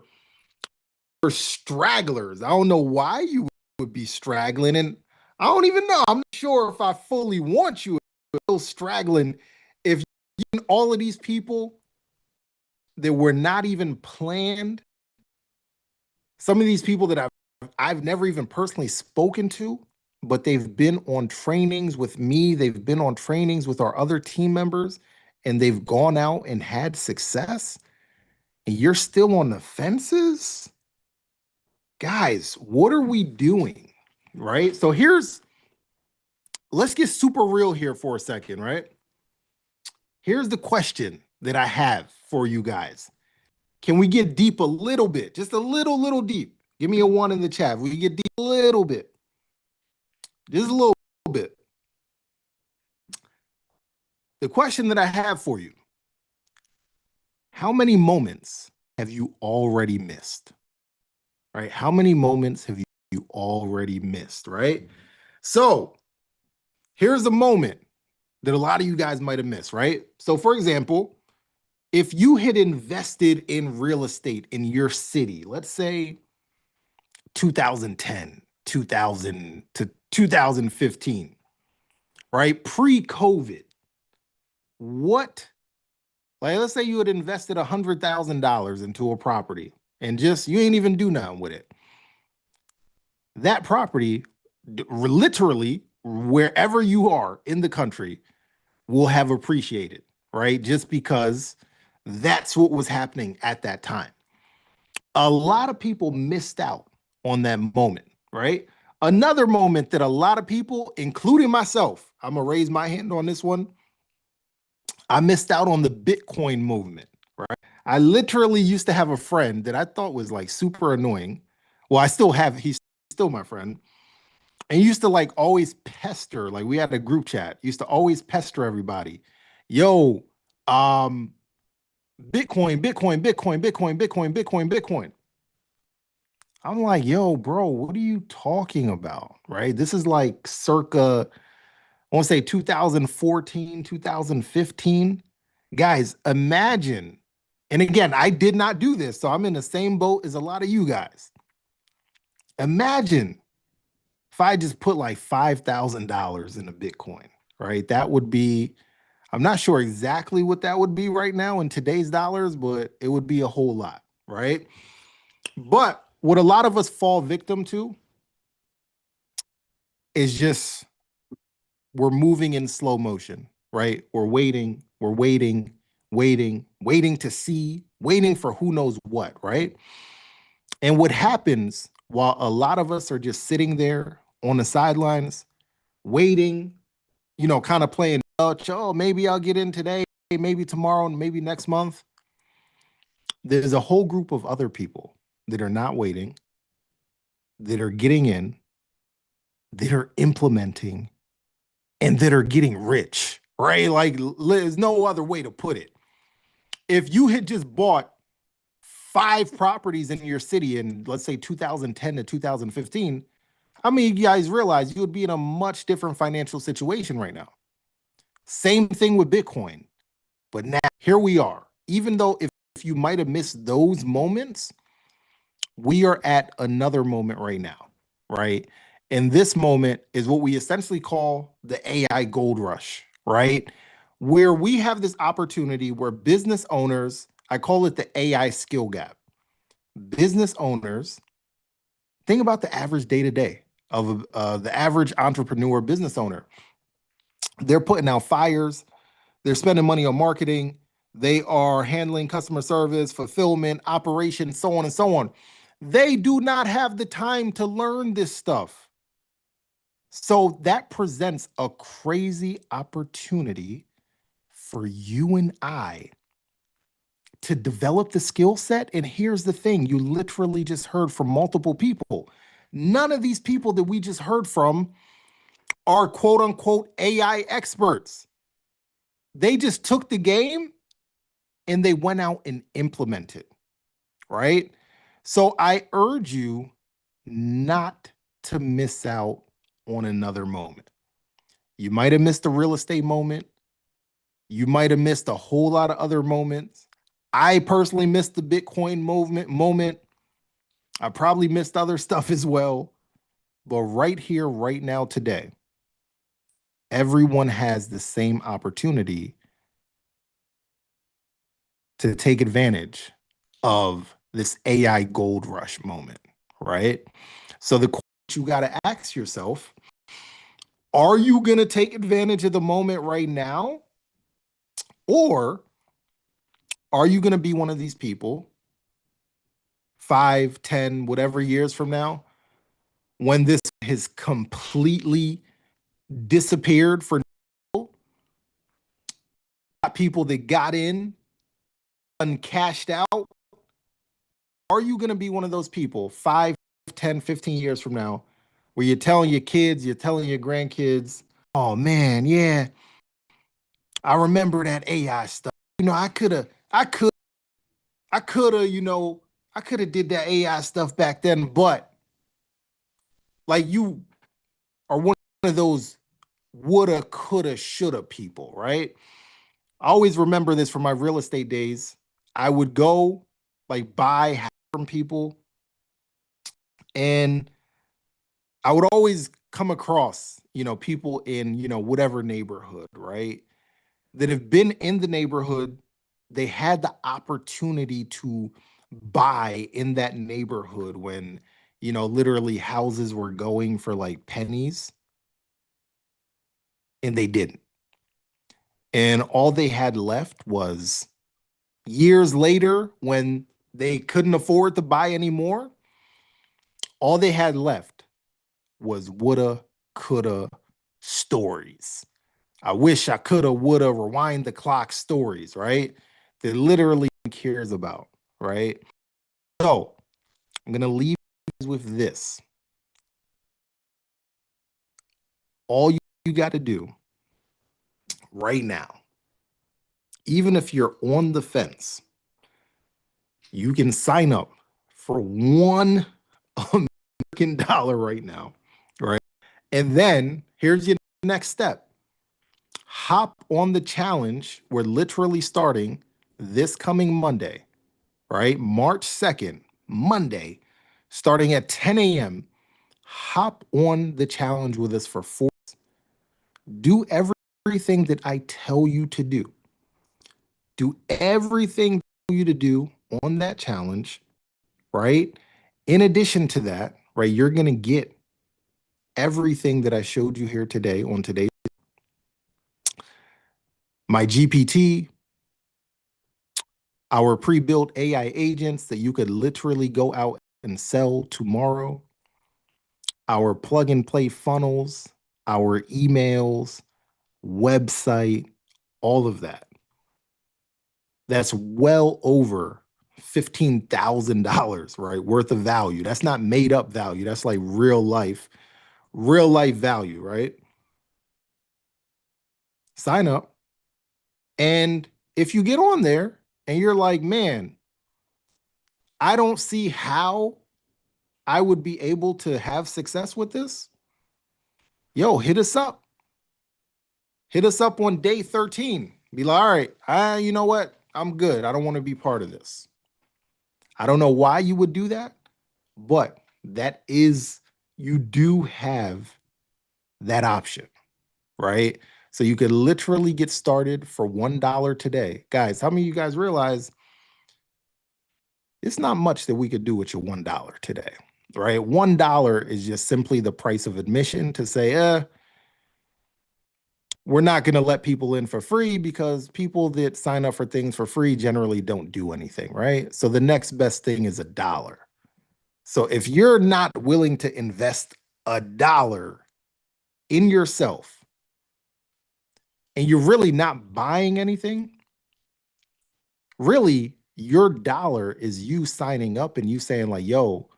stragglers. I don't know why you would be straggling, and I don't even know. I'm not sure if I fully want you still straggling. If you, all of these people that were not even planned, some of these people that I've never even personally spoken to, but they've been on trainings with me. They've been on trainings with our other team members, and they've gone out and had success. And you're still on the fences? Guys, what are we doing? Right? So let's get super real here for a second, right? Here's the question that I have for you guys. Can we get deep a little bit? Just a little deep. Give me a 1 in the chat. We get deep a little bit. Just a little bit. The question that I have for you, how many moments have you already missed? Right? How many moments have you already missed, right? So here's a moment that a lot of you guys might have missed, right? So for example, if you had invested in real estate in your city, let's say 2010, 2000 to 2015, right? Pre-COVID, let's say you had invested $100,000 into a property and just, you ain't even do nothing with it. That property, literally, wherever you are in the country, will have appreciated, right? Just because that's what was happening at that time. A lot of people missed out on that moment, right? Another moment that a lot of people, including myself, I'm gonna raise my hand on this one. I missed out on the Bitcoin movement, right? I literally used to have a friend that I thought was like super annoying. Well, I still have, he's still my friend. and used to like always pester, like we had a group chat, used to always pester everybody. Yo, Bitcoin, Bitcoin, Bitcoin, Bitcoin, Bitcoin, Bitcoin, Bitcoin. I'm like, yo, bro, what are you talking about? Right? This is like circa, I want to say 2014, 2015. Guys, imagine. And again, I did not do this, so I'm in the same boat as a lot of you guys. Imagine if I just put like $5,000 in a Bitcoin, right? That would be, I'm not sure exactly what that would be right now in today's dollars, but it would be a whole lot, right? But what a lot of us fall victim to is just we're moving in slow motion, right? We're waiting, waiting to see, waiting for who knows what, right? And what happens while a lot of us are just sitting there on the sidelines, waiting, kind of playing, oh, maybe I'll get in today, maybe tomorrow, and maybe next month. There's a whole group of other people that are not waiting, that are getting in, that are implementing, and that are getting rich, right? Like, there's no other way to put it. If you had just bought 5 properties in your city in, let's say, 2010 to 2015, I mean, you guys realize you would be in a much different financial situation right now. Same thing with Bitcoin. But now, here we are. Even though if you might have missed those moments, we are at another moment right now, right? And this moment is what we essentially call the AI gold rush, right? Where we have this opportunity where business owners, I call it the AI skill gap. Business owners, think about the average day to day of the average entrepreneur business owner. They're putting out fires, they're spending money on marketing, they are handling customer service, fulfillment, operations, so on and so on. They do not have the time to learn this stuff. So that presents a crazy opportunity for you and I to develop the skill set. And here's the thing, you literally just heard from multiple people. None of these people that we just heard from are quote unquote AI experts. They just took the game and they went out and implemented, right? So I urge you not to miss out on another moment. You might have missed the real estate moment. You might have missed a whole lot of other moments. I personally missed the Bitcoin moment. I probably missed other stuff as well. But right here, right now, today, everyone has the same opportunity to take advantage of this AI gold rush moment, right? So the question you got to ask yourself, are you going to take advantage of the moment right now? Or are you going to be one of these people 5, 10, whatever years from now, when this has completely disappeared for people that got in and cashed out? Are you going to be one of those people 5, 10, 15 years from now where you're telling your kids, you're telling your grandkids, oh man, yeah, I remember that AI stuff. I could have, I could have did that AI stuff back then, but like you are one of those woulda, coulda, shoulda people, right? I always remember this from my real estate days. I would go like buy from people, and I would always come across, people in, whatever neighborhood, right? That have been in the neighborhood, they had the opportunity to buy in that neighborhood when, literally houses were going for like pennies, and they didn't. And all they had left was years later when they couldn't afford to buy anymore, all they had left was woulda, coulda stories. I wish I coulda, woulda, rewind the clock stories, right? That literally cares about, right? So I'm going to leave you with this. All you got to do right now, even if you're on the fence, you can sign up for $1 American right now, right? And then here's your next step. Hop on the challenge. We're literally starting this coming Monday, right? March 2nd, Monday, starting at 10 a.m. Hop on the challenge with us for 4 days. Do everything that I tell you to do. Do everything I tell you to do on that challenge, right? In addition to that, right, you're going to get everything that I showed you here today on today's my GPT, our pre-built AI agents that you could literally go out and sell tomorrow, our plug and play funnels, our emails, website, all of that. That's well over $15,000, right? Worth of value. That's not made up value. That's like real life value, right? Sign up. And if you get on there and you're like, man, I don't see how I would be able to have success with this, yo, hit us up. Hit us up on day 13. Be like, all right, you know what? I'm good. I don't want to be part of this. I don't know why you would do that, but that is, you do have that option, right? So you could literally get started for $1 today. Guys, how many of you guys realize it's not much that we could do with your $1 today, right? $1 is just simply the price of admission to say, we're not going to let people in for free because people that sign up for things for free generally don't do anything, right? So the next best thing is $1. So if you're not willing to invest $1 in yourself and you're really not buying anything, really your dollar is you signing up and you saying like, yo,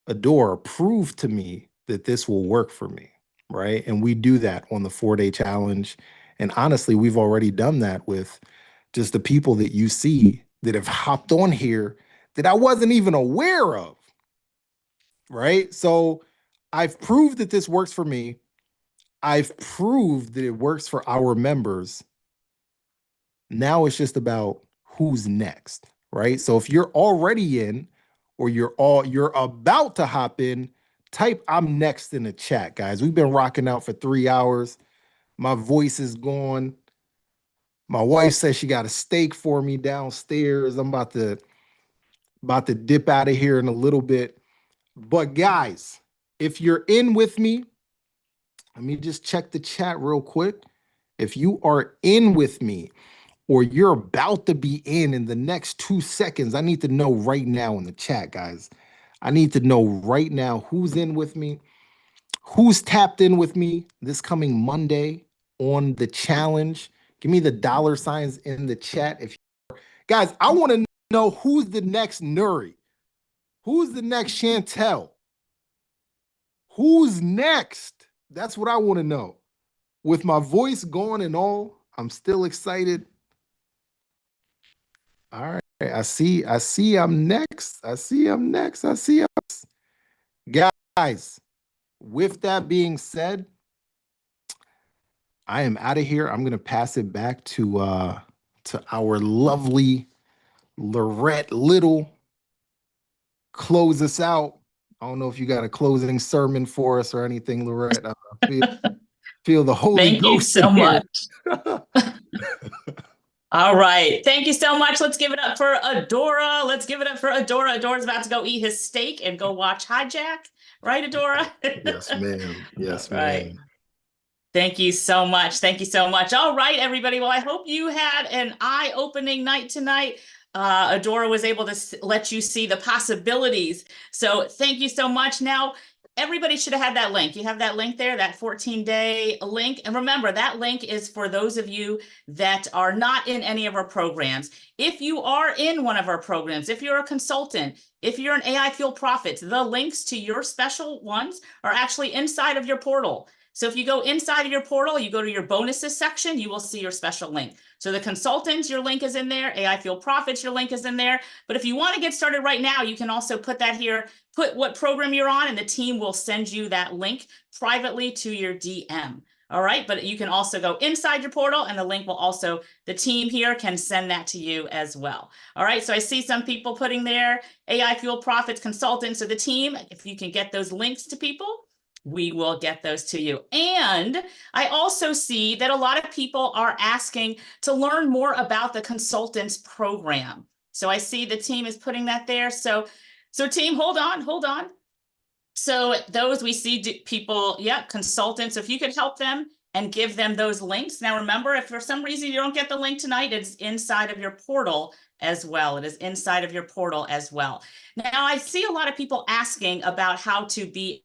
Adora, prove to me that this will work for me, right? And we do that on the 4-day challenge. And honestly, we've already done that with just the people that you see that have hopped on here that I wasn't even aware of, right? So I've proved that this works for me. I've proved that it works for our members. Now it's just about who's next, right? So if you're already in or you're about to hop in, type I'm next in the chat, guys. We've been rocking out for 3 hours. My voice is gone. My wife says she got a steak for me downstairs. I'm about to dip out of here in a little bit. But guys, if you're in with me, let me just check the chat real quick. If you are in with me or you're about to be in the next 2 seconds, I need to know right now in the chat, guys. I need to know right now who's in with me, who's tapped in with me this coming Monday on the challenge. Give me the dollar signs in the chat. Guys, I want to know who's the next Nuri. Who's the next Chantel? Who's next? That's what I want to know. With my voice gone and all, I'm still excited. All right. I see I'm next. Guys, with that being said, I am out of here. I'm going to pass it back to our lovely Lorette Little. Close us out. I don't know if you got a closing sermon for us or anything, Lorette. Feel the Holy Ghost. Thank you so much. All right. Thank you so much. Let's give it up for Adora. Let's give it up for Adora. Adora's about to go eat his steak and go watch Hijack. Right, Adora? Yes, ma'am. Yes, right. ma'am. Thank you so much. Thank you so much. All right, everybody. Well, I hope you had an eye-opening night tonight. Adora was able to let you see the possibilities. So thank you so much. Now, everybody should have had that link. You have that link there, that 14-day link. And remember, that link is for those of you that are not in any of our programs. If you are in one of our programs, if you're a consultant, if you're an AI Fuel Profits, the links to your special ones are actually inside of your portal. So if you go inside of your portal, you go to your bonuses section, you will see your special link. So the consultants, your link is in there. AI Fuel Profits, your link is in there. But if you want to get started right now, you can also put that here, put what program you're on, and the team will send you that link privately to your DM. All right, but you can also go inside your portal, and the link will also, the team here can send that to you as well. All right, so I see some people putting there, AI Fuel Profits consultants, so the team, if you can get those links to people, we will get those to you. And I also see that a lot of people are asking to learn more about the consultants program. So I see the team is putting that there. So team, hold on. So those we see people, yeah, consultants, if you could help them and give them those links. Now, remember, if for some reason you don't get the link tonight, it's inside of your portal as well. It is inside of your portal as well. Now, I see a lot of people asking about how to be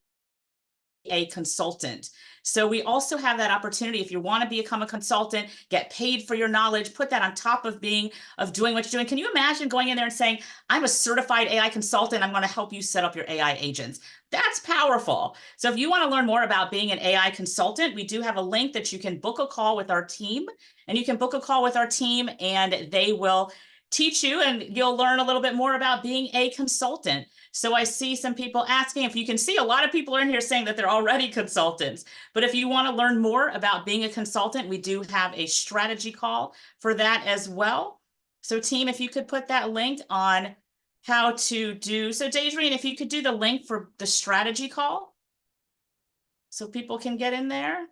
a consultant. So we also have that opportunity. If you want to become a consultant, get paid for your knowledge, put that on top of doing what you're doing. Can you imagine going in there and saying, I'm a certified AI consultant, I'm going to help you set up your AI agents? That's powerful. So if you want to learn more about being an AI consultant, we do have a link that you can book a call with our team, and you can book a call with our team and they will teach you and you'll learn a little bit more about being a consultant. So I see some people asking, if you can see, a lot of people are in here saying that they're already consultants. But if you want to learn more about being a consultant, we do have a strategy call for that as well. So team, if you could put that link on how to do, so Daedrine, if you could do the link for the strategy call so people can get in there.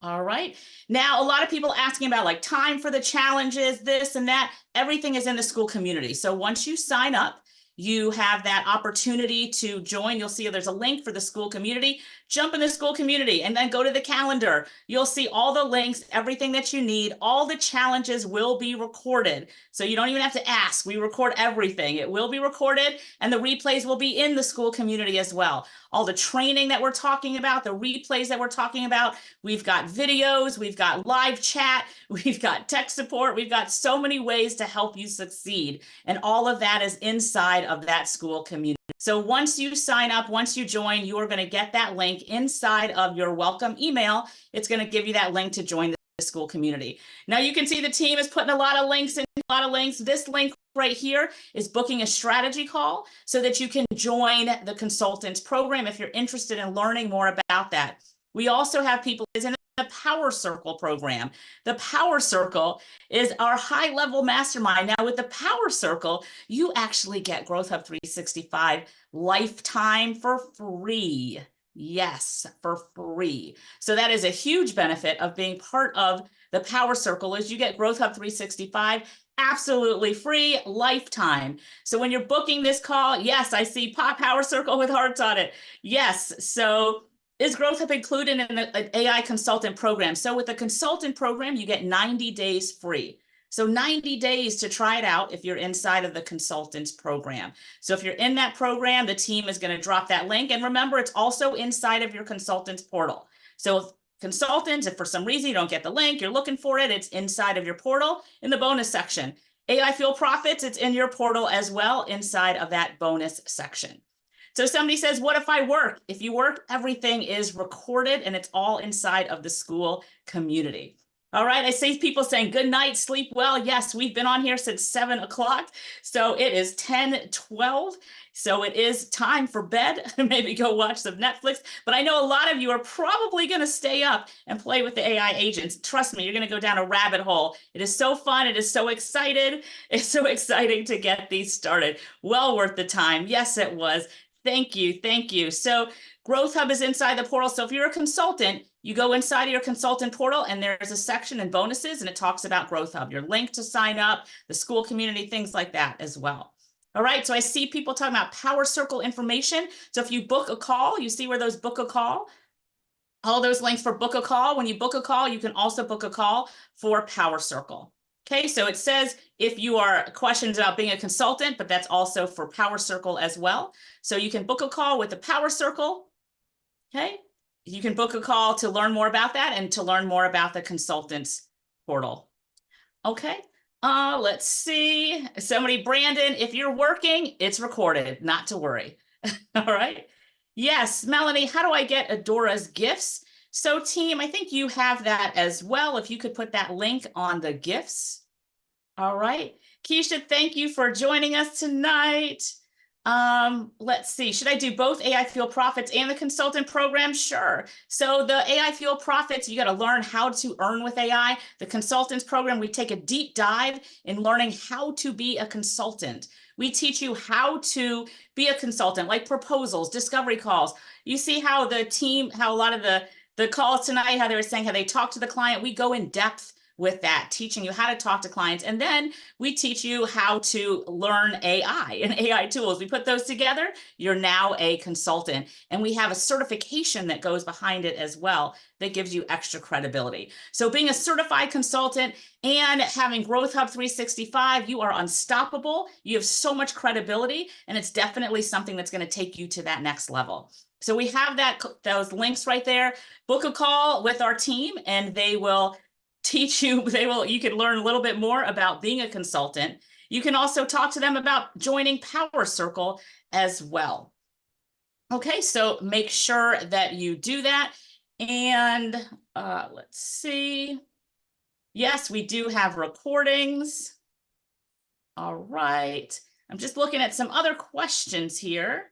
All right. Now, a lot of people asking about like time for the challenges, this and that. Everything is in the school community. So once you sign up, you have that opportunity to join. You'll see there's a link for the school community. Jump in the school community and then go to the calendar. You'll see all the links, everything that you need. All the challenges will be recorded. So you don't even have to ask. We record everything. It will be recorded and the replays will be in the school community as well. All the training that we're talking about, the replays that we're talking about, we've got videos, we've got live chat, we've got tech support, we've got so many ways to help you succeed. And all of that is inside of that school community. So once you sign up, once you join, you are going to get that link inside of your welcome email. It's going to give you that link to join the school community. Now you can see the team is putting a lot of links in, a lot of links. This link right here is booking a strategy call so that you can join the consultants program if you're interested in learning more about that. We also have people in the Power Circle program. The Power Circle is our high-level mastermind. Now, with the Power Circle, you actually get GrowthHub 365 lifetime for free. Yes, for free. So that is a huge benefit of being part of the Power Circle is you get GrowthHub 365 absolutely free lifetime. So when you're booking this call, yes, I see Power Circle with hearts on it. Yes, so is GrowthHub included in an AI consultant program? So with the consultant program, you get 90 days free. So 90 days to try it out if you're inside of the consultants program. So if you're in that program, the team is going to drop that link. And remember, it's also inside of your consultants portal. So consultants, if for some reason you don't get the link, you're looking for it, it's inside of your portal in the bonus section. AI Fuel Profits, it's in your portal as well inside of that bonus section. So somebody says, what if I work? If you work, everything is recorded and it's all inside of the school community. All right, I see people saying good night, sleep well. Yes, we've been on here since 7 o'clock. So it is 10:12. So it is time for bed. Maybe go watch some Netflix. But I know a lot of you are probably going to stay up and play with the AI agents. Trust me, you're going to go down a rabbit hole. It is so fun. It is so excited. It's so exciting to get these started. Well worth the time. Yes, it was. Thank you. Thank you. So GrowthHub is inside the portal. So if you're a consultant, you go inside of your consultant portal and there's a section in bonuses and it talks about GrowthHub, your link to sign up, the school community, things like that as well. All right. So I see people talking about Power Circle information. So if you book a call, you see where those book a call, all those links for book a call. When you book a call, you can also book a call for Power Circle. Okay, so it says if you are questions about being a consultant, but that's also for Power Circle as well. So you can book a call with the Power Circle. Okay, you can book a call to learn more about that and to learn more about the consultants portal. Okay, let's see. Somebody, Brandon, if you're working, it's recorded, not to worry. All right. Yes, Melanie, how do I get Adora's gifts? So team, I think you have that as well. If you could put that link on the gifts. All right. Keisha, thank you for joining us tonight. Let's see. Should I do both AI Fuel Profits and the consultant program? Sure. So the AI Fuel Profits, you got to learn how to earn with AI. The consultants program, we take a deep dive in learning how to be a consultant. We teach you how to be a consultant, like proposals, discovery calls. You see how the team, how a lot of the calls tonight, how they were saying how they talk to the client. We go in depth with that, teaching you how to talk to clients. And then we teach you how to learn AI and AI tools. We put those together. You're now a consultant. And we have a certification that goes behind it as well that gives you extra credibility. So being a certified consultant and having GrowthHub 365, you are unstoppable. You have so much credibility, and it's definitely something that's going to take you to that next level. So we have those links right there. Book a call with our team, and they will teach you, you can learn a little bit more about being a consultant. You can also talk to them about joining Power Circle as well. Okay, so make sure that you do that. And let's see. Yes, we do have recordings. All right. I'm just looking at some other questions here.